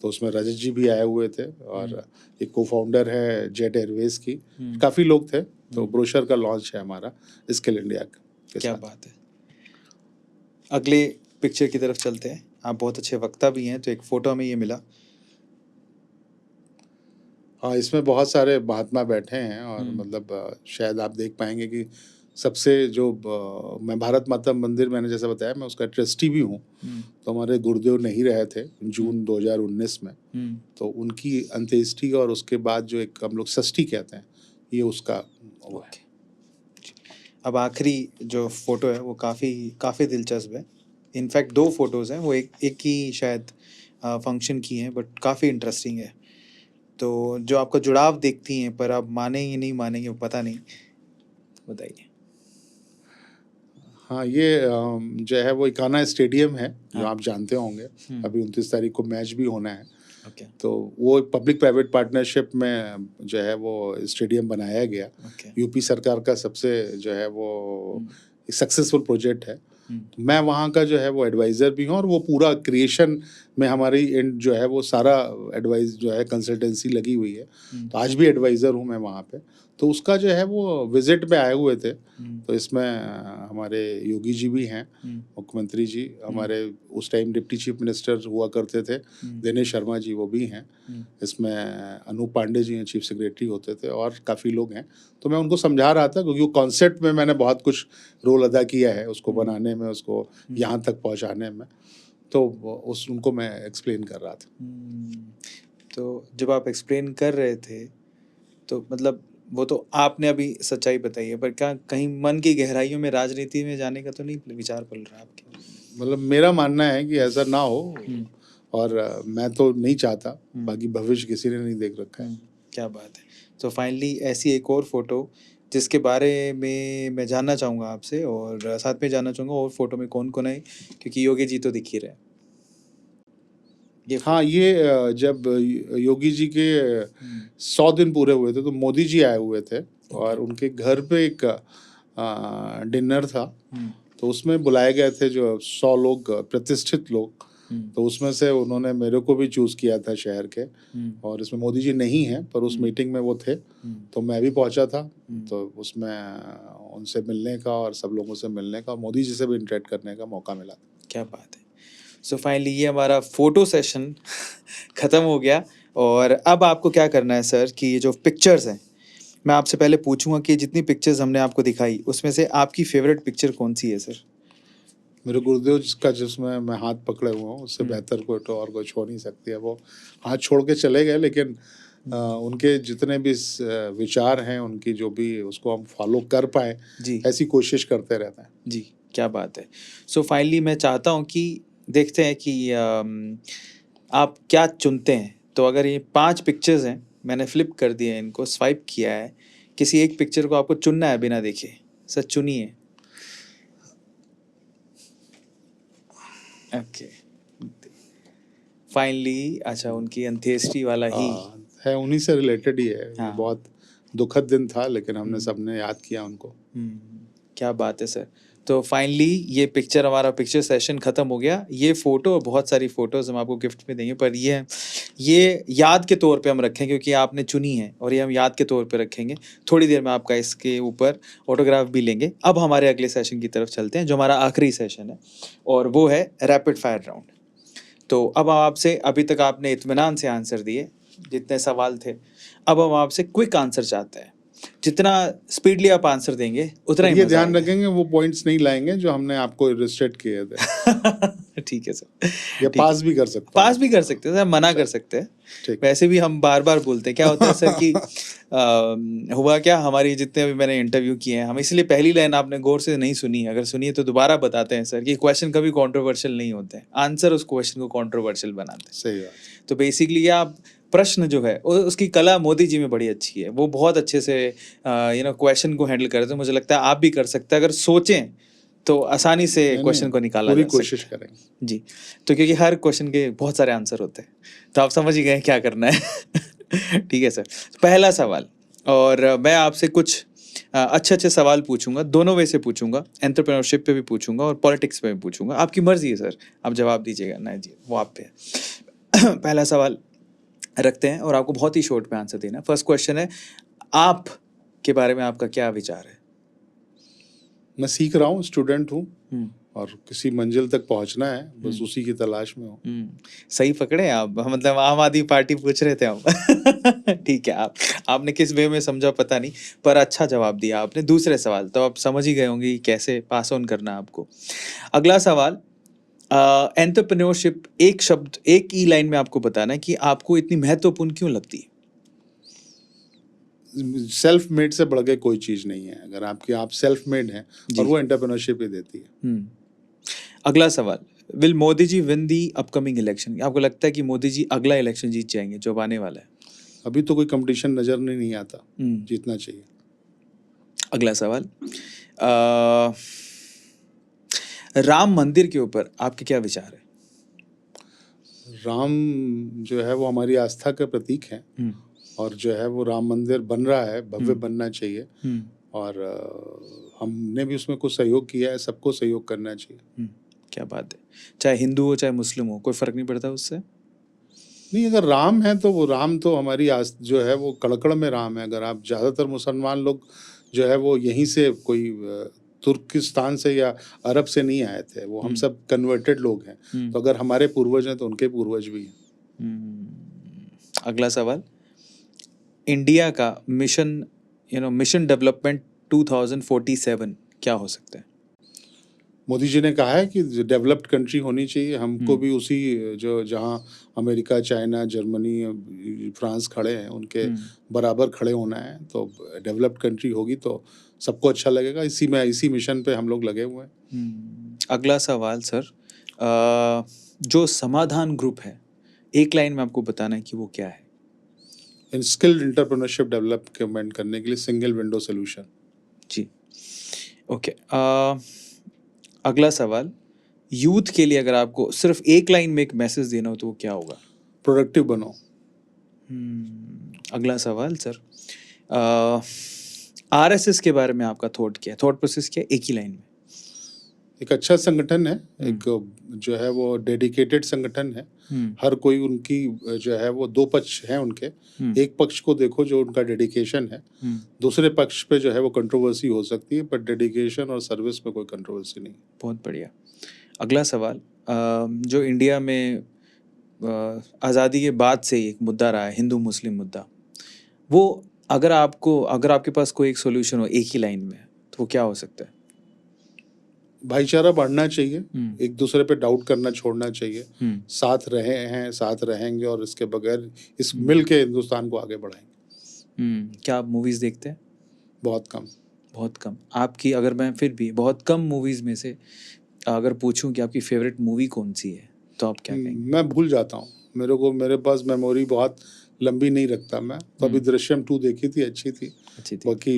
तो उसमें रजत जी भी आए हुए थे और एक को फाउंडर है जेट एयरवेज की, काफ़ी लोग थे। तो ब्रोशर का लॉन्च है हमारा स्किल इंडिया के क्या साथ। बात है। अगले पिक्चर की तरफ चलते हैं। आप बहुत अच्छे वक्ता भी हैं, तो एक फ़ोटो हमें ये मिला। हाँ, इसमें बहुत सारे महात्मा बैठे हैं और मतलब शायद आप देख पाएंगे कि सबसे जो मैं भारत माता मंदिर, मैंने जैसा बताया मैं उसका ट्रस्टी भी हूँ। तो हमारे गुरुदेव नहीं रहे थे जून 2019 में, तो उनकी अंत्येष्टि और उसके बाद जो एक हम लोग षष्ठी कहते हैं, ये उसका वो है। अब आखिरी जो फोटो है वो काफ़ी दिलचस्प है। इनफैक्ट 2 फोटोज़ हैं, वो एक ही शायद फंक्शन की हैं, बट काफ़ी इंटरेस्टिंग है। तो जो आपका जुड़ाव देखती हैं, पर आप मानेंगे नहीं मानेंगे पता नहीं, बताइए। हाँ, ये जो है वो इकाना स्टेडियम है जो हाँ। आप जानते होंगे। अभी 29 तारीख को मैच भी होना है। ओके। तो वो पब्लिक प्राइवेट पार्टनरशिप में जो है वो स्टेडियम बनाया गया। यूपी सरकार का सबसे जो है वो सक्सेसफुल प्रोजेक्ट है। मैं वहाँ का जो है वो एडवाइज़र भी हूँ और वो पूरा क्रिएशन में हमारी एंड जो है वो सारा एडवाइस जो है कंसल्टेंसी लगी हुई है। तो आज भी एडवाइज़र हूँ मैं वहाँ पे। तो उसका जो है वो विजिट पे आए हुए थे। तो इसमें हमारे योगी जी भी हैं, मुख्यमंत्री जी, हमारे उस टाइम डिप्टी चीफ मिनिस्टर हुआ करते थे दिनेश शर्मा जी, वो भी हैं। इसमें अनूप पांडे जी हैं, चीफ सेक्रेटरी होते थे, और काफ़ी लोग हैं। तो मैं उनको समझा रहा था क्योंकि वो कॉन्सेप्ट में मैंने बहुत कुछ रोल अदा किया है उसको बनाने में, उसको यहाँ तक पहुँचाने में। तो उनको मैं एक्सप्लेन कर रहा था। तो जब आप एक्सप्लेन कर रहे थे तो मतलब वो तो आपने अभी सच्चाई बताई है, पर क्या कहीं मन की गहराइयों में राजनीति में जाने का तो नहीं विचार पल रहा आपके? मतलब मेरा मानना है कि ऐसा ना हो, और मैं तो नहीं चाहता, बाकी भविष्य किसी ने नहीं देख रखा है। क्या बात है। तो फाइनली ऐसी एक और फोटो जिसके बारे में मैं जानना चाहूँगा आपसे, और साथ में जानना चाहूँगा और फोटो में कौन कौन है, क्योंकि योगी जी तो दिख ही रहे हैं। ये हाँ, ये जब योगी जी के 100 दिन पूरे हुए थे तो मोदी जी आए हुए थे और उनके घर पे एक डिनर था, तो उसमें बुलाए गए थे जो 100 लोग, प्रतिष्ठित लोग। तो उसमें से उन्होंने मेरे को भी चूज़ किया था शहर के, और इसमें मोदी जी नहीं हैं पर उस मीटिंग में वो थे, तो मैं भी पहुंचा था। तो उसमें उनसे मिलने का और सब लोगों से मिलने का, मोदी जी से भी इंटरेक्ट करने का मौका मिला। क्या बात है। सो फाइनली ये हमारा फोटो सेशन ख़त्म हो गया, और अब आपको क्या करना है सर कि ये जो पिक्चर्स हैं, मैं आपसे पहले पूछूंगा कि जितनी पिक्चर्स हमने आपको दिखाई उसमें से आपकी फेवरेट पिक्चर कौन सी है सर? मेरे गुरुदेव जिसका जिसमें मैं हाथ पकड़े हुआ हूँ, उससे बेहतर कोई तो और कुछ हो नहीं सकती है। वो हाथ छोड़ के चले गए, लेकिन उनके जितने भी विचार हैं, उनकी जो भी, उसको हम फॉलो कर पाए, जी ऐसी कोशिश करते रहते हैं। जी, क्या बात है। सो फाइनली मैं चाहता हूँ कि देखते हैं कि आप क्या चुनते हैं। तो अगर ये 5 पिक्चर्स हैं, मैंने फ्लिप कर दिए हैं, इनको स्वाइप किया है, किसी एक पिक्चर को आपको चुनना है बिना देखे। सर चुनिए। ओके, फाइनली अच्छा उनकी अंत्येष्टि वाला ही। है, उन्हीं से रिलेटेड ही है। हाँ। बहुत दुखद दिन था, लेकिन हमने सबने याद किया उनको। क्या बात है सर। तो फाइनली ये पिक्चर, हमारा पिक्चर सेशन ख़त्म हो गया। ये फ़ोटो और बहुत सारी फ़ोटोज़ हम आपको गिफ्ट में देंगे, पर ये याद के तौर पे हम रखें, क्योंकि आपने चुनी है, और ये हम याद के तौर पे रखेंगे। थोड़ी देर में आपका इसके ऊपर ऑटोग्राफ भी लेंगे। अब हमारे अगले सेशन की तरफ चलते हैं, जो हमारा आखिरी सेशन है, और वो है रैपिड फायर राउंड। तो अब आपसे, अभी तक आपने इत्मीनान से आंसर दिए जितने सवाल थे, अब हम आपसे क्विक आंसर चाहते हैं। जितना स्पीडली आप आंसर देंगे उतना ही ये मजा ध्यान आएगा। रखेंगे वो पॉइंट्स नहीं लाएंगे जो हमने आपको रिस्ट्रिक्ट किए थे। ठीक है सर, या ठीक पास है। भी कर सकता हूँ। पास भी कर सकते हैं सर, मना कर सकते हैं। ठीक। वैसे भी हम बार बार बोलते हैं। क्या होता है सर कि हुआ क्या, हमारी जितने भी मैंने इंटरव्यू किए हैं, हम इसलिए पहली लाइन आपने गौर से नहीं सुनी, अगर सुनिए तो दोबारा बताते हैं सर कि क्वेश्चन कभी कंट्रोवर्शियल नहीं होते हैं, आंसर उस क्वेश्चन को कंट्रोवर्शियल बनाते हैं। सही बात। तो बेसिकली आप प्रश्न जो है उसकी कला मोदी जी में बड़ी अच्छी है। वो बहुत अच्छे से क्वेश्चन को हैंडल करते हैं। मुझे लगता है आप भी कर सकते हैं, अगर सोचें तो आसानी से क्वेश्चन को निकाला पूरी जा कोशिश सकता है। करेंगे जी। तो क्योंकि हर क्वेश्चन के बहुत सारे आंसर होते हैं, तो आप समझ ही गए क्या करना है। ठीक है सर। पहला सवाल, और मैं आपसे कुछ अच्छे अच्छे सवाल पूछूंगा, दोनों वे से पूछूंगा, एंटरप्रेन्योरशिप पे भी पूछूंगा और पॉलिटिक्स पे भी पूछूंगा। आपकी मर्जी है सर, आप जवाब दीजिएगा। नहीं जी, वो आप पे है। पहला सवाल रखते हैं, और आपको बहुत ही शॉर्ट में आंसर देना है। फर्स्ट क्वेश्चन है, आप के बारे में आपका क्या विचार है? मैं सीख रहा हूँ, स्टूडेंट हूँ, और किसी मंजिल तक पहुंचना है, बस उसी की तलाश में हूँ। सही पकड़े आप, मतलब आम आदमी पार्टी पूछ रहे थे हम। ठीक है, आपने किस वे में समझा पता नहीं, पर अच्छा जवाब दिया आपने। दूसरे सवाल तो आप समझ ही गए होंगे कि कैसे पास ऑन करना है आपको। अगला सवाल, एंटरप्रेन्योरशिप, एक शब्द, एक ही लाइन में आपको बताना है कि आपको इतनी महत्वपूर्ण क्यों लगती है। सेल्फ मेड से बढ़ के कोई चीज नहीं है। अगर आप सेल्फ मेड हैं, और वो एंटरप्रेन्योरशिप ही देती है। अगला सवाल, will Modi ji win the upcoming election? आपको लगता है कि मोदी जी अगला इलेक्शन जीत जाएंगे जो आने वाला है? अभी तो कोई कंपटीशन नजर नहीं आता, जीतना चाहिए। अगला सवाल, राम मंदिर के ऊपर आपके क्या विचार है? राम जो है वो हमारी आस्था का प्रतीक है, और जो है वो राम मंदिर बन रहा है, भव्य बनना चाहिए, और हमने भी उसमें कुछ सहयोग किया है, सबको सहयोग करना चाहिए। क्या बात है। चाहे हिंदू हो चाहे मुस्लिम हो, कोई फर्क नहीं पड़ता उससे? नहीं, अगर राम है तो वो राम तो हमारी जो है वो कड़कड़ में राम है। अगर आप ज़्यादातर मुसलमान लोग जो है वो यहीं से, कोई तुर्किस्तान से या अरब से नहीं आए थे, वो हम सब कन्वर्टेड लोग हैं। तो अगर हमारे पूर्वज हैं तो उनके पूर्वज भी हैं। अगला सवाल, इंडिया का मिशन मिशन डेवलपमेंट 2047 क्या हो सकता है? मोदी जी ने कहा है कि डेवलप्ड कंट्री होनी चाहिए। हमको भी उसी, जो जहाँ अमेरिका, चाइना, जर्मनी, फ्रांस खड़े हैं, उनके बराबर खड़े होना है। तो डेवलप्ड कंट्री होगी तो सबको अच्छा लगेगा। इसी मिशन पे हम लोग लगे हुए हैं। अगला सवाल सर, जो समाधान ग्रुप है, एक लाइन में आपको बताना है कि वो क्या है? इन स्किल्ड एंटरप्रेन्योरशिप डेवलपमेंट करने के लिए सिंगल विंडो सोल्यूशन। जी, ओके। अगला सवाल, यूथ के लिए अगर आपको सिर्फ एक लाइन में एक मैसेज देना हो तो वो क्या होगा? प्रोडक्टिव बनो। अगला सवाल सर, आरएसएस के बारे में आपका थॉट प्रोसेस क्या है, एक ही लाइन में? एक अच्छा संगठन है, एक जो है वो डेडिकेटेड संगठन है। हर कोई उनकी जो है वो दो पक्ष हैं उनके। एक पक्ष को देखो जो उनका डेडिकेशन है, दूसरे पक्ष पे जो है वो कंट्रोवर्सी हो सकती है, पर डेडिकेशन और सर्विस में कोई कंट्रोवर्सी नहीं। बहुत बढ़िया। अगला सवाल, जो इंडिया में आज़ादी के बाद से एक मुद्दा रहा है, हिंदू मुस्लिम मुद्दा, वो अगर आपके पास कोई एक सोल्यूशन हो एक ही लाइन में, तो वो क्या हो सकता है? भाईचारा बढ़ना चाहिए, एक दूसरे पे डाउट करना छोड़ना चाहिए, साथ रहे हैं, साथ रहेंगे और इसके बगैर इस मिल के हिंदुस्तान को आगे बढ़ाएंगे। क्या आप मूवीज़ देखते हैं? बहुत कम। बहुत कम। आपकी, अगर मैं फिर भी बहुत कम मूवीज़ में से अगर पूछूं कि आपकी फेवरेट मूवी कौन सी है, तो आप क्या कहेंगे? मैं भूल जाता हूँ, मेरे पास मेमोरी बहुत लंबी नहीं रखता मैं। तो अभी दृश्यम 2 देखी थी, अच्छी थी। बाकी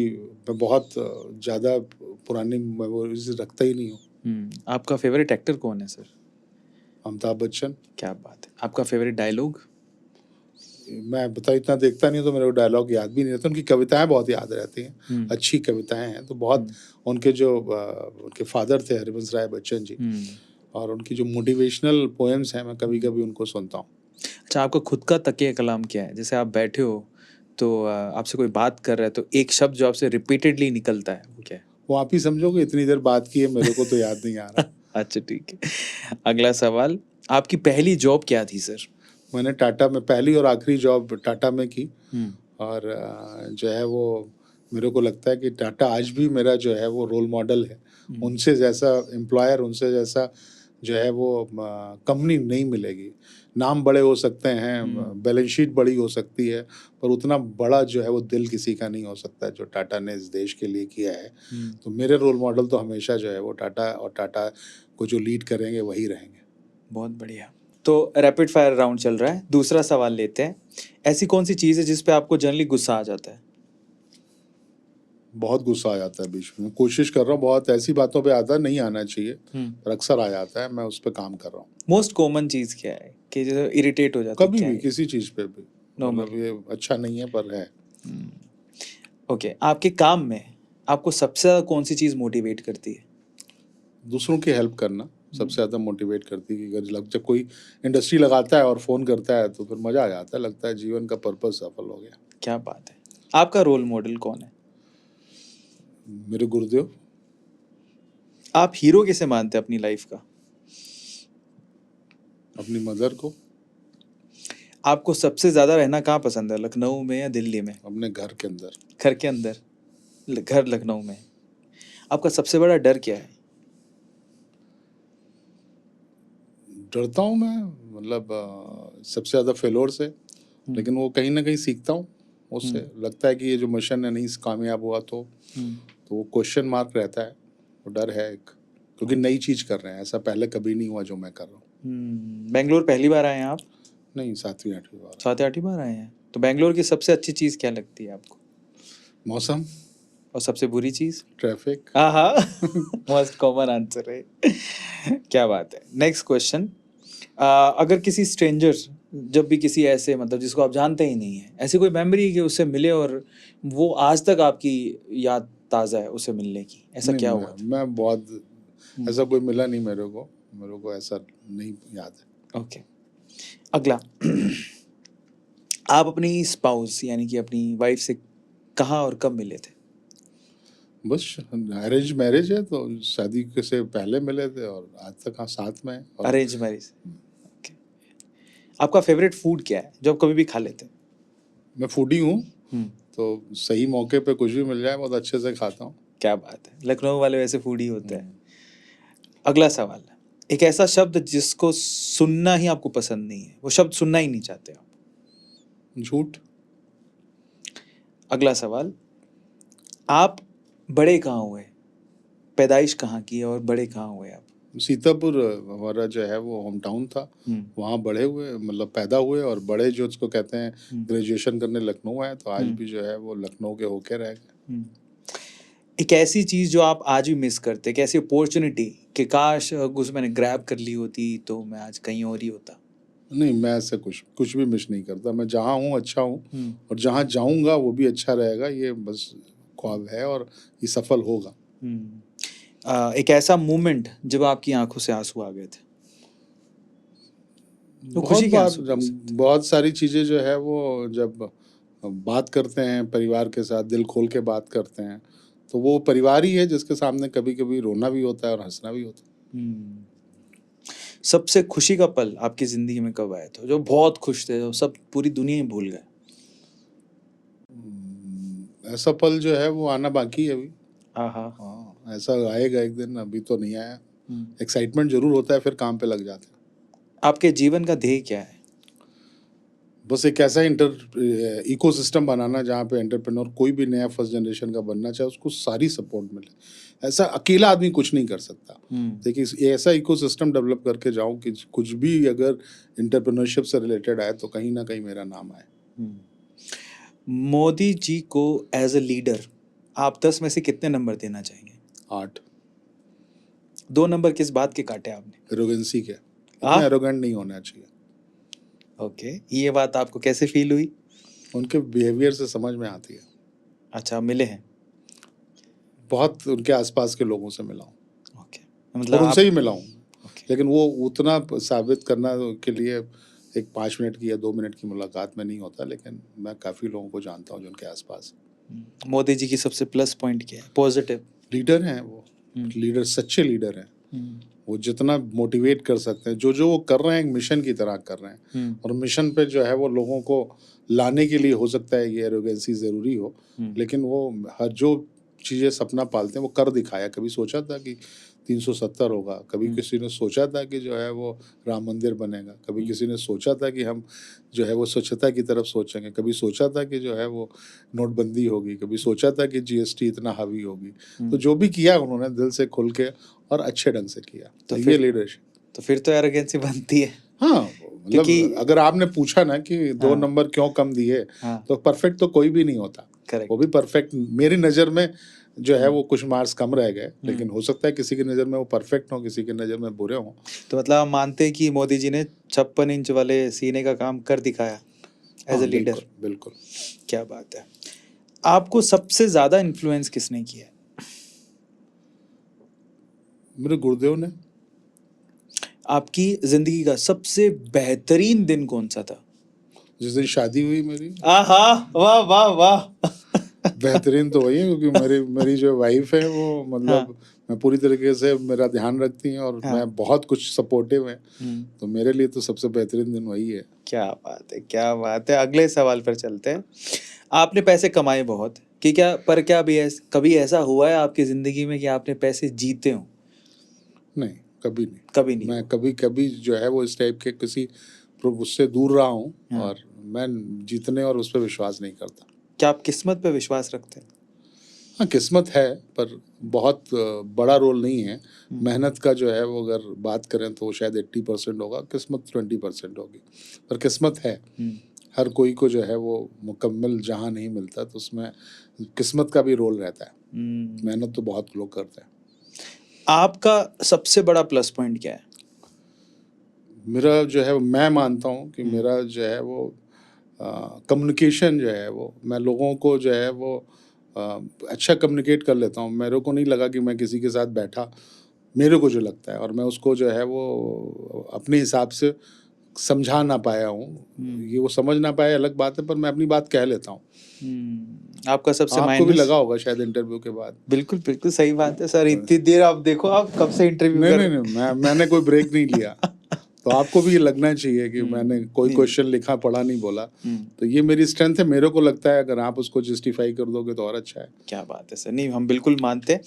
मैं बहुत ज़्यादा पुरानी मेमोरीज रखता ही नहीं हूँ। आपका फेवरेट एक्टर कौन है सर? अमिताभ बच्चन। क्या बात है। आपका फेवरेट डायलॉग? मैं बता इतना देखता नहीं तो मेरे को डायलॉग याद भी नहीं रहता। उनकी कविताएं बहुत याद रहती हैं, अच्छी कविताएं हैं। तो बहुत उनके जो उनके फादर थे हरिवंश राय बच्चन जी, और उनकी जो मोटिवेशनल पोएम्स हैं मैं कभी कभी उनको सुनता हूँ। अच्छा, आपका खुद का तकिया कलाम क्या है? जैसे आप बैठे हो तो आपसे कोई बात कर रहा है तो एक शब्द जो आपसे रिपीटेडली निकलता है, वो क्या है? वो आप ही समझोगे, इतनी देर बात की है, मेरे को तो याद नहीं आ रहा। अच्छा ठीक है। अगला सवाल, आपकी पहली जॉब क्या थी सर? मैंने टाटा में पहली और आखिरी जॉब टाटा में की। और जो है वो मेरे को लगता है कि टाटा आज भी मेरा जो है वो रोल मॉडल है। उनसे जैसा एम्प्लॉयर, उनसे जैसा जो है वो कंपनी नहीं मिलेगी। नाम बड़े हो सकते हैं, बैलेंस शीट बड़ी हो सकती है, पर उतना बड़ा जो है वो दिल किसी का नहीं हो सकता जो टाटा ने इस देश के लिए किया है। तो मेरे रोल मॉडल तो हमेशा जो है वो टाटा, और टाटा को जो लीड करेंगे वही रहेंगे। बहुत बढ़िया। तो रैपिड फायर राउंड चल रहा है, दूसरा सवाल लेते हैं। ऐसी कौन सी चीज़ है जिस पे आपको जनरली गुस्सा आ जाता है? बहुत गुस्सा आ जाता है बीच में। कोशिश कर रहा हूँ, बहुत ऐसी बातों पे आता नहीं आना चाहिए, पर अक्सर आ जाता है। मैं उस पर काम कर रहा हूँ। मोस्ट कॉमन चीज़ क्या है कि जो इरिटेट हो जाता है? कभी भी किसी चीज़ पे भी, नॉर्मल, ये अच्छा नहीं है पर है। ओके। आपके काम में आपको सबसे ज़्यादा कौन सी चीज़ मोटिवेट करती है? दूसरों की हेल्प करना सबसे ज़्यादा मोटिवेट करती है। कि जब कोई इंडस्ट्री लगाता है और फ़ोन करता है तो फिर मज़ा आ जाता है, लगता है जीवन का पर्पस सफल हो गया। क्या बात है। आपका रोल मॉडल कौन है? मेरे गुरुदेव। आप हीरो किसे मानते हैं अपनी लाइफ का? अपनी मदर को। आपको सबसे ज़्यादा रहना कहाँ पसंद है, लखनऊ में या दिल्ली में? अपने घर के अंदर। घर के अंदर, घर लखनऊ में। आपका सबसे बड़ा डर क्या है? डरता हूँ मैं, मतलब सबसे ज़्यादा फेलोर से, लेकिन वो कहीं ना कहीं सीखता हूँ उससे। लगता है कि ये जो मिशन है नहीं कामयाब हुआ तो वो क्वेश्चन मार्क रहता है, वो डर है एक, क्योंकि नई चीज़ कर रहे हैं, ऐसा पहले कभी नहीं हुआ जो मैं कर रहा हूँ। बेंगलोर पहली बार आए हैं आप? नहीं, 7वीं 8वीं बार। 7-8 बार आए हैं। तो बेंगलोर की सबसे अच्छी चीज़ क्या लगती है आपको? मौसम। और सबसे बुरी चीज़? ट्रैफिक। हाँ मोस्ट कॉमन आंसर है। क्या बात है। नेक्स्ट क्वेश्चन, अगर किसी स्ट्रेंजर, जब भी किसी ऐसे मतलब जिसको आप जानते ही नहीं है, ऐसी कोई मेमोरी कि उससे मिले और वो आज तक आपकी याद ताज़ा है उसे मिलने की, ऐसा क्या हुआ था? मैं बहुत ऐसा कोई मिला नहीं मेरे को ऐसा नहीं याद है। ओके। अगला, आप अपनी स्पाउस यानी कि अपनी वाइफ से कहाँ और कब मिले थे? बस अरेंज मैरिज है तो शादी से पहले मिले थे और आज तक हाँ साथ में है। और अरेंज मैरिज। ओके। आपका फेवरेट फूड क्या है जो आप कभी भी खा लेते हैं? मैं फूडी हूँ, तो सही मौके पे कुछ भी मिल जाए बहुत अच्छे से खाता हूँ। क्या बात है, लखनऊ वाले वैसे फूडी होते हैं। अगला सवाल, एक ऐसा शब्द जिसको सुनना ही आपको पसंद नहीं है, वो शब्द सुनना ही नहीं चाहते आप? झूठ। अगला सवाल, आप बड़े कहाँ हुए, पैदाइश कहाँ की है और बड़े कहाँ हुए आप? सीतापुर हमारा जो है वो होम टाउन था, वहाँ बड़े हुए, मतलब पैदा हुए, और बड़े जो उसको कहते हैं ग्रेजुएशन करने लखनऊ आए, तो आज भी जो है वो लखनऊ के होके रह गए। एक ऐसी चीज जो आप आज भी मिस करते, एक ऐसी अपॉर्चुनिटी कि काश उस मैंने ग्रैब कर ली होती तो मैं आज कहीं और ही होता। नहीं, मैं ऐसे कुछ भी मिस नहीं करता। मैं जहाँ हूँ अच्छा हूँ, और जहाँ जाऊँगा वो भी अच्छा रहेगा। ये बस ख्वाब है और ये सफल होगा। एक ऐसा मोमेंट जब आपकी आंखों से आंसू आ गए थे, वो बहुत खुशी के बार आंसू भी हो जब सकते बहुत सारी चीज़ें जो है वो जब बात करते हैं परिवार के साथ, दिल खोल के बात करते हैं, तो वो परिवार ही है जिसके सामने कभी-कभी रोना भी होता है और हँसना भी होता है। सबसे खुशी का पल आपकी जिंदगी में कब आया था, जो बहुत खुश थे, जो सब पूरी दुनिया ही भूल गए? ऐसा पल जो है वो आना बाकी है अभी। हाँ। हाँ, ऐसा आएगा एक दिन, अभी तो नहीं आया। एक्साइटमेंट ज़रूर होता है, फिर काम पे लग जाते हैं। आपके जीवन का ध्येय क्या है? बस एक ऐसा इकोसिस्टम बनाना जहाँ पे एंटरप्रेन्योर कोई भी नया फर्स्ट जनरेशन का बनना चाहे उसको सारी सपोर्ट मिले। ऐसा अकेला आदमी कुछ नहीं कर सकता। देखिए, ऐसा इकोसिस्टम डेवलप करके जाऊँ कि कुछ भी अगर एंटरप्रेन्योरशिप से रिलेटेड आए तो कहीं ना कहीं मेरा नाम आए। मोदी जी को एज अ लीडर आप 10 में से कितने नंबर देना चाहेंगे? 8। 2 नंबर किस बात के काटे आपने? एरोगेंसी के, इतना एरोगेंट नहीं होना चाहिए। ओके, ये बात आपको कैसे फील हुई? उनके बिहेवियर से समझ में आती है। अच्छा, मिले हैं? बहुत उनके आसपास के लोगों से मिला हूँ, ओके, और मतलब उनसे ही मिला हूँ। ओके। लेकिन वो उतना साबित करना के लिए एक 5 मिनट की या 2 मिनट की मुलाकात में नहीं होता, लेकिन मैं काफ़ी लोगों को जानता हूँ जो उनके आसपास। मोदी जी की सबसे प्लस पॉइंट क्या है, पॉजिटिव? लीडर हैं वो, लीडर, सच्चे लीडर हैं। वो जितना मोटिवेट कर सकते हैं, जो वो कर रहे हैं एक मिशन की तरह कर रहे हैं, और मिशन पे जो है वो लोगों को लाने के लिए हो सकता है ये एरोगेंसी ज़रूरी हो, लेकिन वो हर जो चीज़ें सपना पालते हैं वो कर दिखाया। कभी सोचा था कि 370 होगा, कभी किसी ने सोचा था कि जो है वो राम मंदिर बनेगा, कभी किसी ने सोचा था कि हम जो है वो स्वच्छता की तरफ सोचेंगे, कभी सोचा था कि जो है वो नोटबंदी होगी, कभी सोचा था कि जीएसटी इतना हावी होगी। तो जो भी किया उन्होंने दिल से खुल के और अच्छे ढंग से किया। तो ये लीडरशिप। तो फिर तो एरोगेंसी बनती है। हाँ, मतलब अगर आपने पूछा ना कि 2 नंबर क्यों कम दिए, तो परफेक्ट तो कोई भी नहीं होता। वो भी परफेक्ट मेरी नज़र में जो है वो कुछ मार्क्स कम रह गए, लेकिन हो सकता है किसी की नज़र में वो परफेक्ट हो, किसी की नज़र में बुरे हों। तो मतलब आप मानते हैं कि मोदी जी ने 56 इंच वाले सीने का काम कर दिखाया एज अ लीडर? बिल्कुल। क्या बात है। आपको सबसे ज्यादा इन्फ्लुएंस किसने किया? मेरे गुरुदेव ने। आपकी जिंदगी का सबसे बेहतरीन दिन कौन सा था? जिस दिन शादी हुई मेरी। आहा, वाह वाह वाह। बेहतरीन तो वही है, क्योंकि मेरी जो वाइफ है वो मतलब मैं पूरी तरीके से मेरा ध्यान रखती हैं, और मैं बहुत कुछ सपोर्टिव है, तो मेरे लिए तो सबसे बेहतरीन दिन वही है। क्या बात है, क्या बात है। अगले सवाल पर चलते हैं। आपने पैसे कमाए बहुत कि क्या कभी ऐसा हुआ है आपकी जिंदगी में कि आपने पैसे जीते हो? नहीं, कभी नहीं। कभी नहीं। मैं कभी जो है वो इस टाइप के किसी उससे दूर रहा हूँ, और मैं जीतने और उस पर विश्वास नहीं करता। क्या आप किस्मत पे विश्वास रखते हैं? हाँ, किस्मत है, पर बहुत बड़ा रोल नहीं है। मेहनत का जो है वो अगर बात करें तो शायद 80% होगा, किस्मत 20% होगी, पर किस्मत है। हर कोई को जो है वो मुकम्मल जहाँ नहीं मिलता, तो उसमें किस्मत का भी रोल रहता है। मेहनत तो बहुत लोग करते हैं। आपका सबसे बड़ा प्लस पॉइंट क्या है? मेरा जो है मैं मानता हूँ कि मेरा जो है वो कम्युनिकेशन जो है वो, मैं लोगों को जो है वो अच्छा कम्युनिकेट कर लेता हूँ। मेरे को नहीं लगा कि मैं किसी के साथ बैठा, मेरे को जो लगता है, और मैं उसको जो है वो अपने हिसाब से समझा ना पाया हूँ। ये वो समझ ना पाया अलग बात है, पर मैं अपनी बात कह लेता हूँ। आपका सबसे आपको भी लगा होगा शायद इंटरव्यू के बाद। बिल्कुल बिल्कुल सही बात है सर। इतनी देर आप देखो, आप कब से इंटरव्यू कर रहे हैं? नहीं, मैंने कोई ब्रेक नहीं लिया। तो आपको भी ये लगना चाहिए कि मैंने कोई क्वेश्चन लिखा पढ़ा नहीं बोला। तो ये मेरी स्ट्रेंथ है। मेरे को लगता है अगर आप उसको जस्टिफाई कर दोगे तो और अच्छा है। क्या बात है सर। नहीं, हम बिल्कुल मानते हैं।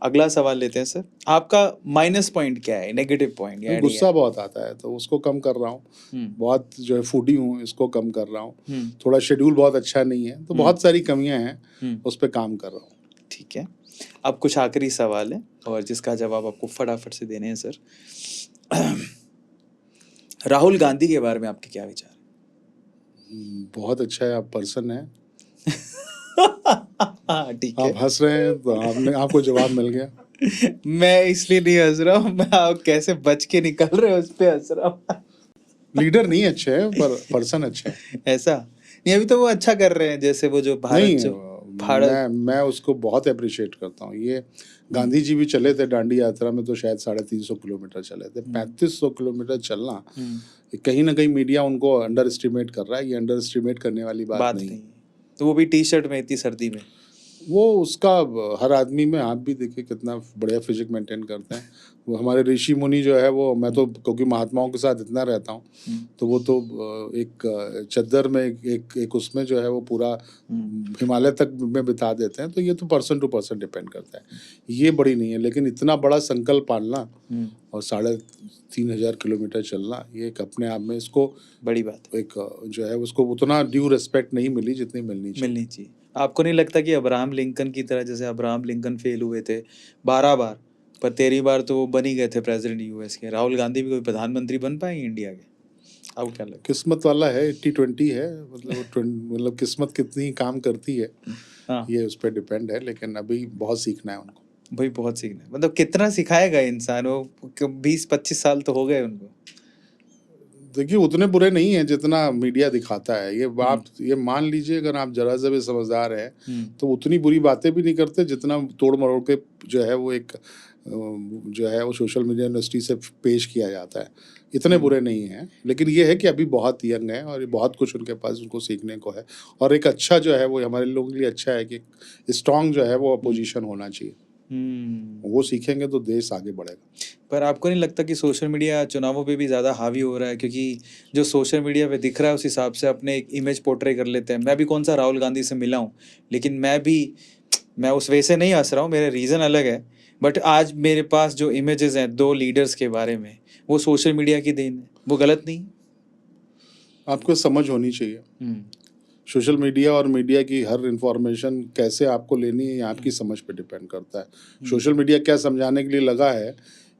अगला सवाल लेते हैं सर। आपका माइनस पॉइंट क्या है, नेगेटिव पॉइंट? या गुस्सा बहुत आता है, तो उसको कम कर रहा हूँ। बहुत जो है फूडी हूँ, इसको कम कर रहा हूँ। थोड़ा शेड्यूल बहुत अच्छा नहीं है, तो बहुत सारी कमियां हैं, उस पर काम कर रहा हूँ। ठीक है। अब कुछ आखिरी सवाल है और जिसका जवाब आपको फटाफट से देने हैं सर। राहुल गांधी के बारे में आपके क्या विचार बहुत अच्छा है, आप पर्सन हैं। हैं? ठीक है। आप हंस रहे हैं तो आपको जवाब मिल गया। मैं इसलिए नहीं हंस रहा हूँ, मैं आप कैसे बच के निकल रहे हो उस पे हंस रहा हूँ। लीडर नहीं अच्छे हैं पर पर्सन अच्छे हैं। ऐसा नहीं, अभी तो वो अच्छा कर रहे हैं, जैसे वो जो नहीं, भारत मैं उसको बहुत अप्रिशिएट करता हूँ। ये गांधी जी भी चले थे दांडी यात्रा में, तो शायद 350 किलोमीटर चले थे। 3500 किलोमीटर चलना, ये कहीं ना कहीं मीडिया उनको अंडर एस्टिमेट कर रहा है। ये अंडर एस्टिमेट करने वाली बात नहीं है। तो वो भी टी शर्ट में इतनी सर्दी में। वो उसका हर आदमी में, आप भी देखिए कितना बढ़िया फिजिक मेंटेन करते हैं। वो हमारे ऋषि मुनि जो है वो, मैं तो क्योंकि महात्माओं के साथ इतना रहता हूँ, तो वो तो एक चद्दर में एक उसमें जो है वो पूरा हिमालय तक में बिता देते हैं। तो ये तो पर्सन टू पर्सन डिपेंड करता है, ये बड़ी नहीं है। लेकिन इतना बड़ा संकल्प पालना और 3500 किलोमीटर चलना, ये एक अपने आप में इसको बड़ी बात एक जो है उसको उतना ड्यू रिस्पेक्ट नहीं मिली जितनी मिलनी चाहिए। आपको नहीं लगता कि अब्राहम लिंकन की तरह, जैसे अब्राहम लिंकन फेल हुए थे 12 बार, पर 13 बार तो वो बन ही गए थे प्रेसिडेंट यूएस के, राहुल गांधी भी कोई प्रधानमंत्री बन पाएंगे इंडिया के? आपको क्या लगता किस्मत वाला है, 80-20 है। मतलब किस्मत कितनी काम करती है, हाँ। ये उस पर डिपेंड है। लेकिन अभी बहुत सीखना है उनको। भाई बहुत सीखना है, मतलब कितना सिखाएगा इंसान वो, 20-25 साल तो हो गए उनको। देखिए उतने बुरे नहीं है जितना मीडिया दिखाता है। ये आप ये मान लीजिए, अगर आप जरा सा भी समझदार हैं तो उतनी बुरी बातें भी नहीं करते जितना तोड़ मरोड़ के जो है वो एक जो है वो सोशल मीडिया इंडस्ट्री से पेश किया जाता है। इतने बुरे नहीं हैं। लेकिन ये है कि अभी बहुत यंग है और बहुत कुछ उनके पास उनको सीखने को है। और एक अच्छा जो है वो हमारे लोगों के लिए अच्छा है कि स्ट्रांग जो है वो अपोजिशन होना चाहिए। वो सीखेंगे तो देश आगे बढ़ेगा। पर आपको नहीं लगता कि सोशल मीडिया चुनावों पे भी ज़्यादा हावी हो रहा है? क्योंकि जो सोशल मीडिया पे दिख रहा है उस हिसाब से अपने एक इमेज पोर्ट्रे कर लेते हैं। मैं भी कौन सा राहुल गांधी से मिला हूँ, लेकिन मैं उस वे से नहीं हंस रहा हूँ, मेरे रीज़न अलग है। बट आज मेरे पास जो इमेजेस हैं 2 लीडर्स के बारे में, वो सोशल मीडिया की देन है। वो गलत नहीं? आपको समझ होनी चाहिए। सोशल मीडिया और मीडिया की हर इंफॉर्मेशन कैसे आपको लेनी है, ये आपकी समझ पे डिपेंड करता है। सोशल मीडिया क्या समझाने के लिए लगा है,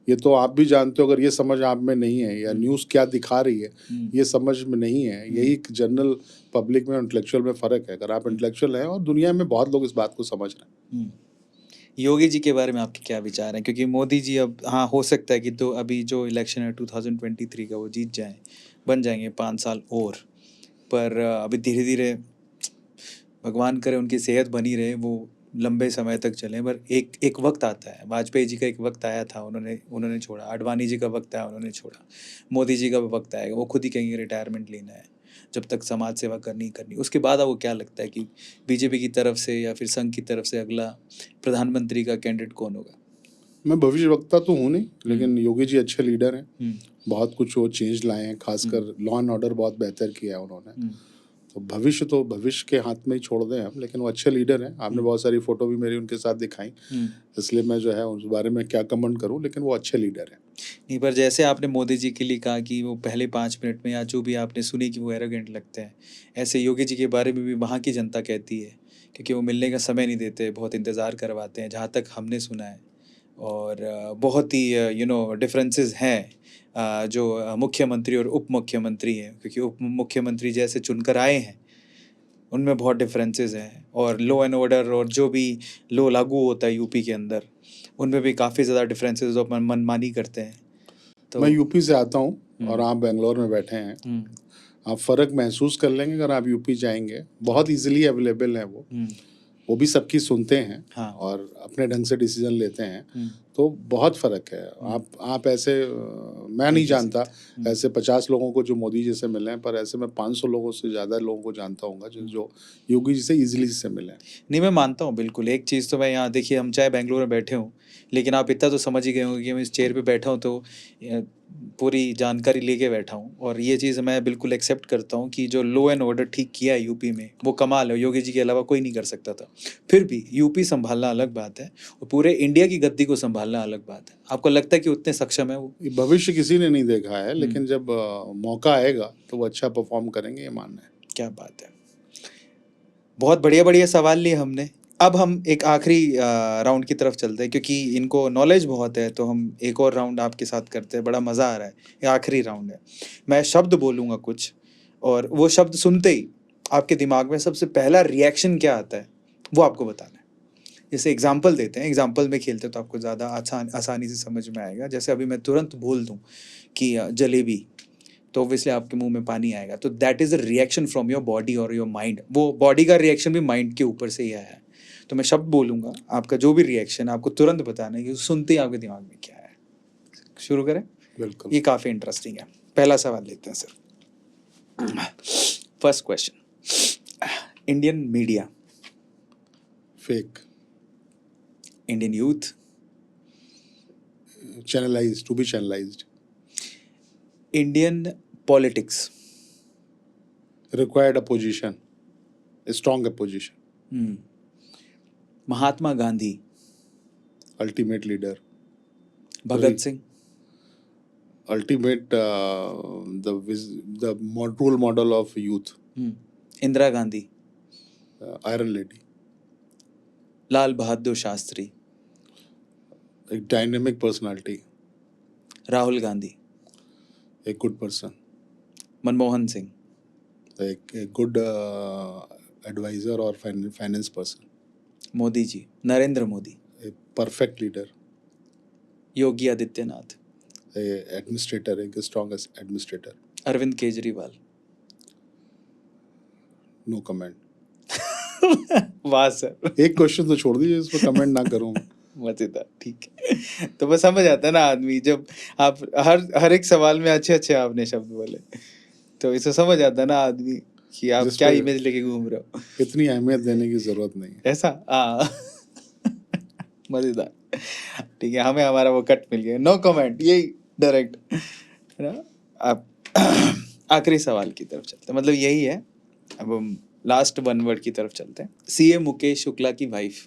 ये तो आप भी जानते हो। अगर ये समझ आप में नहीं है, या न्यूज़ क्या दिखा रही है ये समझ में नहीं है, यही जनरल पब्लिक में और इंटेलेक्चुअल में फ़र्क है। अगर आप इंटेलेक्चुअल हैं, और दुनिया में बहुत लोग इस बात को समझ रहे हैं। योगी जी के बारे में आपके क्या विचार हैं? क्योंकि मोदी जी अब, हाँ, हो सकता है कि तो अभी जो इलेक्शन है 2023 का वो जीत जाएं, बन जाएंगे 5 साल और, पर अभी धीरे धीरे भगवान करे उनकी सेहत बनी रहे, वो लंबे समय तक चलें। पर एक वक्त आता है, वाजपेयी जी का एक वक्त आया था, उन्होंने छोड़ा। आडवाणी जी का वक्त आया, उन्होंने छोड़ा। मोदी जी का वक्त आएगा, वो खुद ही कहेंगे रिटायरमेंट लेना है, जब तक समाज सेवा करनी। उसके बाद आपको क्या लगता है कि बीजेपी की तरफ से या फिर संघ की तरफ से अगला प्रधानमंत्री का कैंडिडेट कौन होगा? मैं भविष्यवक्ता तो हूँ नहीं, लेकिन योगी जी अच्छे लीडर हैं। बहुत कुछ वो चेंज लाए हैं, खासकर लॉ एंड ऑर्डर बहुत बेहतर किया है उन्होंने। तो भविष्य के हाथ में ही छोड़ दें हम, लेकिन वो अच्छे लीडर हैं। आपने बहुत सारी फोटो भी मेरी उनके साथ दिखाई, इसलिए मैं जो है उस बारे में क्या कमेंट करूं, लेकिन वो अच्छे लीडर हैं। नहीं, पर जैसे आपने मोदी जी के लिए कहा कि वो पहले 5 मिनट में, या जो भी आपने सुनी कि वो एरोगेंट लगते हैं, ऐसे योगी जी के बारे में भी वहाँ की जनता कहती है, क्योंकि वो मिलने का समय नहीं देते, बहुत इंतज़ार करवाते हैं, जहाँ तक हमने सुना है। और बहुत ही डिफरेंसेस हैं जो मुख्यमंत्री और उप मुख्यमंत्री हैं, क्योंकि उप मुख्यमंत्री जैसे चुनकर आए हैं उनमें बहुत डिफरेंसेस हैं। और लॉ एंड ऑर्डर और जो भी लॉ लागू होता है यूपी के अंदर, उनमें भी काफ़ी ज़्यादा डिफरेंसेस और मनमानी करते हैं। तो मैं यूपी से आता हूँ और आप बेंगलोर में बैठे हैं। आप फ़र्क महसूस कर लेंगे अगर आप यूपी जाएंगे। बहुत इजीली अवेलेबल है वो भी सबकी सुनते हैं। हाँ। और अपने ढंग से डिसीजन लेते हैं। तो बहुत फ़र्क है। आप ऐसे मैं नहीं जानता ऐसे 50 लोगों को जो मोदी जी से मिले हैं, पर ऐसे मैं 500 लोगों से ज़्यादा लोगों को जानता हूँ जो योगी जी से ईजिली से मिले हैं। नहीं, मैं मानता हूँ बिल्कुल। एक चीज़ तो मैं यहाँ, देखिए, हम चाहे बेंगलुरु में बैठे हों, लेकिन आप इतना तो समझ ही गए होंगे कि मैं इस चेयर पे बैठा हूँ तो पूरी जानकारी लेके बैठा हूँ। और ये चीज़ मैं बिल्कुल एक्सेप्ट करता हूँ कि जो लॉ एंड ऑर्डर ठीक किया है यूपी में, वो कमाल है। योगी जी के अलावा कोई नहीं कर सकता था। फिर भी यूपी संभालना अलग बात है, और पूरे इंडिया की गद्दी को संभालना अलग बात है। आपको लगता है कि उतने सक्षम है वो? भविष्य किसी ने नहीं देखा है, लेकिन जब मौका आएगा तो वो अच्छा परफॉर्म करेंगे, ये मानना है। क्या बात है। बहुत बढ़िया बढ़िया सवाल लिए हमने, अब हम एक आखिरी राउंड की तरफ चलते हैं, क्योंकि इनको नॉलेज बहुत है, तो हम एक और राउंड आपके साथ करते हैं। बड़ा मज़ा आ रहा है, ये आखिरी राउंड है। मैं शब्द बोलूँगा कुछ, और वो शब्द सुनते ही आपके दिमाग में सबसे पहला रिएक्शन क्या आता है वो आपको बताना है। जैसे एग्जाम्पल देते हैं, एग्जाम्पल में खेलते हैं तो आपको ज़्यादा आसानी से समझ में आएगा। जैसे अभी मैं तुरंत बोल दूँ कि जलेबी, तो ऑब्वियसली आपके मुंह में पानी आएगा। तो that is a reaction from your body और योर माइंड। वो बॉडी का रिएक्शन भी माइंड के ऊपर से ही आया है। तो मैं शब्द बोलूँगा, आपका जो भी रिएक्शन आपको तुरंत बताना है कि सुनते ही आपके दिमाग में क्या है। शुरू करें? बिल्कुल। ये काफ़ी इंटरेस्टिंग है। पहला सवाल लेते हैं सर। First question, Indian media, fake, Indian youth, channelised, to be channelised, Indian politics, required opposition, strong opposition, Mahatma Gandhi, ultimate leader, Bhagat Singh, ultimate the role model of youth, Indira Gandhi, iron lady, Lal Bahadur Shastri, a dynamic personality, Rahul Gandhi, a good person, Manmohan Singh, a good advisor or finance person, Modi ji, Narendra Modi, a perfect leader, Yogi Adityanath, a administrator, a strong administrator. Arvind Kejriwal. No comment. वाह sir, एक question तो छोड़ दीजिए, इस पर comment ना करूं। मजेदार, ठीक है। तो बस समझ आता है ना आदमी, जब आप हर एक सवाल में अच्छे अच्छे आपने शब्द बोले, तो इसे समझ आता है ना आदमी कि आप क्या इमेज लेके घूम रहे हो। इतनी अहमियत देने की जरूरत नहीं है। ऐसा मजेदार, ठीक है। हमें हमारा वो कट मिल गया, नो कमेंट, यही डायरेक्ट, है ना। आप आखिरी सवाल की तरफ चलते हैं, मतलब यही है। अब हम लास्ट वन वर्ड की तरफ चलते हैं। सीएम मुकेश शुक्ला की वाइफ,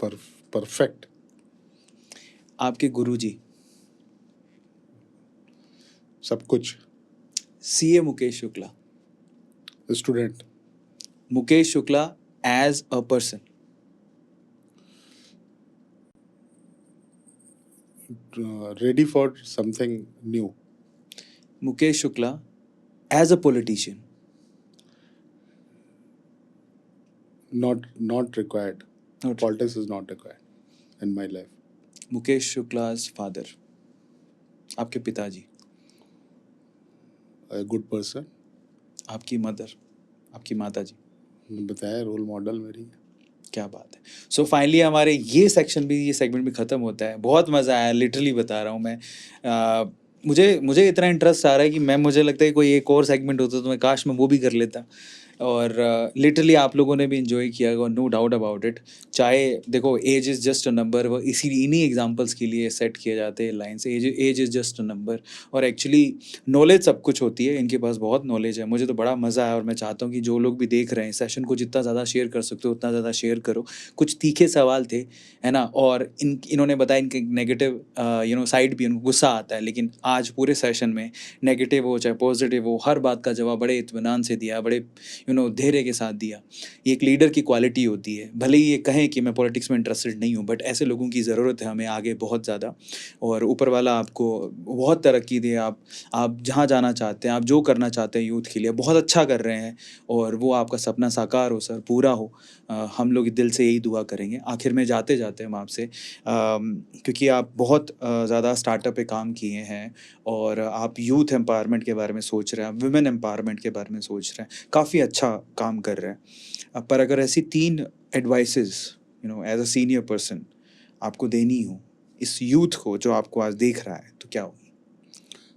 परफेक्ट। आपके गुरुजी, सब कुछ। CM Mukesh Shukla, student, Mukesh Shukla as a person, ready for something new, Mukesh Shukla as a politician, not required. Politics is not required in my life. Mukesh Shukla's father, आपके पिताजी, A good person. आपकी मदर, आपकी माता जी, बताया रोल मॉडल मेरी। क्या बात है। सो फाइनली हमारे ये सेगमेंट भी ख़त्म होता है। बहुत मज़ा आया, लिटरली बता रहा हूँ मैं। मुझे इतना इंटरेस्ट आ रहा है कि मुझे लगता है कोई एक और सेगमेंट होता तो मैं काश मैं वो भी कर लेता। और लिटरली आप लोगों ने भी इन्जॉय किया होगा, नो डाउट अबाउट इट। चाहे देखो, age is just a number, वो इन्हीं एग्जांपल्स के लिए सेट किए जाते हैं lines. Age is just a number, और एक्चुअली नॉलेज सब कुछ होती है। इनके पास बहुत नॉलेज है। मुझे तो बड़ा मज़ा आया, और मैं चाहता हूँ कि जो लोग भी देख रहे हैं सेशन को, जितना ज़्यादा शेयर कर सकते हो उतना ज़्यादा शेयर करो। कुछ तीखे सवाल थे, है ना, और इन्होंने बताया इनके नेगेटिव साइड भी, उनको गुस्सा आता है, लेकिन आज पूरे सेशन में नेगेटिव हो चाहे पॉजिटिव हो, हर बात का जवाब बड़े इत्मीनान से दिया, बड़े धैर्य के साथ दिया। ये एक लीडर की क्वालिटी होती है। भले ही ये कहें कि मैं पॉलिटिक्स में इंटरेस्टेड नहीं हूँ, बट ऐसे लोगों की ज़रूरत है हमें आगे बहुत ज़्यादा। और ऊपर वाला आपको बहुत तरक्की दे। आप जहाँ जाना चाहते हैं, आप जो करना चाहते हैं यूथ के लिए, बहुत अच्छा कर रहे हैं, और वो आपका सपना साकार हो सर, पूरा हो। हम लोग दिल से यही दुआ करेंगे। आखिर में जाते जाते हम आपसे, क्योंकि आप बहुत ज़्यादा स्टार्टअप पे काम किए हैं, और आप यूथ एम्पावरमेंट के बारे में सोच रहे हैं, आप वुमेन एम्पावरमेंट के बारे में सोच रहे हैं, काफ़ी अच्छा काम कर रहे हैं। पर अगर ऐसी 3 advices as a senior person आपको देनी हो इस यूथ को जो आपको आज देख रहा है, तो क्या होगी?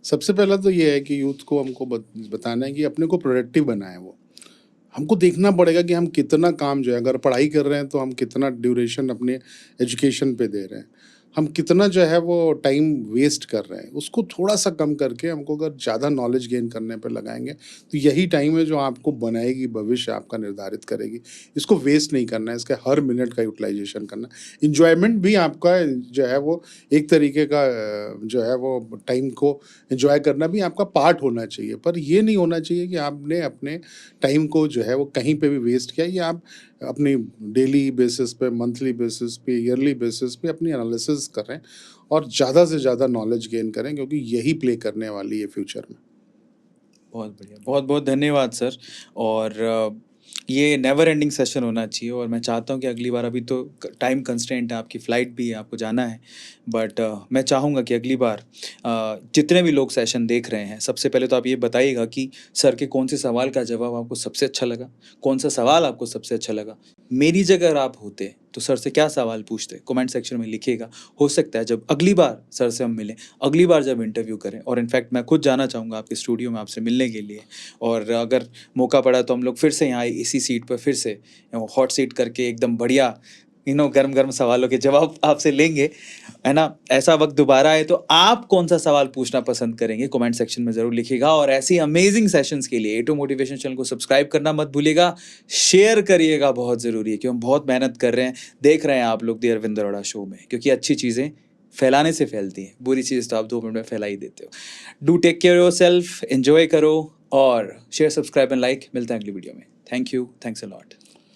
सबसे पहला तो ये है कि यूथ को हमको बताना है कि अपने को प्रोडक्टिव बनाएं। वो हमको देखना पड़ेगा कि हम कितना काम जो है, अगर पढ़ाई कर रहे हैं तो हम कितना ड्यूरेशन अपने एजुकेशन पे दे रहे हैं। हम कितना जो है वो टाइम वेस्ट कर रहे हैं, उसको थोड़ा-सा कम करके हमको अगर ज़्यादा नॉलेज गेन करने पे लगाएँगे, तो यही टाइम है जो आपको बनाएगी, भविष्य आपका निर्धारित करेगी। इसको वेस्ट नहीं करना है, इसका हर मिनट का यूटिलाइज़ेशन करना है। एन्जॉयमेंट भी आपका जो है वो एक तरीके का जो है वो टाइम को एन्जॉय करना भी आपका पार्ट होना चाहिए। पर ये नहीं होना चाहिए कि आपने अपने टाइम को जो है वो कहीं पे भी वेस्ट किया। ये आप अपनी डेली बेसिस पे, मंथली बेसिस पे, ईयरली बेसिस पे अपनी एनालिसिस करें और ज़्यादा से ज़्यादा नॉलेज गेन करें, क्योंकि यही प्ले करने वाली है फ्यूचर में। बहुत बढ़िया, बहुत-बहुत धन्यवाद सर। और ये नेवर एंडिंग सेशन होना चाहिए और मैं चाहता हूँ कि अगली बार, अभी तो टाइम कंस्ट्रेंट है, आपकी फ़्लाइट भी है, आपको जाना है, बट मैं चाहूँगा कि अगली बार जितने भी लोग सेशन देख रहे हैं, सबसे पहले तो आप ये बताइएगा कि सर के कौन से सवाल का जवाब आपको सबसे अच्छा लगा, कौन सा सवाल आपको सबसे अच्छा लगा। मेरी जगह अगर आप होते तो सर से क्या सवाल पूछते, कमेंट सेक्शन में लिखिएगा। हो सकता है जब अगली बार सर से हम मिलें, अगली बार जब इंटरव्यू करें, और इनफैक्ट मैं खुद जाना चाहूँगा आपके स्टूडियो में आपसे मिलने के लिए, और अगर मौका पड़ा तो हम लोग फिर से यहाँ इसी सीट पर फिर से हॉट सीट करके एकदम बढ़िया गर्म-गर्म सवालों के जवाब आपसे लेंगे, है ना? ऐसा वक़्त दोबारा आए तो आप कौन-सा सवाल पूछना पसंद करेंगे? कमेंट सेक्शन में ज़रूर लिखिएगा, और ऐसी अमेजिंग सेशंस के लिए ए2 मोटिवेशन चैनल को सब्सक्राइब करना मत भूलिएगा, शेयर करिएगा, बहुत ज़रूरी है, क्योंकि हम बहुत मेहनत कर रहे हैं, देख रहे हैं आप लोग द अरविंद अरोड़ा शो में, क्योंकि अच्छी चीज़ें फैलाने से फैलती हैं, बुरी चीज़ तो आप 2 मिनट में फैला ही देते हो। Do take care yourself, enjoy करो और शेयर, सब्सक्राइब एंड लाइक। मिलते हैं अगली वीडियो में। Thank you, thanks a lot.